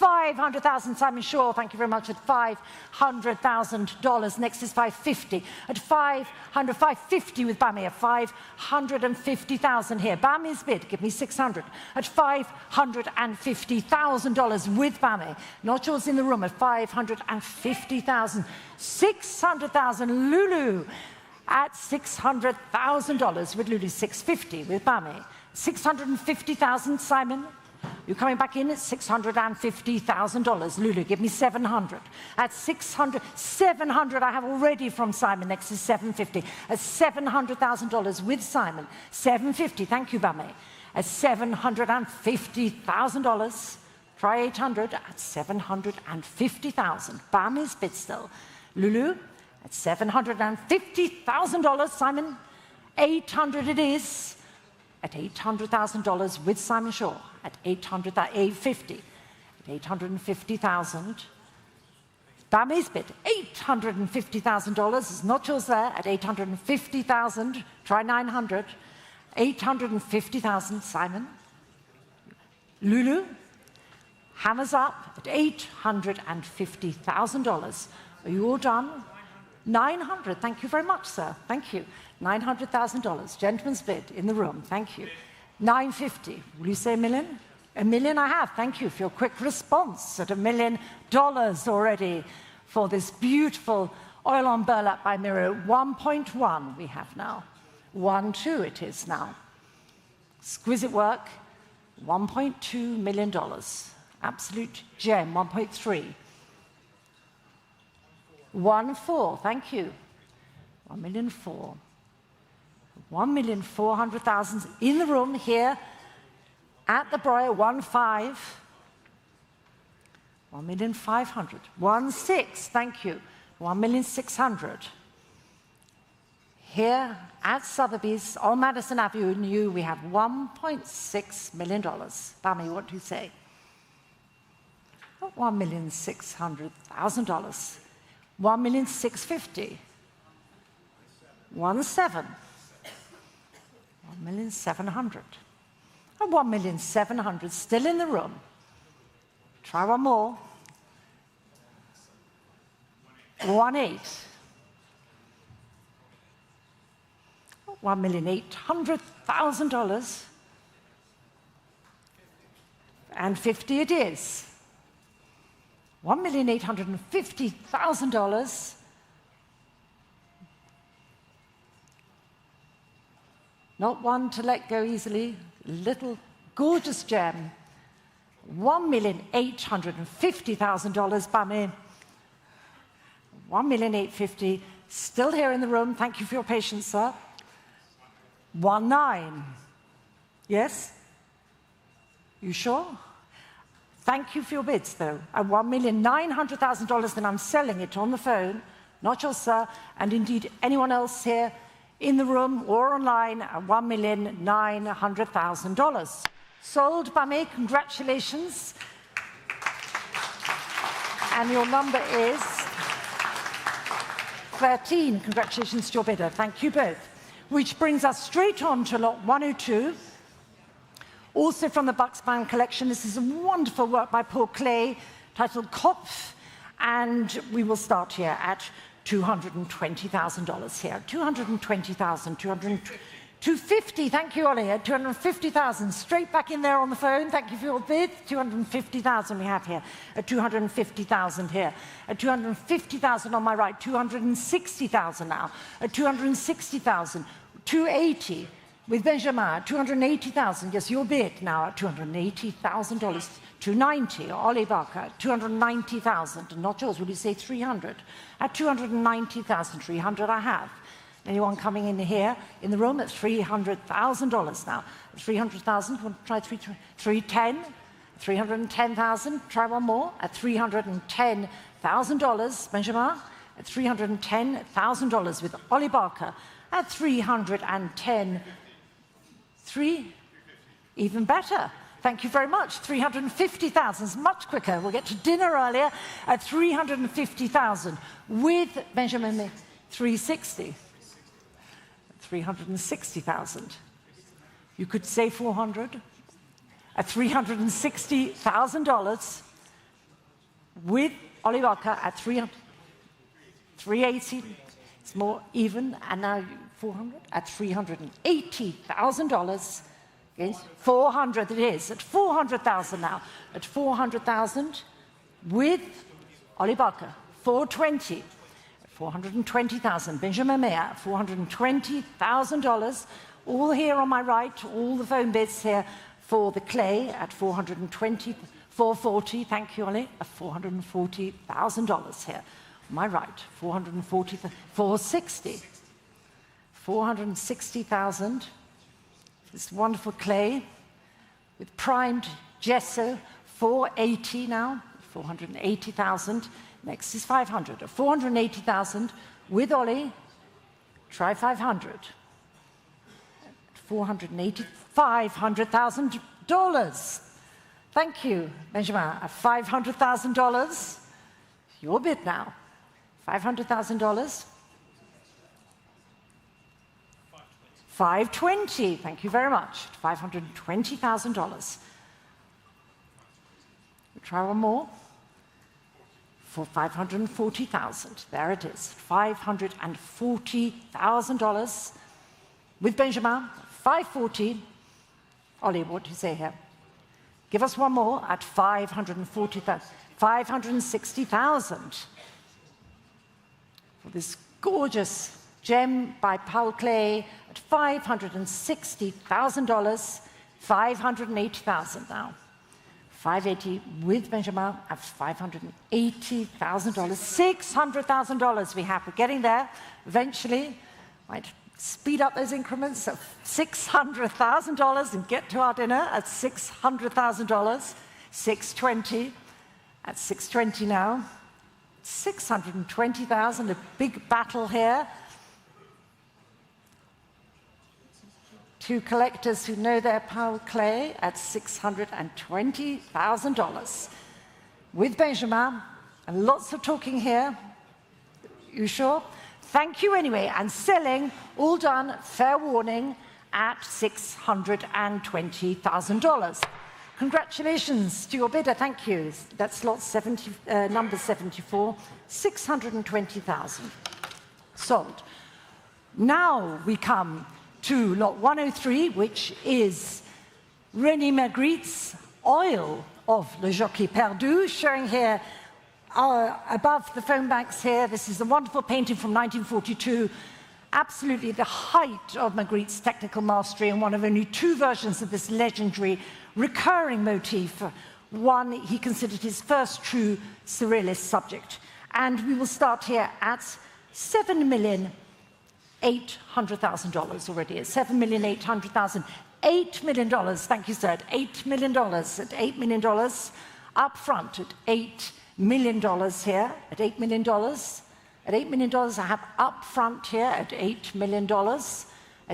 Speaker 8: $500,000, Simon Shaw, thank you very much, at $500,000. Next is $550,000. At $550,000 with Bame, at $550,000 here. Bame's bid, give me $600,000. At $550,000 with Bame, not yours in the room, at $550,000. $600,000, Lulu, at $600,000 with Lulu. $650,000 with Bame. $650,000, Simon. You're coming back in at $650,000. Lulu, give me $700,000. At $700,000 I have already from Simon. Next is $750,000. At $700,000 with Simon. $750,000, thank you, Bame. At $750,000. Try $800,000 at $750,000. Bame's bid still. Lulu, at $750,000. Simon, $800,000 it is. At $800,000 with Simon Shaw. At $850,000. At $850,000. Bame's bid, $850,000 is not yours there. At $850,000, try $900,000. $850,000, Simon. Lulu, hammers up at $850,000. Are you all done? $900,000, thank you very much, sir. Thank you. $900,000, gentleman's bid in the room, thank you. $950,000, will you say $1 million? $1 million I have, thank you for your quick response at $1 million already for this beautiful oil on burlap by Miro. 1.1 we have now. 1.2 it is now. Exquisite work, $1.2 million. Absolute gem, 1.3. 1.4, thank you. 1,000,004. 1,400,000 in the room here at the Breuer, 1.5. 1,500,000. 1.6, thank you. 1,600,000. Here at Sotheby's on Madison Avenue, we have $1.6 million. Bami, what do you say? $1,600,000. 1,650,000. 1.7. 1,700,000. And 1,700,000 still in the room. Try one more. 1.8. $1,800,000. And 50 it is. $1,850,000. Not one to let go easily. Little gorgeous gem. $1,850,000, Bami. 1,850,000. Still here in the room. Thank you for your patience, sir. 1.9. Yes? You sure? Thank you for your bids, though. At $1,900,000, then I'm selling it on the phone. Not yours, sir. And indeed, anyone else here in the room or online at $1,900,000. Sold, Bami. Congratulations. And your number is 13. Congratulations to your bidder. Thank you both. Which brings us straight on to lot 102. Also from the Beckmann collection. This is a wonderful work by Paul Klee titled Kopf. And we will start here at $220,000 here. 220,000, 250. Thank you, Ollie. At 250,000, straight back in there on the phone. Thank you for your bid. 250,000 we have here. At 250,000 here. At 250,000 on my right. 260,000 now. At 260,000, 280 with Benjamin. 280,000. Yes, your bid now at $280,000. 290, Ollie Barker, 290,000, and not yours, will you say 300? At 290,000, 300 I have. Anyone coming in here in the room at $300,000 now? 300,000, want to try 310? 310,000, try one more, at $310,000, Benjamin, at $310,000 with Ollie Barker, at 310, 3, even better. Thank you very much. 350,000 is much quicker. We'll get to dinner earlier at 350,000 with Benjamin 360. 360,000. You could say 400 at $360,000 with Ollie Barker at 380. It's more even. And now 400 at $380,000. Yes, 400 it is, at 400,000 now, at 400,000 with Ollie Barker, 420, 420,000, Benjamin Mayer, $420,000, all here on my right, all the phone bids here for the clay at 420, 440, thank you, Ollie, at $440,000 here, on my right, 440, 460, 460,000, this wonderful clay with primed gesso, 480 now, 480,000. Next is 500, 480,000 with Ollie. Try 500. 480, $500,000. Thank you, Benjamin. At $500,000. Your bid now. $500,000. 520, thank you very much. $520,000. We'll try one more for 540,000. There it is, $540,000 with Benjamin. 540. Ollie, what do you say here? Give us one more at 540,000. 560,000 for this gorgeous gem by Paul Klee at $560,000, 580,000 now. 580 with Benjamin at $580,000. $600,000 we have. We're getting there eventually. Might speed up those increments of $600,000 and get to our dinner at $600,000. 620 at 620 now. 620,000, a big battle here. Two collectors who know their power clay at $620,000. With Benjamin, and lots of talking here. You sure? Thank you anyway. And selling, all done, fair warning, at $620,000. Congratulations to your bidder, thank you. That's lot 70, number 74, 620,000. Sold. Now we come to lot 103, which is René Magritte's Oil of Le Jockey Perdu, showing here above the phone banks here. This is a wonderful painting from 1942, absolutely the height of Magritte's technical mastery, and one of only two versions of this legendary recurring motif, one he considered his first true surrealist subject. And we will start here at $7,800,000 already, at $7,800,000. $8 million, thank you, sir, at $8 million, at $8 million up front, at $8 million here, at $8 million. At $8 million, I have up front here at $8 million, at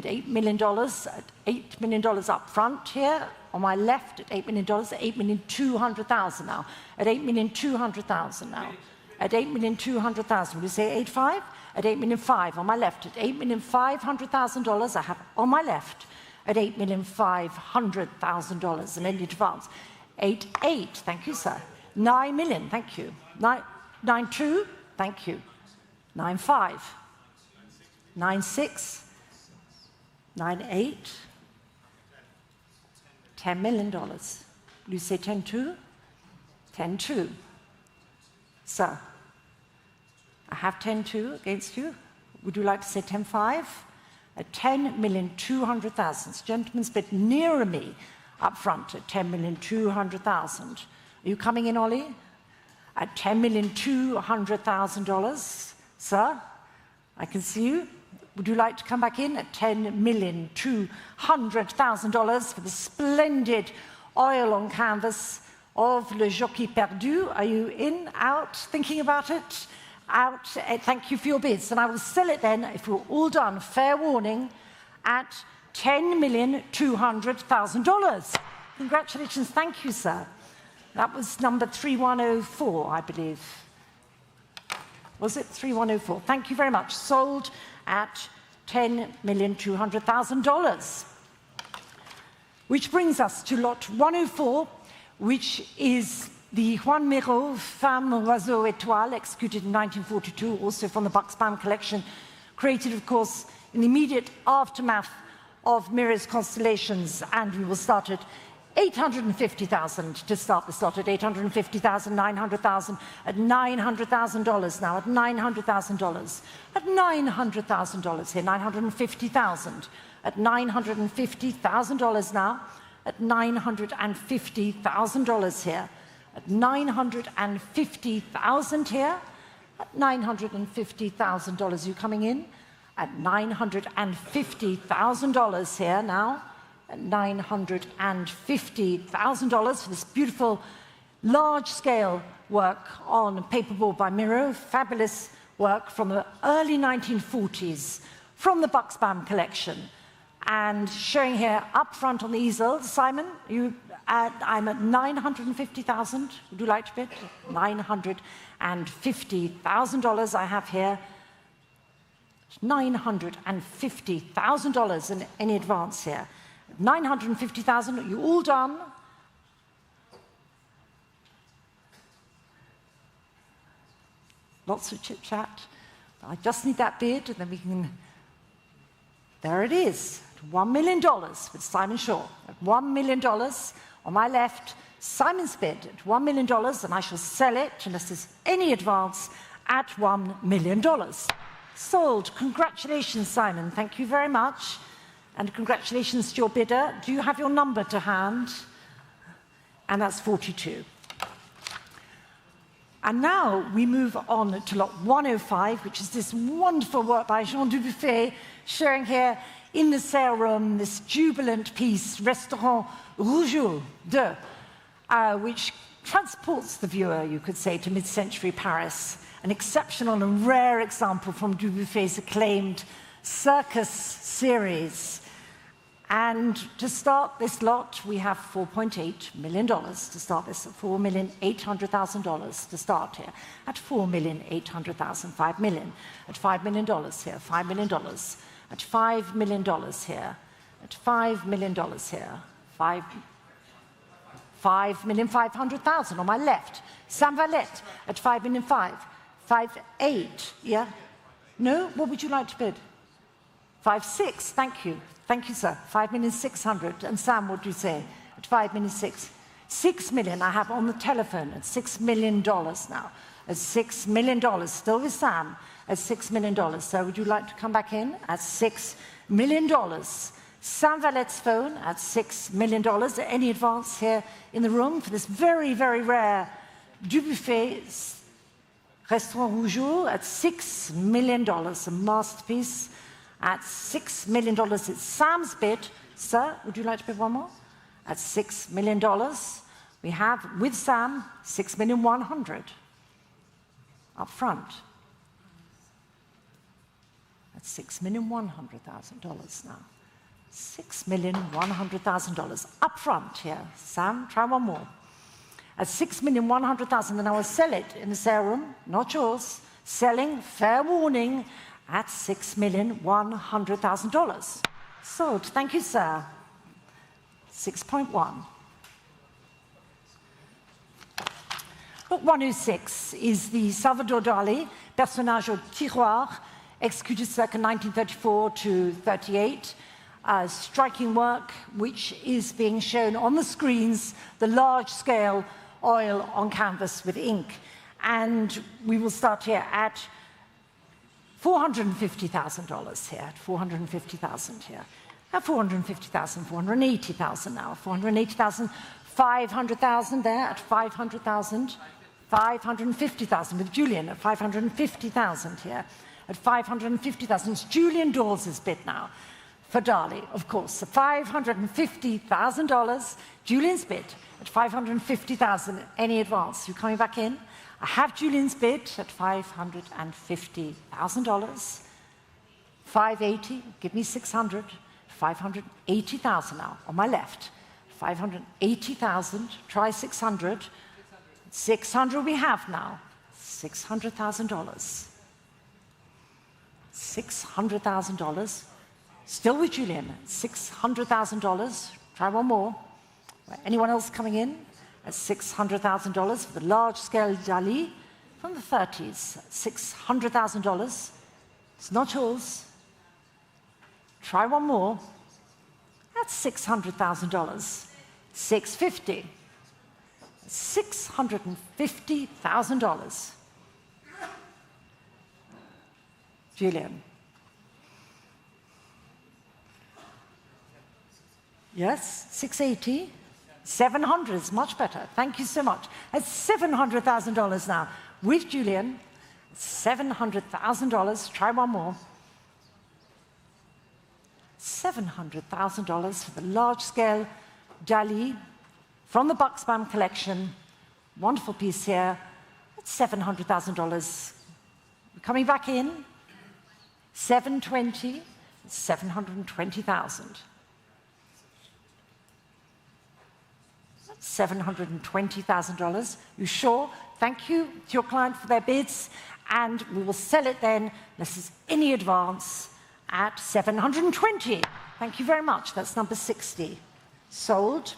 Speaker 8: $8 million, at $8 million up front here. On my left at $8 million, at $8,200,000 now. At $8,200,000 now. At $8,200,000, will you say 8.5? At $8,500,000 on my left. At $8,500,000 I have on my left. At $8,500,000 and any advance. 8.8, thank you, sir. 9 million, thank you. 9.2, thank you. 9.5. 9.6. 9.8. $10 million. Will you say 10.2? 10.2. Sir, I have 10.2 against you. Would you like to say 10.5? At $10,200,000. Gentleman's bid nearer me up front at $10,200,000. Are you coming in, Ollie? At $10,200,000. Sir, I can see you. Would you like to come back in at $10,200,000 for the splendid oil on canvas of Le Jockey Perdu? Are you in, out, thinking about it? Out. Thank you for your bids. And I will sell it then, if we're all done, fair warning, at $10,200,000. Congratulations. Thank you, sir. That was number 3104, I believe. Was it 3104? Thank you very much. Sold at $10,200,000. Which brings us to lot 104, which is the Juan Miró Femme, Oiseau, Étoile, executed in 1942, also from the Buxbaum collection, created, of course, in the immediate aftermath of Mirró's Constellations, and we will start at $850,000 to start the slot, at $850,000, $900,000, at $900,000 now, at $900,000, at $900,000 here, $950,000, at $950,000 now, at $950,000 here, at $950,000 here, at $950,000. You coming in? At $950,000 here now, at $950,000 for this beautiful large-scale work on paperboard by Miró, fabulous work from the early 1940s from the Buxbaum collection. And showing here up front on the easel, Simon, I'm at $950,000. Would you like to bid? $950,000 I have here. $950,000 in any advance here. $950,000, you all done? Lots of chit-chat. I just need that bid, and then we can... There it is, $1 million with Simon Shaw. At $1 million on my left, Simon's bid at $1 million, and I shall sell it, unless there's any advance, at $1 million. Sold. Congratulations, Simon. Thank you very much. And congratulations to your bidder. Do you have your number to hand? and that's 42. And now we move on to lot 105, which is this wonderful work by Jean Dubuffet, showing here in the sale room this jubilant piece, Restaurant Rougeau de, which transports the viewer, you could say, to mid-century Paris, an exceptional and rare example from Dubuffet's acclaimed Circus series. And to start this lot, we have $4.8 million to start this, $4,800,000 to start here. At $4,800,000, $5 million. At $5 million here, $5 million. At $5 million here. At $5 million here. $5,500,000 on my left. Sam Valette at $5,500,000. 5.8, yeah? No? What would you like to bid? 5.6, thank you. Thank you, sir. 5,600,000. And Sam, what do you say? At 5,600,000. 6 million I have on the telephone at $6 million now. At $6 million, still with Sam, at $6 million. So would you like to come back in at $6 million? Sam Valette's phone at $6 million. Any advance here in the room for this very, very rare Dubuffet Restaurant Rougeau at $6 million, a masterpiece. At $6 million, it's Sam's bid. Sir, would you like to bid one more? At $6 million, we have, with Sam, $6,100,000 up front. That's $6,100,000 now. $6,100,000 up front here. Sam, try one more. At $6,100,000, and I will sell it in the sale room, not yours. Selling, fair warning, at $6,100,000. Sold. Thank you, sir. 6.1. Look, 106 is the Salvador Dali, Personnage au tiroir, executed circa 1934 to 38. A striking work which is being shown on the screens, the large-scale oil on canvas with ink. And we will start here at $450,000 here, at $450,000 here. At $450,000, $480,000 now, $480,000, $500,000 there at $500,000, $550,000 with Julian at $550,000 here, at $550,000. It's Julian Dawes' bid now for Dali, of course. So $550,000, Julian's bid at $550,000. Any advance? You coming back in? I have Julian's bid at $550,000. 580, give me 600. 580,000 now on my left. 580,000, try 600. 600 we have now. $600,000. $600,000. Still with Julian. $600,000. Try one more. Anyone else coming in? At $600,000 for the large-scale Dali from the 30s. $600,000. It's not yours. Try one more. That's $600,000. $650,000. $650,000. Julian. Yes, 680. 700 is much better. Thank you so much. That's $700,000 now. With Julian, $700,000. Try one more. $700,000 for the large-scale Dali from the Buxbaum collection. Wonderful piece here. That's $700,000. Coming back in. 720. $720,000. $720,000. You sure? Thank you to your client for their bids, and we will sell it then, unless there's any advance, at $720,000. Thank you very much. That's number 60. Sold.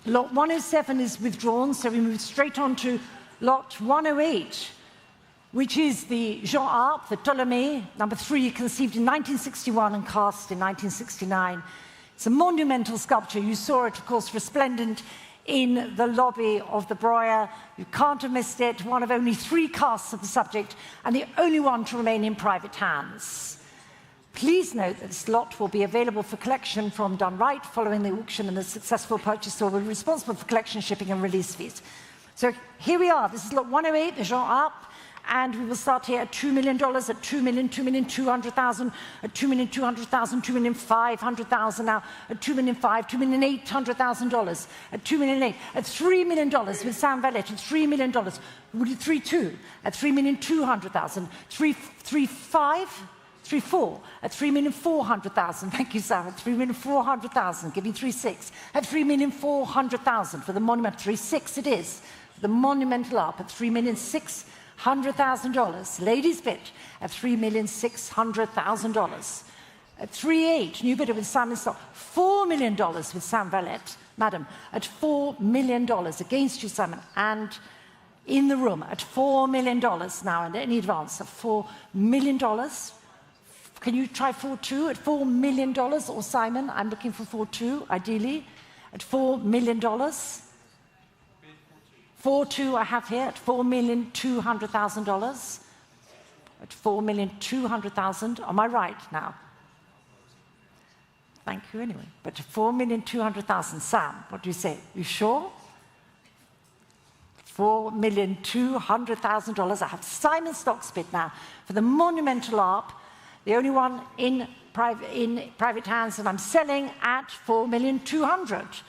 Speaker 8: Lot 107 is withdrawn, so we move straight on to lot 108, which is the Jean Arp, the Ptolemée, number 3, conceived in 1961 and cast in 1969. It's a monumental sculpture. You saw it, of course, resplendent in the lobby of the Breuer. You can't have missed it. One of only 3 casts of the subject, and the only one to remain in private hands. Please note that this lot will be available for collection from done right following the auction, and the successful purchaser will be responsible for collection, shipping, and release fees. So here we are. This is lot 108, the Jean up, and we will start here at $2 million, at 2 million, 2,200,000, at 2,200,000, 2,500,000 now, at 2,500,000, $2,800,000, at 2,800,000, at $3 million with Sam Vallette, at $3 million, would it 3.2, at 3,200,000, 3.5. 3.4 at 3,400,000. Thank you, Sam. At 3,400,000. Give me 3.6 at 3,400,000 for the monument. 3.6 it is. The monumental up at $3,600,000. Ladies' bid at $3,600,000. At 3.8, new bidder with Simon Stock. $4 million with Sam Vallette. Madam, at $4 million against you, Simon, and in the room at $4 million now, and any advance of $4 million. Can you try 4.2 at $4 million? Or Simon, I'm looking for 4.2, ideally, at $4 million. 4.2 I have here at $4,200,000. At $4,200,000. Am I right now? Thank you anyway. But $4,200,000. Sam, what do you say? You sure? $4,200,000. I have Simon Stock's bid now for the monumental ARP. The only one in private hands, and I'm selling at $4,200,000.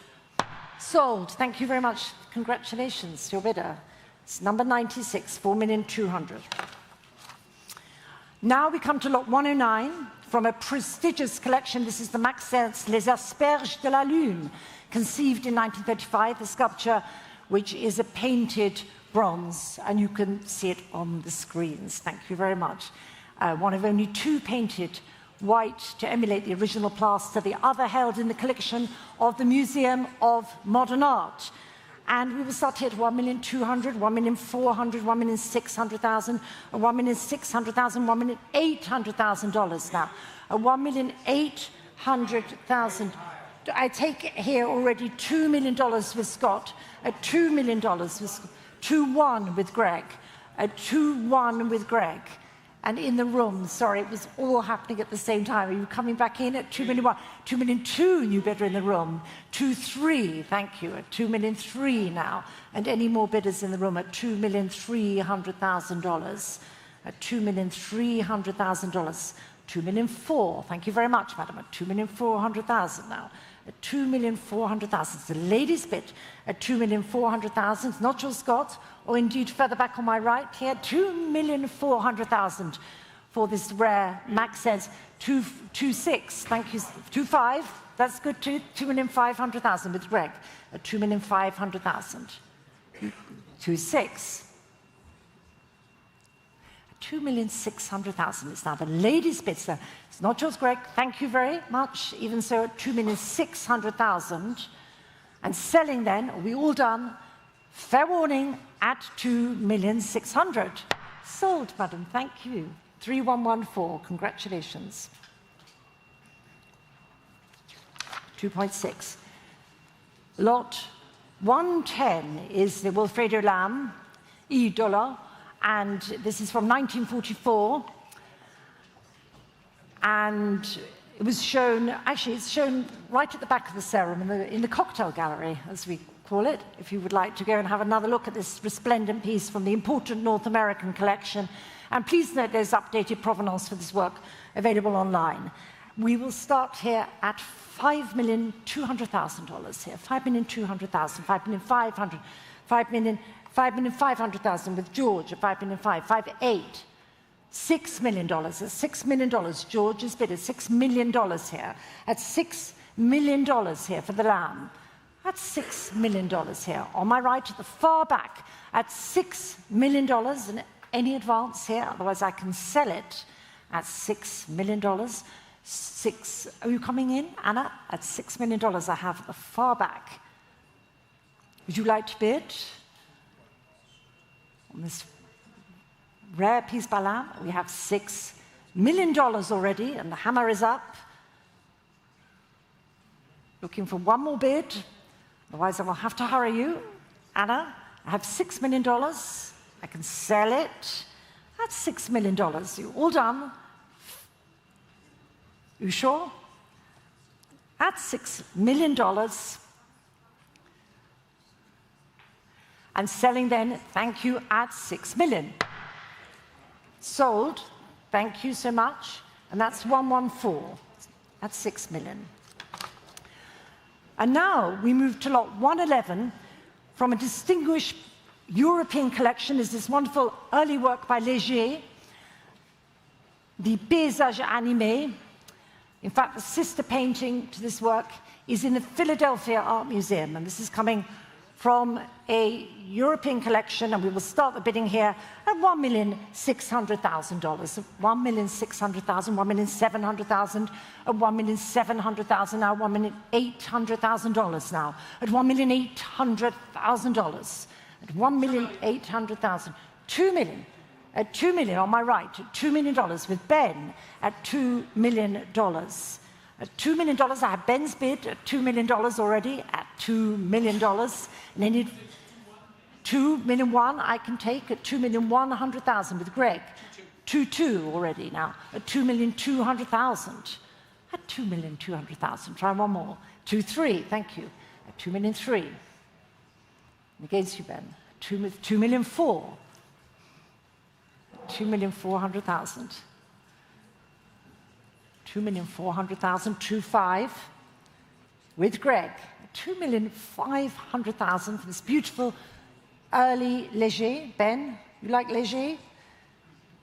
Speaker 8: Sold. Thank you very much. Congratulations, your bidder. It's number 96, $4,200,000. Now we come to lot 109 from a prestigious collection. This is the Maxence Les Asperges de la Lune, conceived in 1935, the sculpture, which is a painted bronze, and you can see it on the screens. Thank you very much. One of only two painted white to emulate the original plaster, the other held in the collection of the Museum of Modern Art. And we will start here at $1,200,000, $1,400,000, $1,600,000, $1,600,000, $1,800,000 now. $1,800,000. I take here already $2 million with Scott, at $2 million with 2-1 with Greg, at 2-1 with Greg. And in the room, sorry, it was all happening at the same time. Are you coming back in at 2,000,001? 2,000,002, new bidder in the room. 2-3, thank you, at 2,000,003 now. And any more bidders in the room at $2,300,000. At $2,300,000. 2,004,000, thank you very much, madam, at 2,400,000 now. At 2,400,000, it's the ladies' bid at 2,400,000. It's not your Scott, or indeed further back on my right here, 2,400,000 for this rare Maxence 2.6. Thank you, 2.5. That's good too. 2,500,000 with Greg at 2,500,000. 2.6. 2,600,000 is now the ladies' bid. So it's not yours, Greg. Thank you very much. Even so, at 2,600,000. And selling then, are we all done? Fair warning, at 2,600,000. Sold, madam. Thank you. 3114. Congratulations. 2.6. Lot 110 is the Wilfredo Lamb, $1, and this is from 1944. And it was shown, actually it's shown right at the back of the serum in the cocktail gallery, as we call it, if you would like to go and have another look at this resplendent piece from the important North American collection. And please note there's updated provenance for this work available online. We will start here at $5,200,000 here, $5,200,000, $5,500,000, $5,500,000 with George at $5,500,000, $5,800,000, $6 million, $6 million. George is bid at $6 million here, at $6 million here for the Lamb. That's $6 million here. On my right, at the far back, at $6 million, and any advance here, otherwise I can sell it at $6 million. Are you coming in, Anna? At $6 million I have at the far back. Would you like to bid on this rare piece by Lamb? We have $6 million already, and the hammer is up. Looking for one more bid, otherwise I will have to hurry you. Anna, I have $6 million. I can sell it. That's $6 million. You're all done. You sure? At $6 million. And selling then, thank you, at 6 million. Sold, thank you so much, and that's 114 at 6 million. And now we move to lot 111 from a distinguished European collection. Is this wonderful early work by Léger, the Paysages animés. In fact, the sister painting to this work is in the Philadelphia Art Museum, and this is coming from a European collection, and we will start the bidding here at $1,600,000. $1,600,000, $1,700,000, at $1,700,000 now, $1,800,000 now, at $1,800,000, at $1,800,000, $2 million, at $2 million on my right, at $2 million with Ben at $2 million. At $2 million, I have Ben's bid at $2 million already, at $2 million. And I need $2 million I can take at $2,100,000 with Greg. 2.2 already now, at $2,200,000. At $2,200,000, try one more. 2.3, thank you, at $2,003,000. Against you, Ben. 2,004,000. 2,400,000. 2,400,000, 2.5 with Greg. 2,500,000 for this beautiful early Léger. Ben, you like Léger?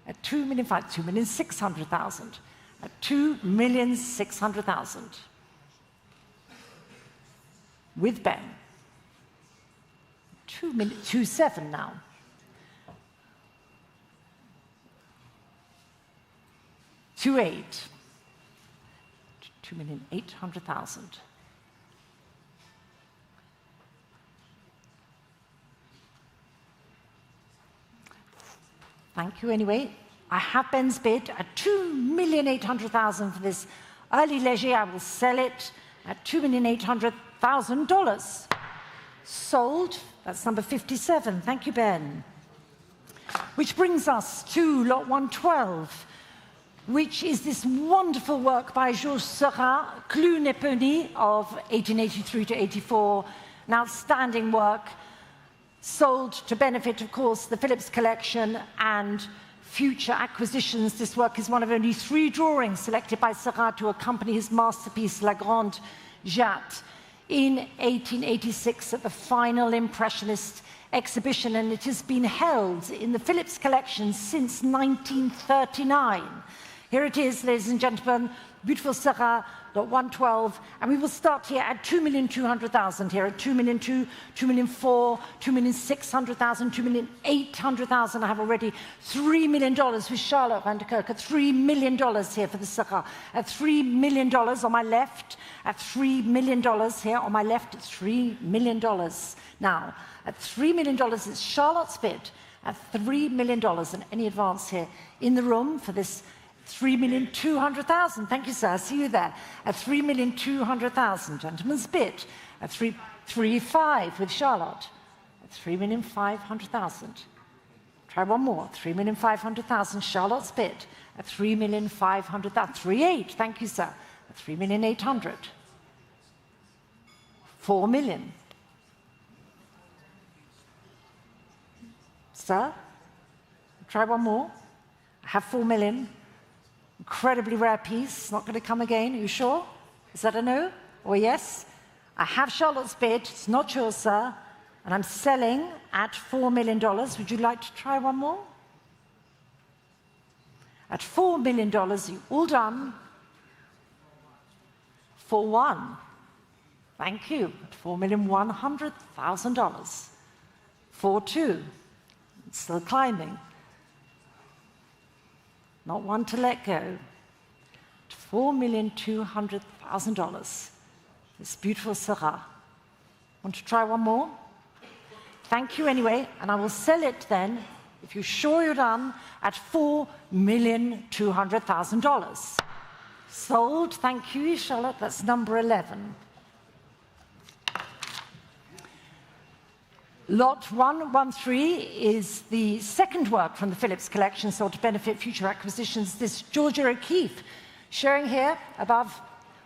Speaker 8: At 2,500,000, 2,600,000. At 2,600,000 with Ben. 2.7 now. 2.8. 2,800,000. Thank you anyway. I have Ben's bid at $2,800,000 for this early Léger. I will sell it at $2,800,000. Sold, that's number 57. Thank you, Ben. Which brings us to lot 112, which is this wonderful work by Georges Seurat, Clou Neponi of 1883 to 84, an outstanding work, sold to benefit, of course, the Phillips collection and future acquisitions. This work is one of only 3 drawings selected by Seurat to accompany his masterpiece, La Grande Jatte, in 1886 at the final Impressionist exhibition, and it has been held in the Phillips collection since 1939. Here it is, ladies and gentlemen, beautiful Seurat, lot 112, and we will start here at 2,200,000 here, at 2,200,000, 2,400,000, 2,600,000, 2,800,000. I have already $3 million with Charlotte van der Kerk, at $3 million here for the Seurat, at $3 million on my left, at $3 million here on my left, at $3 million. Now, at $3 million, it's Charlotte's bid, at $3 million, and any advance here in the room for this 3,200,000. Thank you, sir. See you there. At 3,200,000. Gentleman's bid. At 3.5 with Charlotte. At 3,500,000. Try one more. 3,500,000. Charlotte's bid. At 3,500,000. 3.8. Thank you, sir. At 3,800,000. 4 million. Sir? Try one more. I have 4 million. Incredibly rare piece, not going to come again. Are you sure? Is that a no or yes? I have Charlotte's bid, it's not yours, sir, and I'm selling at $4 million. Would you like to try one more? At $4 million, you all done? For one. Thank you. At $4,100,000. For two. It's still climbing. Not one to let go. $4,200,000. This beautiful Seurat. Want to try one more? Thank you anyway, and I will sell it then, if you're sure you're done, at $4,200,000. Sold, thank you, Charlotte, that's number 11. Lot 113 is the second work from the Phillips collection, sold to benefit future acquisitions. This Georgia O'Keeffe Showing here above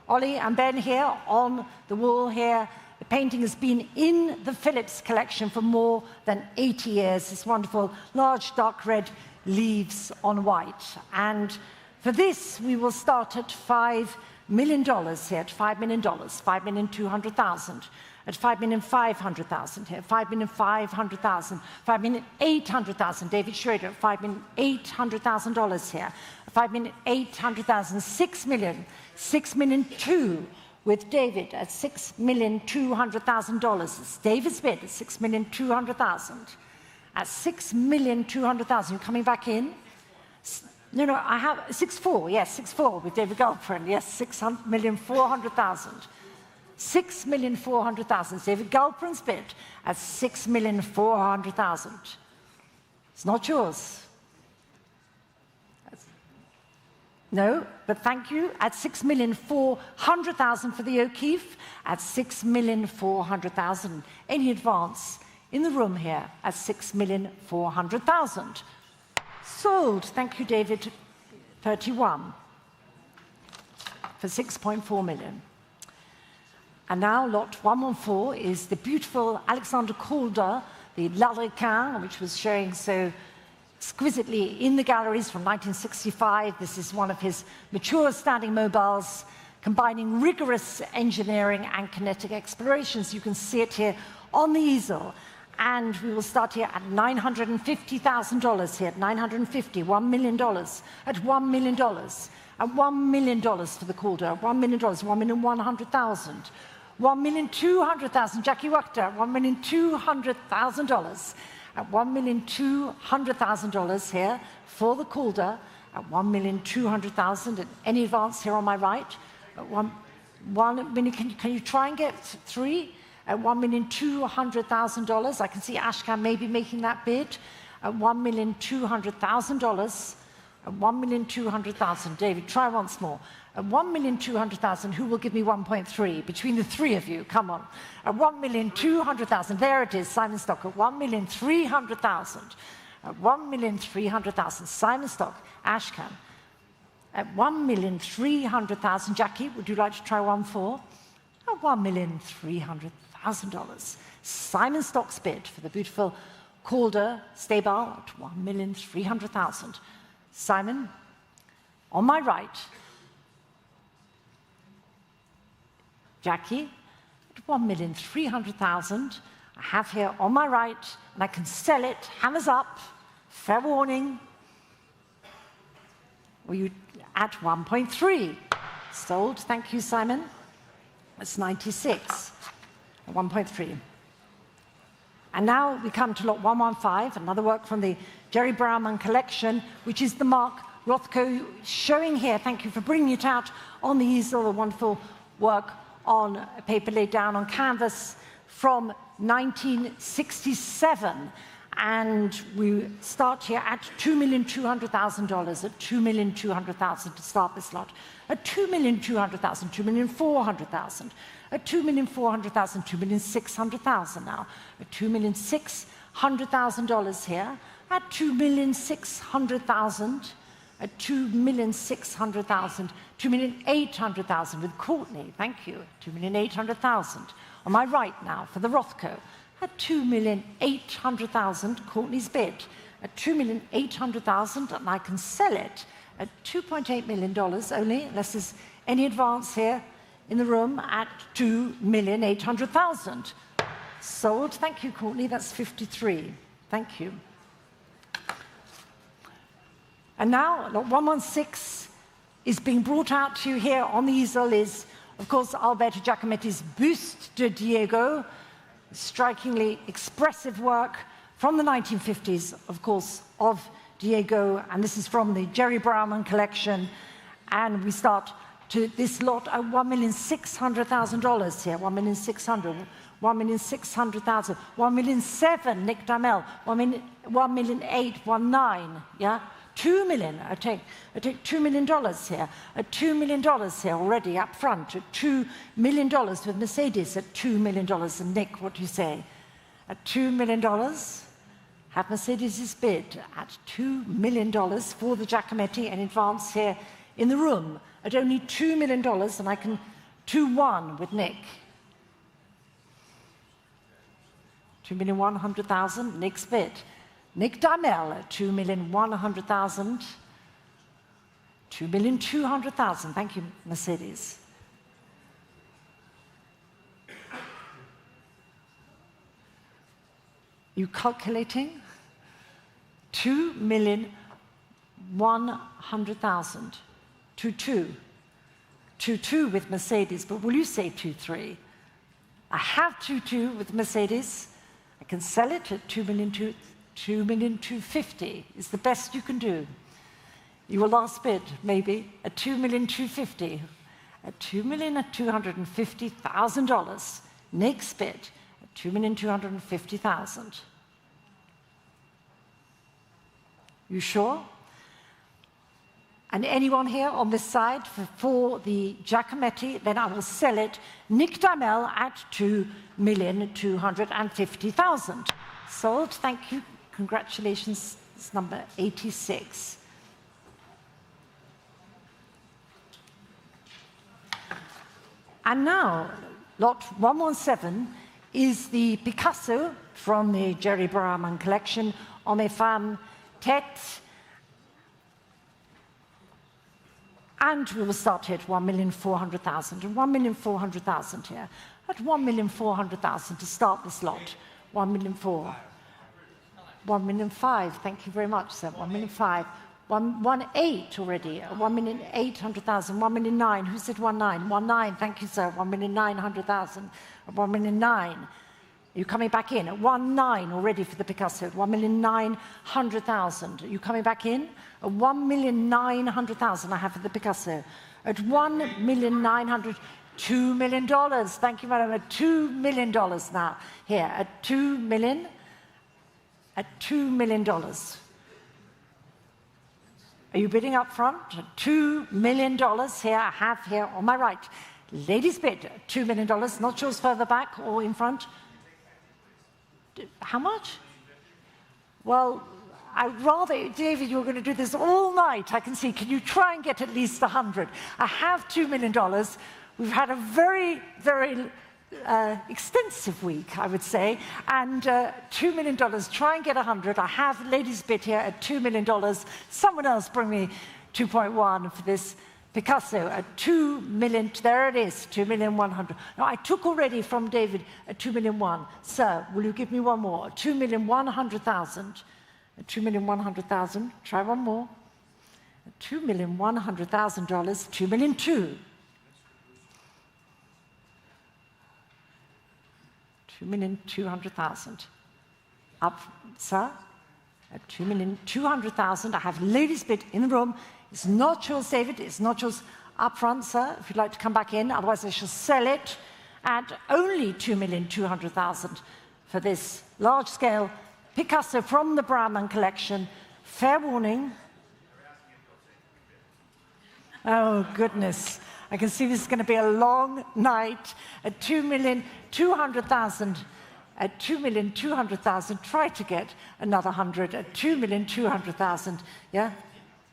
Speaker 8: Ollie and Ben here on the wall here, the painting has been in the Phillips collection for more than 80 years. This wonderful large dark red leaves on white. And for this, we will start at $5 million here, at $5 million, $5,200,000, at $5,500,000 here, $5,500,000, $5,800,000. David Schroeder at $5,800,000 here, $5,800,000, $6 million, $6,200,000 with David at $6,200,000. It's David's bid at $6,200,000. At $6,200,000, you're coming back in. No, I have 6.4, yes, 6.4 with David Gauguin, yes, $6,400,000. $6,400,000. David Gauguin's bid at $6,400,000. It's not yours. No, but thank you. At $6,400,000 for the O'Keeffe, at $6,400,000. Any advance in the room here at $6,400,000. Sold, thank you, David, 31 for $6.4 million. And now lot 114 is the beautiful Alexander Calder, the L'Arlequin, which was showing so exquisitely in the galleries from 1965. This is one of his mature standing mobiles, combining rigorous engineering and kinetic explorations. You can see it here on the easel. And we will start here at $950,000 here, at $950, $1 million, at $1 million, at $1 million for the Calder, $1 million, $1,100,000, $1,200,000, Jackie Wachter, $1,200,000, at $1,200,000 here for the Calder, at $1,200,000, and any advance here on my right, at $1 million, can you try and get three? At $1,200,000, I can see Ashcan maybe making that bid. At $1,200,000, at $1,200,000. David, try once more. At $1,200,000, who will give me 1.3? Between the three of you, come on. At $1,200,000, there it is, Simon Stock. At $1,300,000. At $1,300,000, Simon Stock, Ashcan. At $1,300,000, Jackie, would you like to try 1.4? At $1,300,000. Simon Stock's bid for the beautiful Calder Staybal at $1,300,000. Simon, on my right. Jackie, at $1,300,000. I have here on my right, and I can sell it. Hammers up. Fair warning. Were you at 1.3? Sold. Thank you, Simon. That's 96. 1.3. And now we come to lot 115, another work from the Jerry Brauman collection, which is the Mark Rothko showing here. Thank you for bringing it out on the easel, a wonderful work on paper laid down on canvas from 1967. And we start here at $2,200,000, at $2,200,000 to start this lot. At $2,200,000, $2,400,000. At $2,400,000, $2,600,000 now. At $2,600,000 here. At $2,600,000. At $2,600,000. $2,800,000 with Courtney. Thank you. $2,800,000. On my right now for the Rothko. At $2,800,000, Courtney's bid. At $2,800,000, and I can sell it at $2.8 million only, unless there's any advance here in the room, at $2,800,000. Sold. Thank you, Courtney. That's 53. Thank you. And now, lot 116 is being brought out to you here on the easel is, of course, Alberto Giacometti's Buste de Diego, strikingly expressive work from the 1950s, of course, of Diego, and this is from the Jerry Brauman collection. And we start to this lot at $1,600,000 here, $1,600,000, $1,600,000, $1,700,000, Nick Damel, $1,800,000, $1,900,000, yeah? $2 million, I take $2 million here, at $2 million here already up front, at $2 million with Mercedes, at $2 million. And Nick, what do you say? At $2 million, have Mercedes' bid at $2 million for the Giacometti, and advance here in the room at only $2 million, and I can 2-1 with Nick. 2,100,000, Nick's bid. Nick Dymel at 2,100,000. 2,200,000. Thank you, Mercedes. You calculating? 2,100,000. 2-2. 2-2 with Mercedes, but will you say 2-3? I have 2-2 with Mercedes. I can sell it at 2,250,000 is the best you can do. Your last bid, maybe, at 2,250,000. At $2,250,000. Nick's bid at 2,250,000. You sure? And anyone here on this side for the Giacometti, then I will sell it, Nick Dymel, at 2,250,000. Sold, thank you, congratulations, it's number 86. And now, lot 117 is the Picasso from the Jerry Breuer collection, Hommes et Femmes, Tête. And we will start here at 1,400,000. And 1,400,000 here. At 1,400,000 to start this lot. 1,400,000. 1,500,000. Thank you very much, sir. 1,500,000. 1,800,000 already. 1,800,000. 1,900,000. Who said 1,900,000? 1,900,000. Thank you, sir. 1,900,000. 1,900,000. You're coming back in at 1,900,000 already for the Picasso. 1,900,000. Are you coming back in? At 1,900,000 I have for the Picasso. At 1,900,000, $2 million. Thank you, madam. At $2 million now. Here, at $2 million. At $2 million. Are you bidding up front? At $2 million here, I have here on my right. Ladies bid at $2 million. Not sure it's further back or in front. How much? Well, I'd rather, David, you're going to do this all night, I can see. Can you try and get at least 100? I have $2 million. We've had a very, very extensive week, I would say, and $2 million. Try and get 100. I have ladies bid here at $2 million. Someone else bring me 2.1 for this Picasso at 2 million. There it is, 2,100,000. Now, I took already from David at 2,000,001. Sir, will you give me one more? 2,100,000. At 2,100,000. Try one more. At $2,100,000. 2,200,000. 2,200,000. Up, sir. At 2,200,000. I have ladies bid in the room. It's not yours, David. It's not yours up front, sir, if you'd like to come back in. Otherwise, I shall sell it at only 2,200,000 for this large-scale Picasso from the Breuer collection. Fair warning. Oh, goodness. I can see this is going to be a long night. At 2,200,000. At 2,200,000. Try to get another 100. At 2,200,000. Yeah?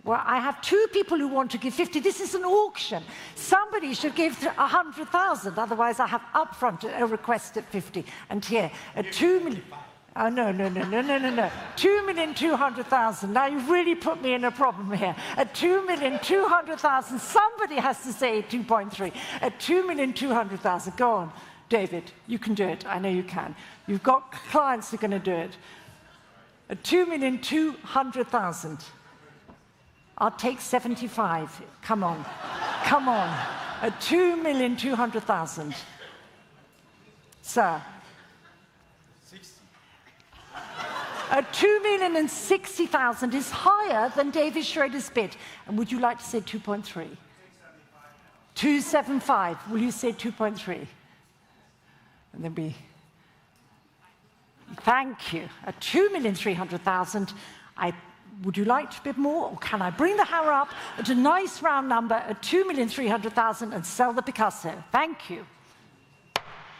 Speaker 8: Well, I have two people who want to give 50. This is an auction. Somebody should give 100,000. Otherwise, I have upfront a request at 50. And here, at 2 million. Oh, no. 2,200,000. Now, you've really put me in a problem here. At 2,200,000, somebody has to say 2.3. At 2,200,000, go on. David, you can do it. I know you can. You've got clients who are going to do it. At 2,200,000. I'll take 75. Come on. Come on. At 2,200,000. Sir. 60. At 2,060,000 is higher than David Schrader's bid. And would you like to say 2.3? 275. Will you say 2.3? And then we. Thank you. At 2,300,000, would you like to bid more, or can I bring the hammer up at a nice round number at 2,300,000 and sell the Picasso? Thank you.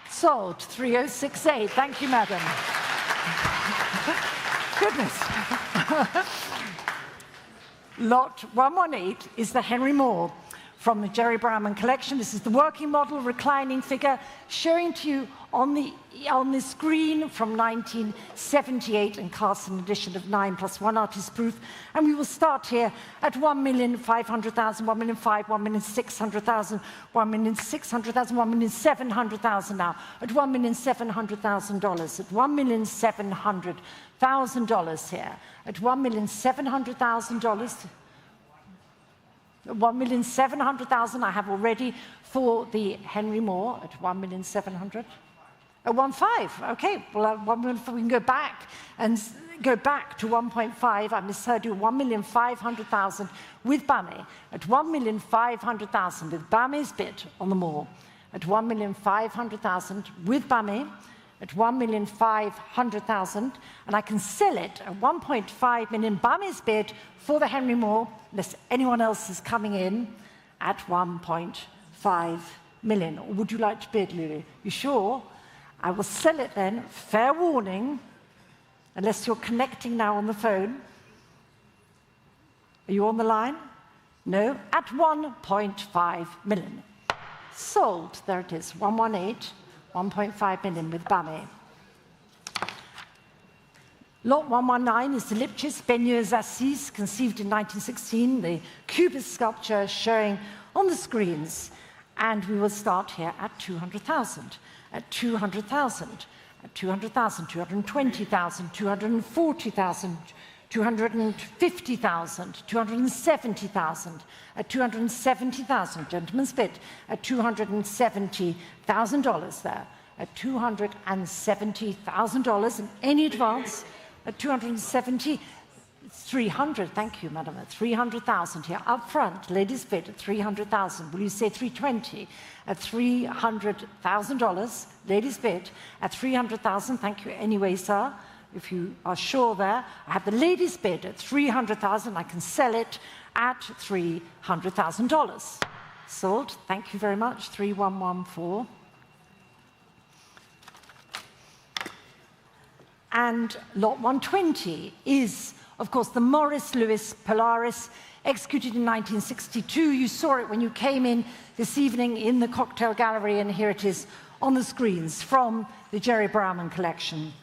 Speaker 8: Sold, 3068. Thank you, madam. Goodness. Lot 118 is the Henri Matisse from the Jerry Brauman collection. This is the working model, reclining figure, showing to you on the screen from 1978 and cast an edition of 9+1 artist proof. And we will start here at 1,500,000, 1,500,000, 1,600,000, 1,600,000, 1,700,000 now, at $1,700,000, at $1,700,000 here, at $1,700,000. 1,700,000 I have already for the Henry Moore at 1,700,000. At 1.5, okay. Well, we can go back and go back to 1.5. I misheard you. 1,500,000 with Bami at 1,500,000 with Bami's bid on the Moore at 1,500,000 with Bami at 1,500,000, and I can sell it at 1.5 million. Bami's bid for the Henry Moore, unless anyone else is coming in, at 1.5 million. Or would you like to bid, Lily? You sure? I will sell it then, fair warning, unless you're connecting now on the phone. Are you on the line? No? At 1.5 million. Sold, there it is, 118, 1.5 million with Bami. Lot 119 is the Lipchitz Baigneuses Assises, conceived in 1916, the Cubist sculpture showing on the screens. And we will start here at 200,000, at 200,000, at 200,000, 220,000, 240,000, 250,000, 270,000, at 270,000, gentleman's bid, at $270,000 there, at $270,000 in any advance, at 270, 300, thank you, madam, at 300,000 here, up front, ladies bid at 300,000. Will you say 320? At $300,000, ladies bid at 300,000, thank you anyway, sir. If you are sure there, I have the ladies bid at 300,000, I can sell it at $300,000. Sold, thank you very much, 3114. And lot 120 is, of course, the Maurice Louis Polaris, executed in 1962. You saw it when you came in this evening in the cocktail gallery, and here it is on the screens from the Jerry Brauman collection.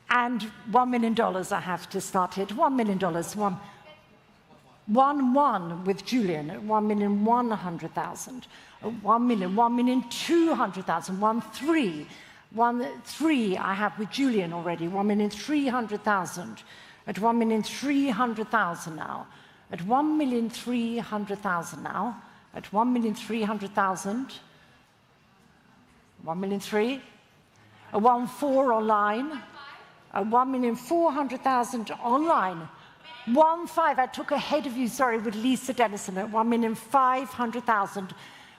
Speaker 8: And $1 million I have to start here. $1 million, 1 with Julian at 1,100,000, 1,200,000, 1 3 I have with Julian already, 1,300,000, at 1,300,000 now, at 1,300,000 now, at 1,300,000, 1,300,000, a 1.4 online, a 1,400,000 online, 1.5 I took ahead of you, sorry, with Lisa Dennison at 1,500,000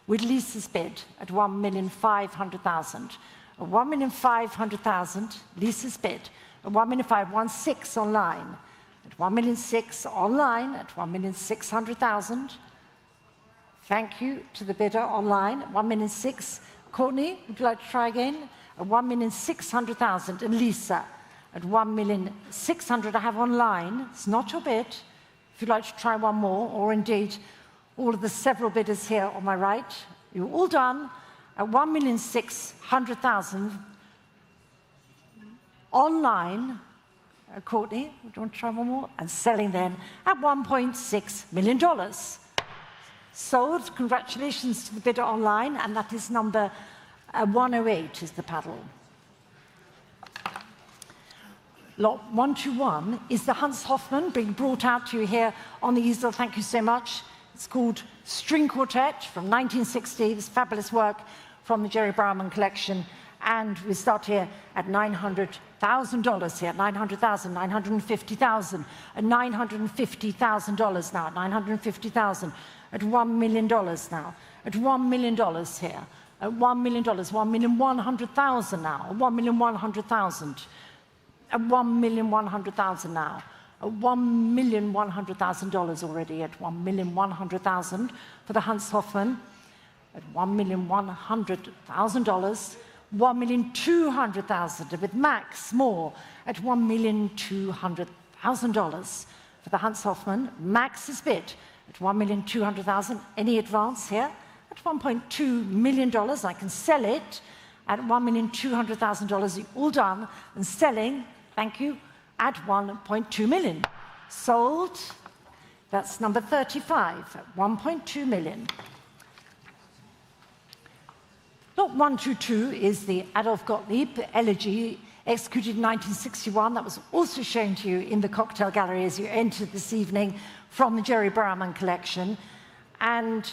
Speaker 8: with Lisa's bid at 1,500,000. 1,500,000, Lisa's bid, at 1,500,000, 1.6 online, at 1,600,000 online, at 1,600,000. Thank you to the bidder online, 1,600,000. Courtney, would you like to try again? At 1,600,000, and Lisa at 1,600,000 I have online. It's not your bid. If you'd like to try one more, or indeed all of the several bidders here on my right, you're all done. At 1,600,000 online, Courtney, do you want to try one more? And selling then at $1.6 million. Sold, congratulations to the bidder online, and that is number 108 is the paddle. Lot 121 is the Hans Hofmann being brought out to you here on the easel. Thank you so much. It's called String Quartet from 1960, this fabulous work from the Jerry Brauman collection. And we start here at $900,000 here, 900,000, 950,000, at $950,000 now, 950,000, at $1 million now, at $1 million here, at $1 million, 1,100,000 now, at 1,100,000, at 1,100,000 now. $1,100,000 already at $1,100,000 for the Hans Hofmann, at $1,100,000, $1,200,000 with Max Moore at $1,200,000 for the Hans Hofmann. Max's bid at $1,200,000. Any advance here? At $1.2 million. I can sell it at $1,200,000. All done and selling, thank you, at $1.2 million. Sold. That's number 35 at $1.2 million. Lot 122 is the Adolf Gottlieb elegy, executed in 1961. That was also shown to you in the cocktail gallery as you entered this evening from the Jerry Bowerman collection. And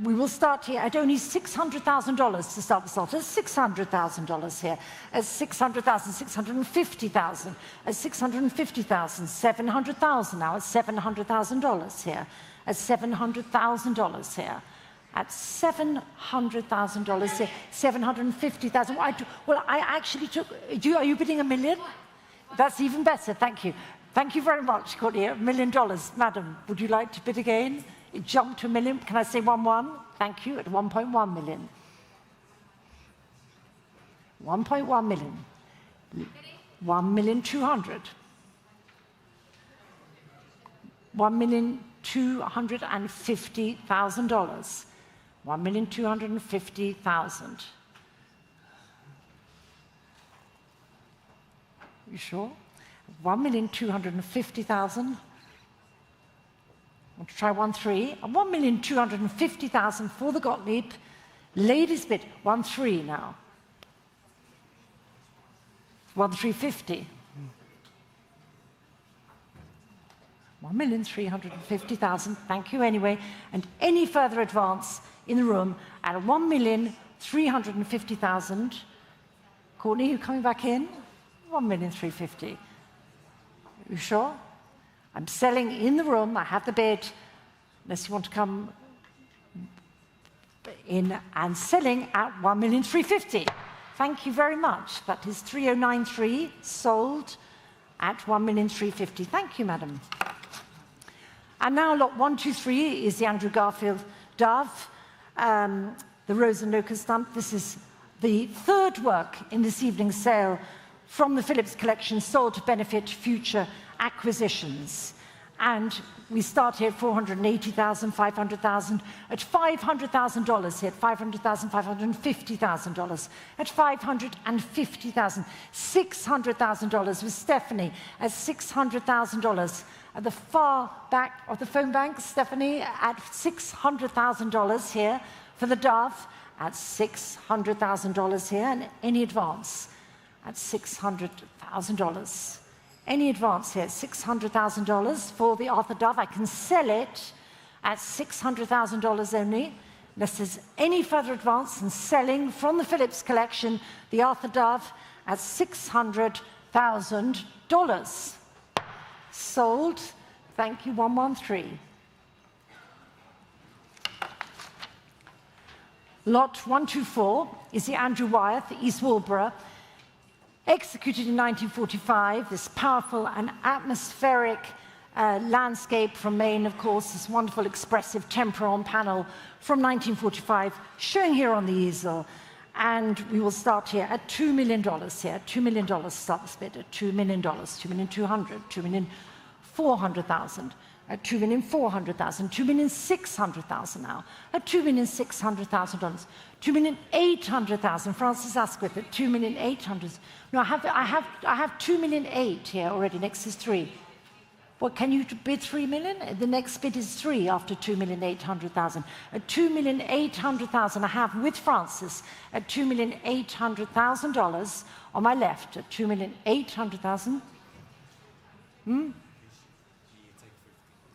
Speaker 8: we will start here at only $600,000 to start the salto. $600,000 here. At $600,000, $650,000. At $650,000, $700,000 now. At $700,000 here. At $700,000 here. At $700,000 here. $750,000. Well, I actually took. Are you bidding $1 million? That's even better. Thank you. Thank you very much, Courtney. $1 million, madam. Would you like to bid again? It jumped to $1 million. Can I say 1-1? Thank you. At 1.1 million. 1.1 million. 1,200,000. $1,250,000. $1,250,000. You sure? 1,250,000. Want to try 1-3? 1,250,000 for the Gottlieb. Ladies bid 1-3 now. 1,350,000. 1,350,000. Thank you anyway. And any further advance in the room at 1,350,000. Courtney, you coming back in? 1,350,000. You sure? I'm selling in the room. I have the bid. Unless you want to come in and selling at 1,350,000. Thank you very much. That is 3093 sold at 1,350,000. Thank you, madam. And now lot 123 is the Andrew Garfield Dove, the Rose and Locust Stump. This is the third work in this evening's sale from the Phillips collection, sold to benefit future acquisitions. And we start here at $480,000, $500,000, at $500,000 here, $500,000, $550,000, at $550,000, $600,000 with Stephanie at $600,000. At the far back of the phone bank, Stephanie, at $600,000 here for the Dove, at $600,000 here, and any advance at $600,000. Any advance here, $600,000 for the Arthur Dove. I can sell it at $600,000 only, unless there's any further advance and selling from the Phillips collection, the Arthur Dove at $600,000. Sold. Thank you, 113. Lot 124 is the Andrew Wyeth, the East Walborough, executed in 1945, this powerful and atmospheric landscape from Maine, of course, this wonderful expressive Temperon panel from 1945, showing here on the easel. And we will start here at $2 million here. $2 million start this bid at $2 million, $2,200,000, $2,400,000, at $2,400,000, $2,600,000 now, at $2,600,000, $2,800,000. Francis Asquith at $2,800,000. No, I have $2,800,000 here already. Next is 3. Well, can you bid $3 million? The next bid is 3 after $2,800,000. At $2,800,000, I have with Francis at $2,800,000 on my left at $2,800,000.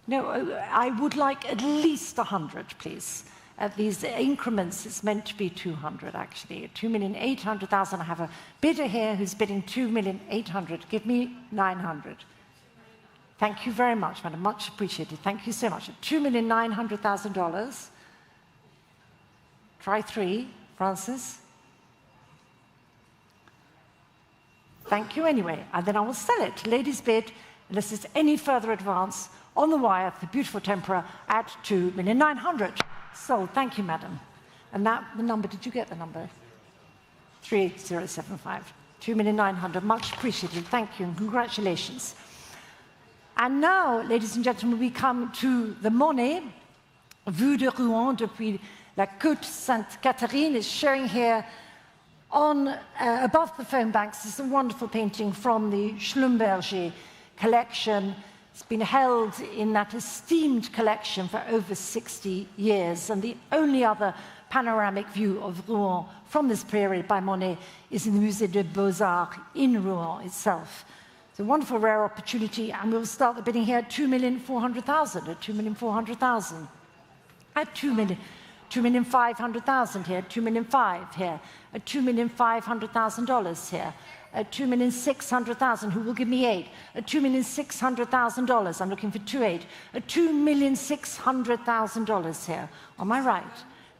Speaker 8: No, I would like at least 100, please. At these increments, it's meant to be 200, actually. At $2,800,000, I have a bidder here who's bidding $2,800,000. Give me 900. Thank you very much, madam. Much appreciated. Thank you so much. At $2,900,000. Try 3, Francis. Thank you anyway. And then I will sell it. Ladies bid, unless there's any further advance, on the wire, the beautiful tempera, at $2,900,000. Sold. Thank you, madam. And that, the number, did you get the number? 3075. $2,900,000. Much appreciated. Thank you and congratulations. And now, ladies and gentlemen, we come to the Monet, Vue de Rouen depuis la Côte Sainte-Catherine. Is showing here on above the foam banks. This is a wonderful painting from the Schlumberger collection. It's been held in that esteemed collection for over 60 years, and the only other panoramic view of Rouen from this period by Monet is in the Musée des Beaux-Arts in Rouen itself. It's a wonderful, rare opportunity, and we'll start the bidding here at 2,400,000, at 2,400,000, at 2,500,000 here, 2,500,000 here, at $2,500,000 here, at $2,600,000. Who will give me 8? At $2,600,000. I'm looking for 2.8. At $2,600,000 here. On my right.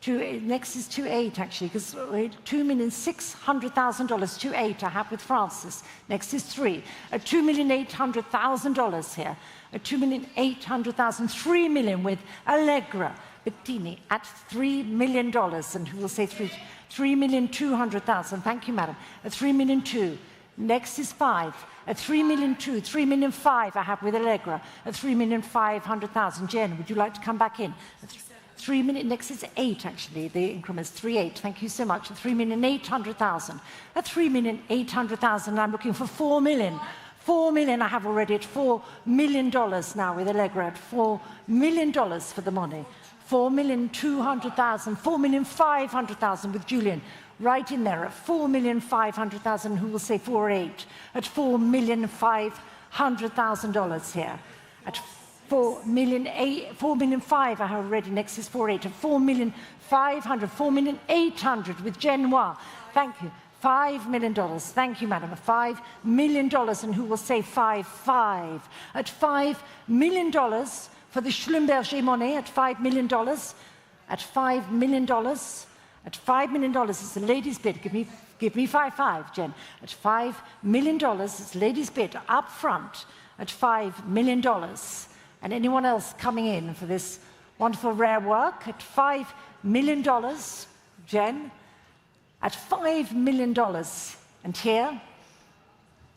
Speaker 8: Next is 2.8 actually, because $2,600,000. 2.8 I have with Francis. Next is 3. At $2,800,000 here. At $2,800,000. 3 million with Allegra Bettini at $3 million. And who will say 3,200,000? Thank you, madam. At 3,200,000. Next is 5. At 3,200,000. 3,500,000 I have with Allegra. At 3,500,000. Jen, would you like to come back in? 3 million. Next is 8 actually. The increments 3.8. Thank you so much. At 3,800,000. At 3,800,000. I'm looking for 4 million. 4 million I have already at $4 million now with Allegra. At $4 million for the Monet. 4,200,000, 4,500,000 with Julian, right in there at 4,500,000. Who will say 4.8? At $4,500,000 here. At 4,500,000 I have already. Next is 4.8. At 4,500,000, 4,800,000 with Genois. Thank you. $5 million. Thank you, madam. $5 million. And who will say 5.5? At $5 million. For the Schlumberger Monet at $5 million, at $5 million, at $5 million is the ladies' bid. Give me 5.5, Jen. At $5 million is the ladies' bid up front at $5 million. And anyone else coming in for this wonderful rare work at $5 million, Jen. At $5 million, and here,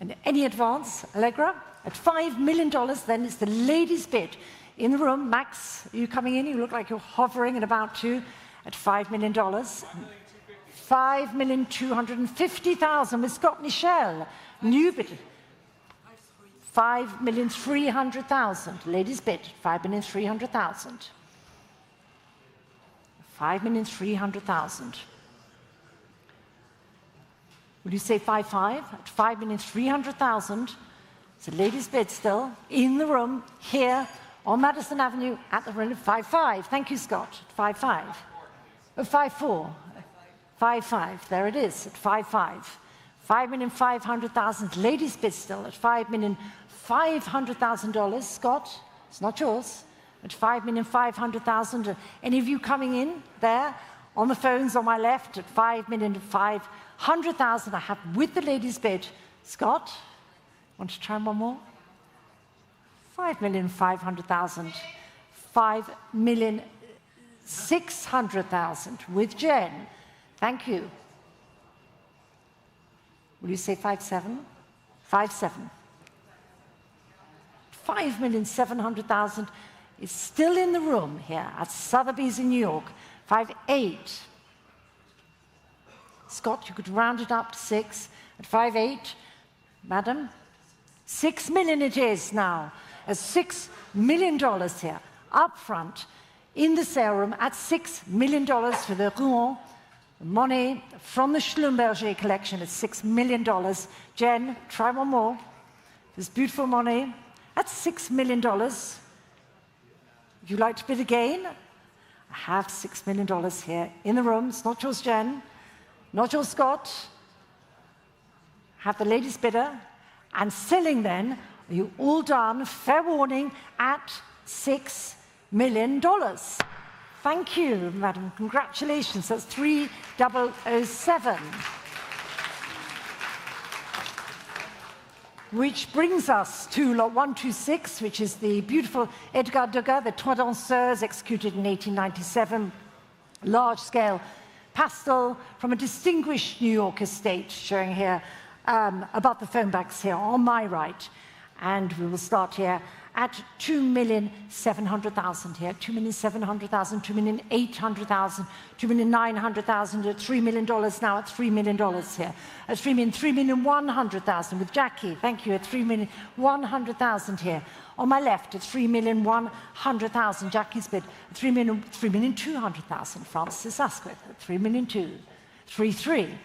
Speaker 8: and any advance, Allegra. At $5 million, then it's the ladies' bid. In the room, Max, are you coming in? You look like you're hovering and about to at $5 million. $5,250,000 with Scott Michel. New bid. $5,300,000. Ladies' bid. $5,300,000. $5,300,000. Would you say 5.5? At $5,300,000. It's a ladies' bid still. In the room, here. On Madison Avenue at the room, 5.5. Thank you, Scott. 5.5. 5.4. 5.5. There it is at 5.5. $5,500,000. Ladies' bid still at $5,500,000. Scott, it's not yours. At $5,500,000. Any of you coming in there on the phones on my left at $5,500,000? I have with the ladies' bid. Scott, want to try one more? $5,500,000, $5,600,000 with Jen. Thank you. Will you say 5.7? 5.7. $5,700,000 is still in the room here at Sotheby's in New York. 5.8. Scott, you could round it up to 6 at 5.8. Madam, 6 million it is now. $6 million here, up front, in the sale room at $6 million for the Rouen Monet from the Schlumberger collection at $6 million. Jen, try one more. This beautiful Monet at $6 million. Would you like to bid again? I have $6 million here in the room. It's not yours, Jen. Not yours, Scott. Have the ladies' bidder. And selling then, are you all done? Fair warning, at $6 million. Thank you, madam. Congratulations. That's 3,007. Which brings us to lot 126, which is the beautiful Edgar Degas, the Trois Danseuses, executed in 1897. Large-scale pastel from a distinguished New York estate, showing here above the phone backs here on my right. And we will start here at 2,700,000 here, 2,700,000, 2,800,000, 2,900,000, at $3 million now, at $3 million here, at 3,100,000 with Jackie, thank you, at 3,100,000 here. On my left, at 3,100,000, Jackie's bid, at 3,200,000, Francis Asquith, at 3,200,000,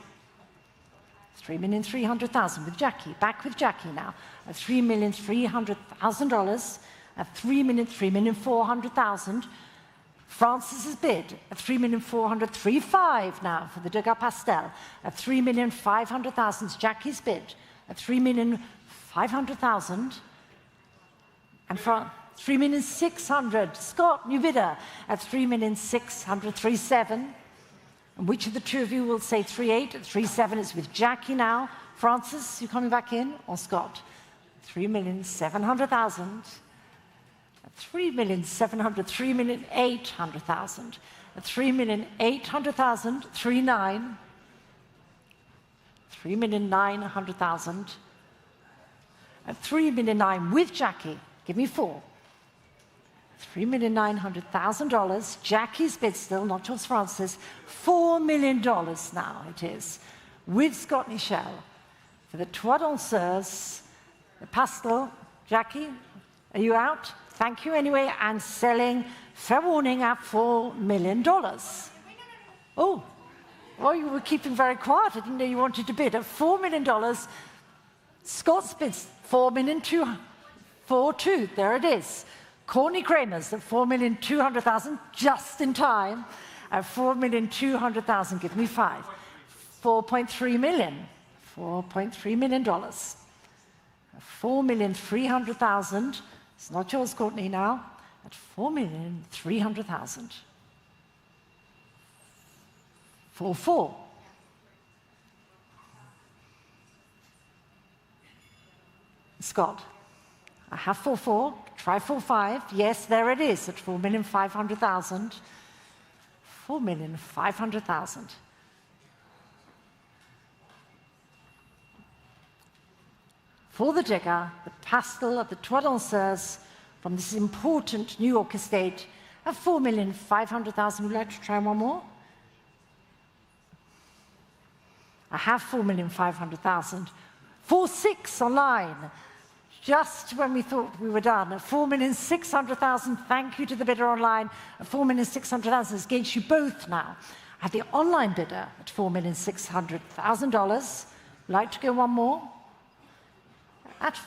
Speaker 8: 3,300,000 with Jackie, back with Jackie now, at $3,300,000, at 3,400,000. Francis's bid at 3,400,000, 3,500,000 now for the Degas pastel, at 3,500,000. Jackie's bid at 3,500,000, and 3,600,000. Scott, new bidder, at 3,600,000, 3,700,000. And which of the two of you will say 3,800,000? At 3,700,000, it's with Jackie now. Francis, you coming back in? Or Scott? 3,700,000. At 3,700,000, 3,800,000. At 3,800,000, 3,900,000. 3,900,000. At 3,900,000 with Jackie, give me 4. $3,900,000. Jackie's bid still, not yours, Francis. $4 million now it is, with Scott Michel for the Trois Danseuses, the pastel. Jackie, are you out? Thank you anyway, and selling, fair warning, at $4 million. Oh, well, you were keeping very quiet. I didn't know you wanted to bid at $4 million. Scott's bid's $4,200,000. 4,200,000, there it is. Corny Kramer's at 4,200,000, just in time. At 4,200,000, give me 5. 4.3 million. $4.3 million. 4,300,000. It's not yours, Courtney, now. At 4,300,000. 4,400,000. Scott. I have 4,400,000. Try 4,500,000. Yes, there it is at 4,500,000. 4,500,000. For the Degas, the pastel of the Trois Danseuses from this important New York estate at 4,500,000. Would you like to try one more? I have 4,500,000. 4,600,000 online. Just when we thought we were done, at 4,600,000, thank you to the bidder online, at 4,600,000, it's against you both now. I have the online bidder at $4,600,000. Like to go one more? At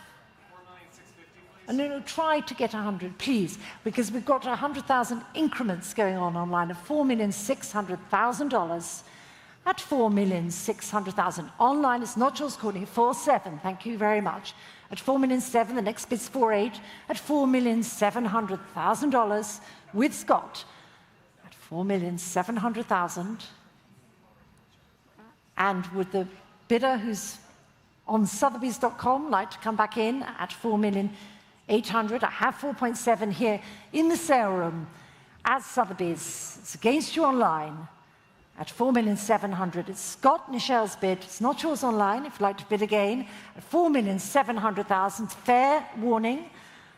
Speaker 8: 4,650,000, no, try to get 100, please, because we've got 100,000 increments going on online at $4,600,000. At 4,600,000. Online, it's not yours, Courtney, 4,700,000, thank you very much. At 4,700,000, the next bid's 4,800,000. At $4,700,000 with Scott. At 4,700,000. And would the bidder who's on Sotheby's.com like to come back in at 4,800,000? I have 4.7 here in the sale room at Sotheby's. It's against you online. At 4,700,000, it's Scott Michel's bid. It's not yours online, if you'd like to bid again. At 4,700,000, fair warning.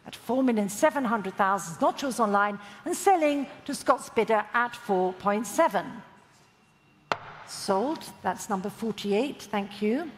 Speaker 8: At 4,700,000, it's not yours online, and selling to Scott's bidder at 4.7. Sold. That's number 48. Thank you.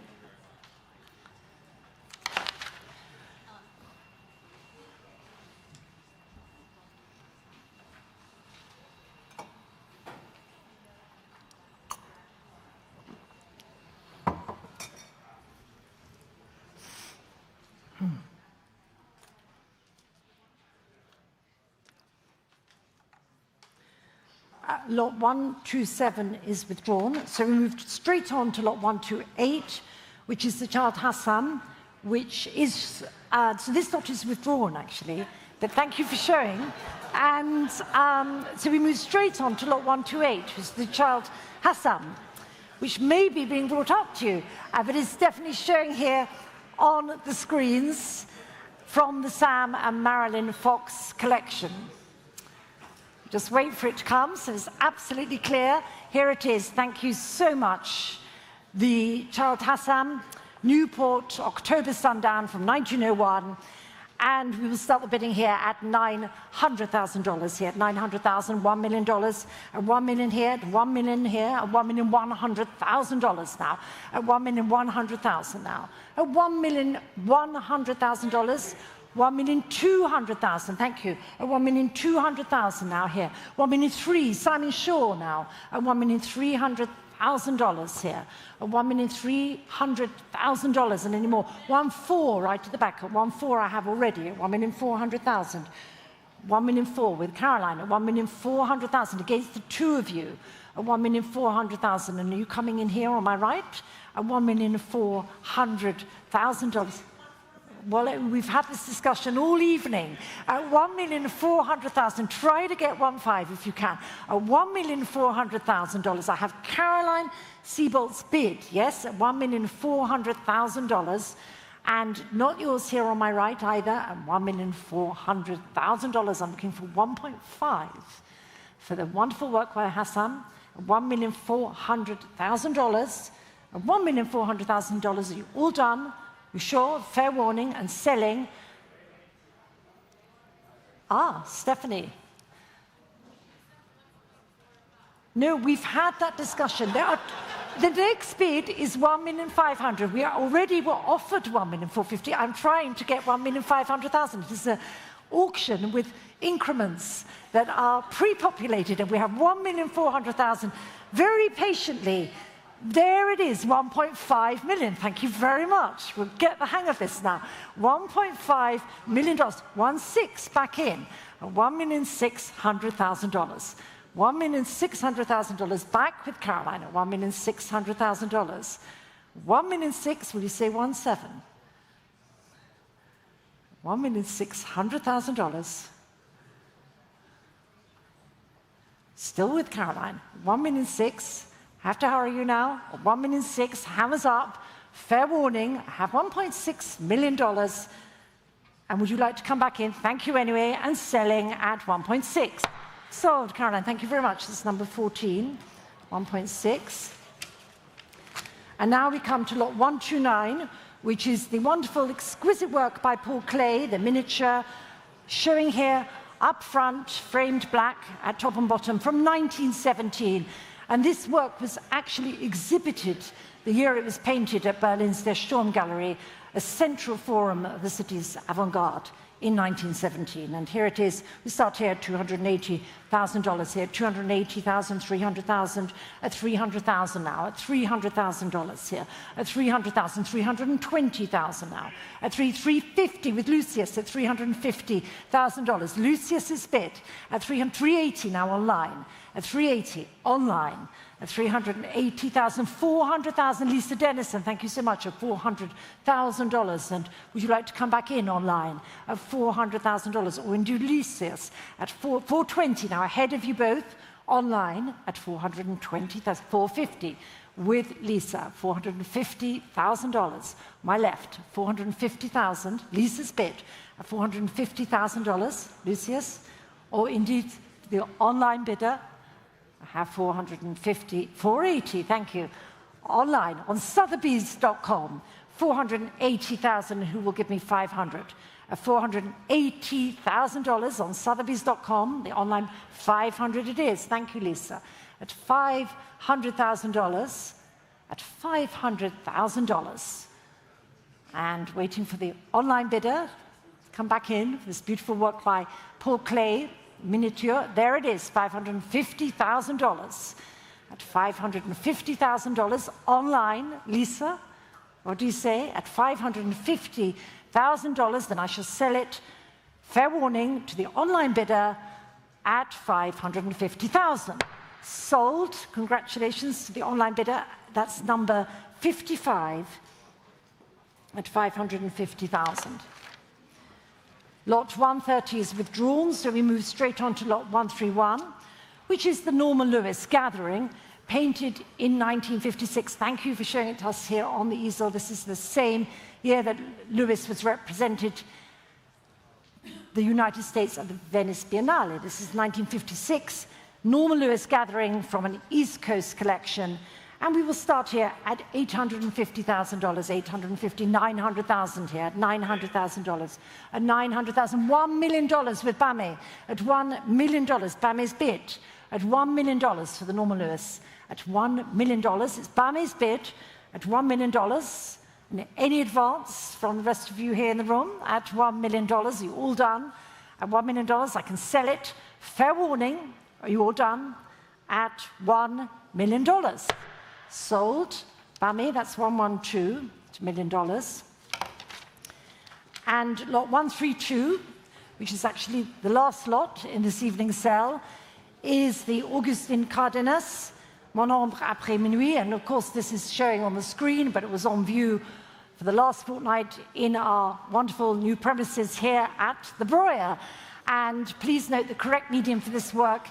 Speaker 8: Lot 127 is withdrawn, so we moved straight on to lot 128, which is the child Hassan, which is, so this lot is withdrawn actually, but thank you for showing. And so we move straight on to lot 128, which is the child Hassan, which may be being brought up to you, but it's definitely showing here on the screens from the Sam and Marilyn Fox collection. Just wait for it to come, so it's absolutely clear. Here it is. Thank you so much. The child Hassan Newport, October Sundown from 1901. And we will start the bidding here at $900,000 here, $900,000, $1 million, $1 million here, $1 million here, $1,100,000 now, at $1,100,000 now, at $1,100,000, $1,200,000, thank you, at $1,200,000 now here, $1,300,000, Simon Shaw now, at $1,300,000 here, at $1,300,000 and any more. 1,400,000 right at the back, at 1,400,000 I have already, at 1,400,000. 1,400,000 with Caroline, at 1,400,000 against the two of you, at 1,400,000. And are you coming in here on my right? At $1,400,000. Well, we've had this discussion all evening. At $1,400,000, try to get 1,500,000 if you can. At $1,400,000, I have Caroline Seabolt's bid, yes, at $1,400,000, and not yours here on my right either, at $1,400,000. I'm looking for 1.5 for the wonderful work by Hassan, at $1,400,000. At $1,400,000, are you all done? You sure? Fair warning and selling. Ah, Stephanie. No, we've had that discussion. The next bid is 1,500,000. We were offered 1,450,000. I'm trying to get 1,500,000. This is an auction with increments that are pre-populated, and we have 1,400,000 very patiently. There it is, 1.5 million. Thank you very much. We'll get the hang of this now. $1.5 million. 1.6 back in. $1,600,000. $1,600,000 back with Caroline at $1,600,000. 1,600,000. Will you say 1.7? $1,600,000. Still with Caroline. 1,600,000. Have to hurry you now. 1,600,000, hammers up. Fair warning, I have $1.6 million. And would you like to come back in? Thank you anyway. And selling at 1.6. Sold, Caroline. Thank you very much. This is number 14, 1.6. And now we come to lot 129, which is the wonderful, exquisite work by Paul Klee, the miniature, showing here up front, framed black at top and bottom, from 1917. And this work was actually exhibited the year it was painted at Berlin's Der Sturm Gallery, a central forum of the city's avant-garde in 1917. And here it is. We start here at $280,000 here, $280,000, $300,000, at $300,000 now, at $300,000 here, at $300,000, $320,000 now, at $350,000 with Lucius at $350,000. Lucius's bid at $380,000 now online. At $380,000 online, at $380,000, $400,000, Lisa Dennison, thank you so much, at $400,000. And would you like to come back in online at $400,000? Or indeed Lucius at $420,000 now, ahead of you both, online at $420,000, $450,000 with Lisa, $450,000. My left, $450,000, Lisa's bid at $450,000, Lucius, or indeed the online bidder. I have $480,000, thank you. Online on Sotheby's.com, $480,000, who will give me $500. At $480,000 on Sotheby's.com, the online $500 it is. Thank you, Lisa. At $500,000, at $500,000. And waiting for the online bidder to come back in, this beautiful work by Paul Klee, miniature, there it is, $550,000. At $550,000 online, Lisa, what do you say? At $550,000, then I shall sell it, fair warning, to the online bidder at $550,000. Sold, congratulations to the online bidder, that's number 55 at $550,000. Lot 130 is withdrawn, so we move straight on to lot 131, which is the Norman Lewis Gathering, painted in 1956. Thank you for showing it to us here on the easel. This is the same year that Lewis was represented the United States at the Venice Biennale. This is 1956, Norman Lewis Gathering from an East Coast collection. And we will start here at $850,000, 850, 900,000 here, at $900,000, at 900,000, $1 million with Bamé, at $1 million, Bamé's bid, at $1 million for the normal Lewis, at $1 million, it's Bamé's bid, at $1 million. And any advance from the rest of you here in the room at $1 million? Are you all done? At $1 million, I can sell it. Fair warning, are you all done? At $1 million. Sold. Bamé, that's 112, $1 million. And lot 132, which is actually the last lot in this evening's sale, is the Augustin Cardenas, Mon ombre après minuit. And of course, this is showing on the screen, but it was on view for the last fortnight in our wonderful new premises here at the Breuer. And please note the correct medium for this work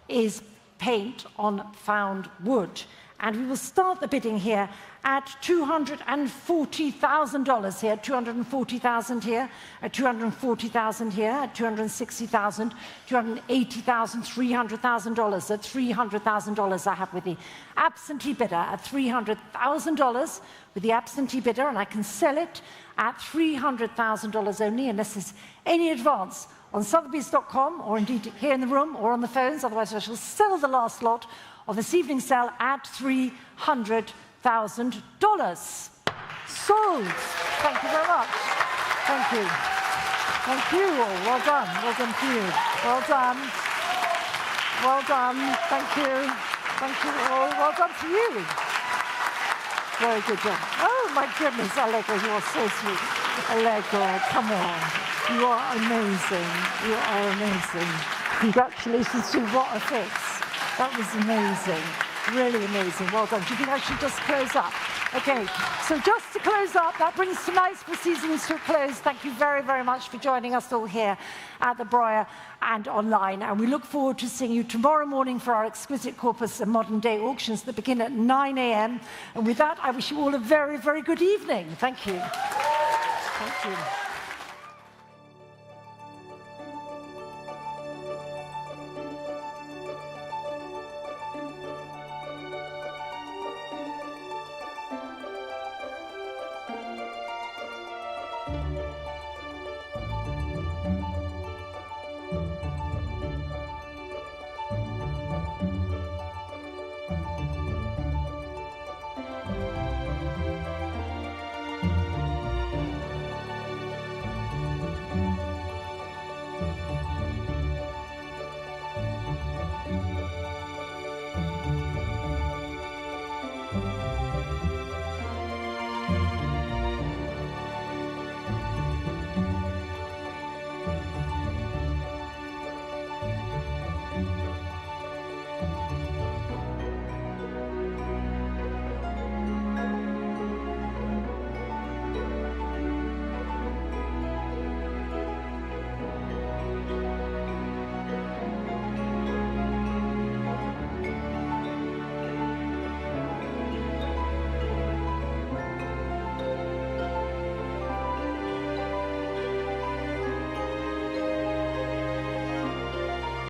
Speaker 8: is paint on found wood. And we will start the bidding here at $240,000 here, $240,000 here, at $240,000 here, at $260,000, $280,000, $300,000. At $300,000 I have with the absentee bidder, at $300,000 with the absentee bidder, and I can sell it at $300,000 only, unless there's any advance on Sotheby's.com, or indeed here in the room, or on the phones. Otherwise, I shall sell the last lot of this evening's sale at $300,000. Sold. Thank you very much. Thank you. Thank you all. Well done. Well done to you. Well done. Well done. Thank you. Thank you all. Well done to you. Very good job. Oh, my goodness, Allegra, you are so sweet. Allegra, come on. You are amazing. You are amazing. Congratulations to you. What a fix. That was amazing. Really amazing. Well done. Do you think I should just close up? Okay, so just to close up, that brings tonight's proceedings to a close. Thank you very, very much for joining us all here at the Breuer and online. And we look forward to seeing you tomorrow morning for our Exquisite Corpus and Modern Day auctions that begin at 9 a.m. And with that, I wish you all a very, very good evening. Thank you. Thank you.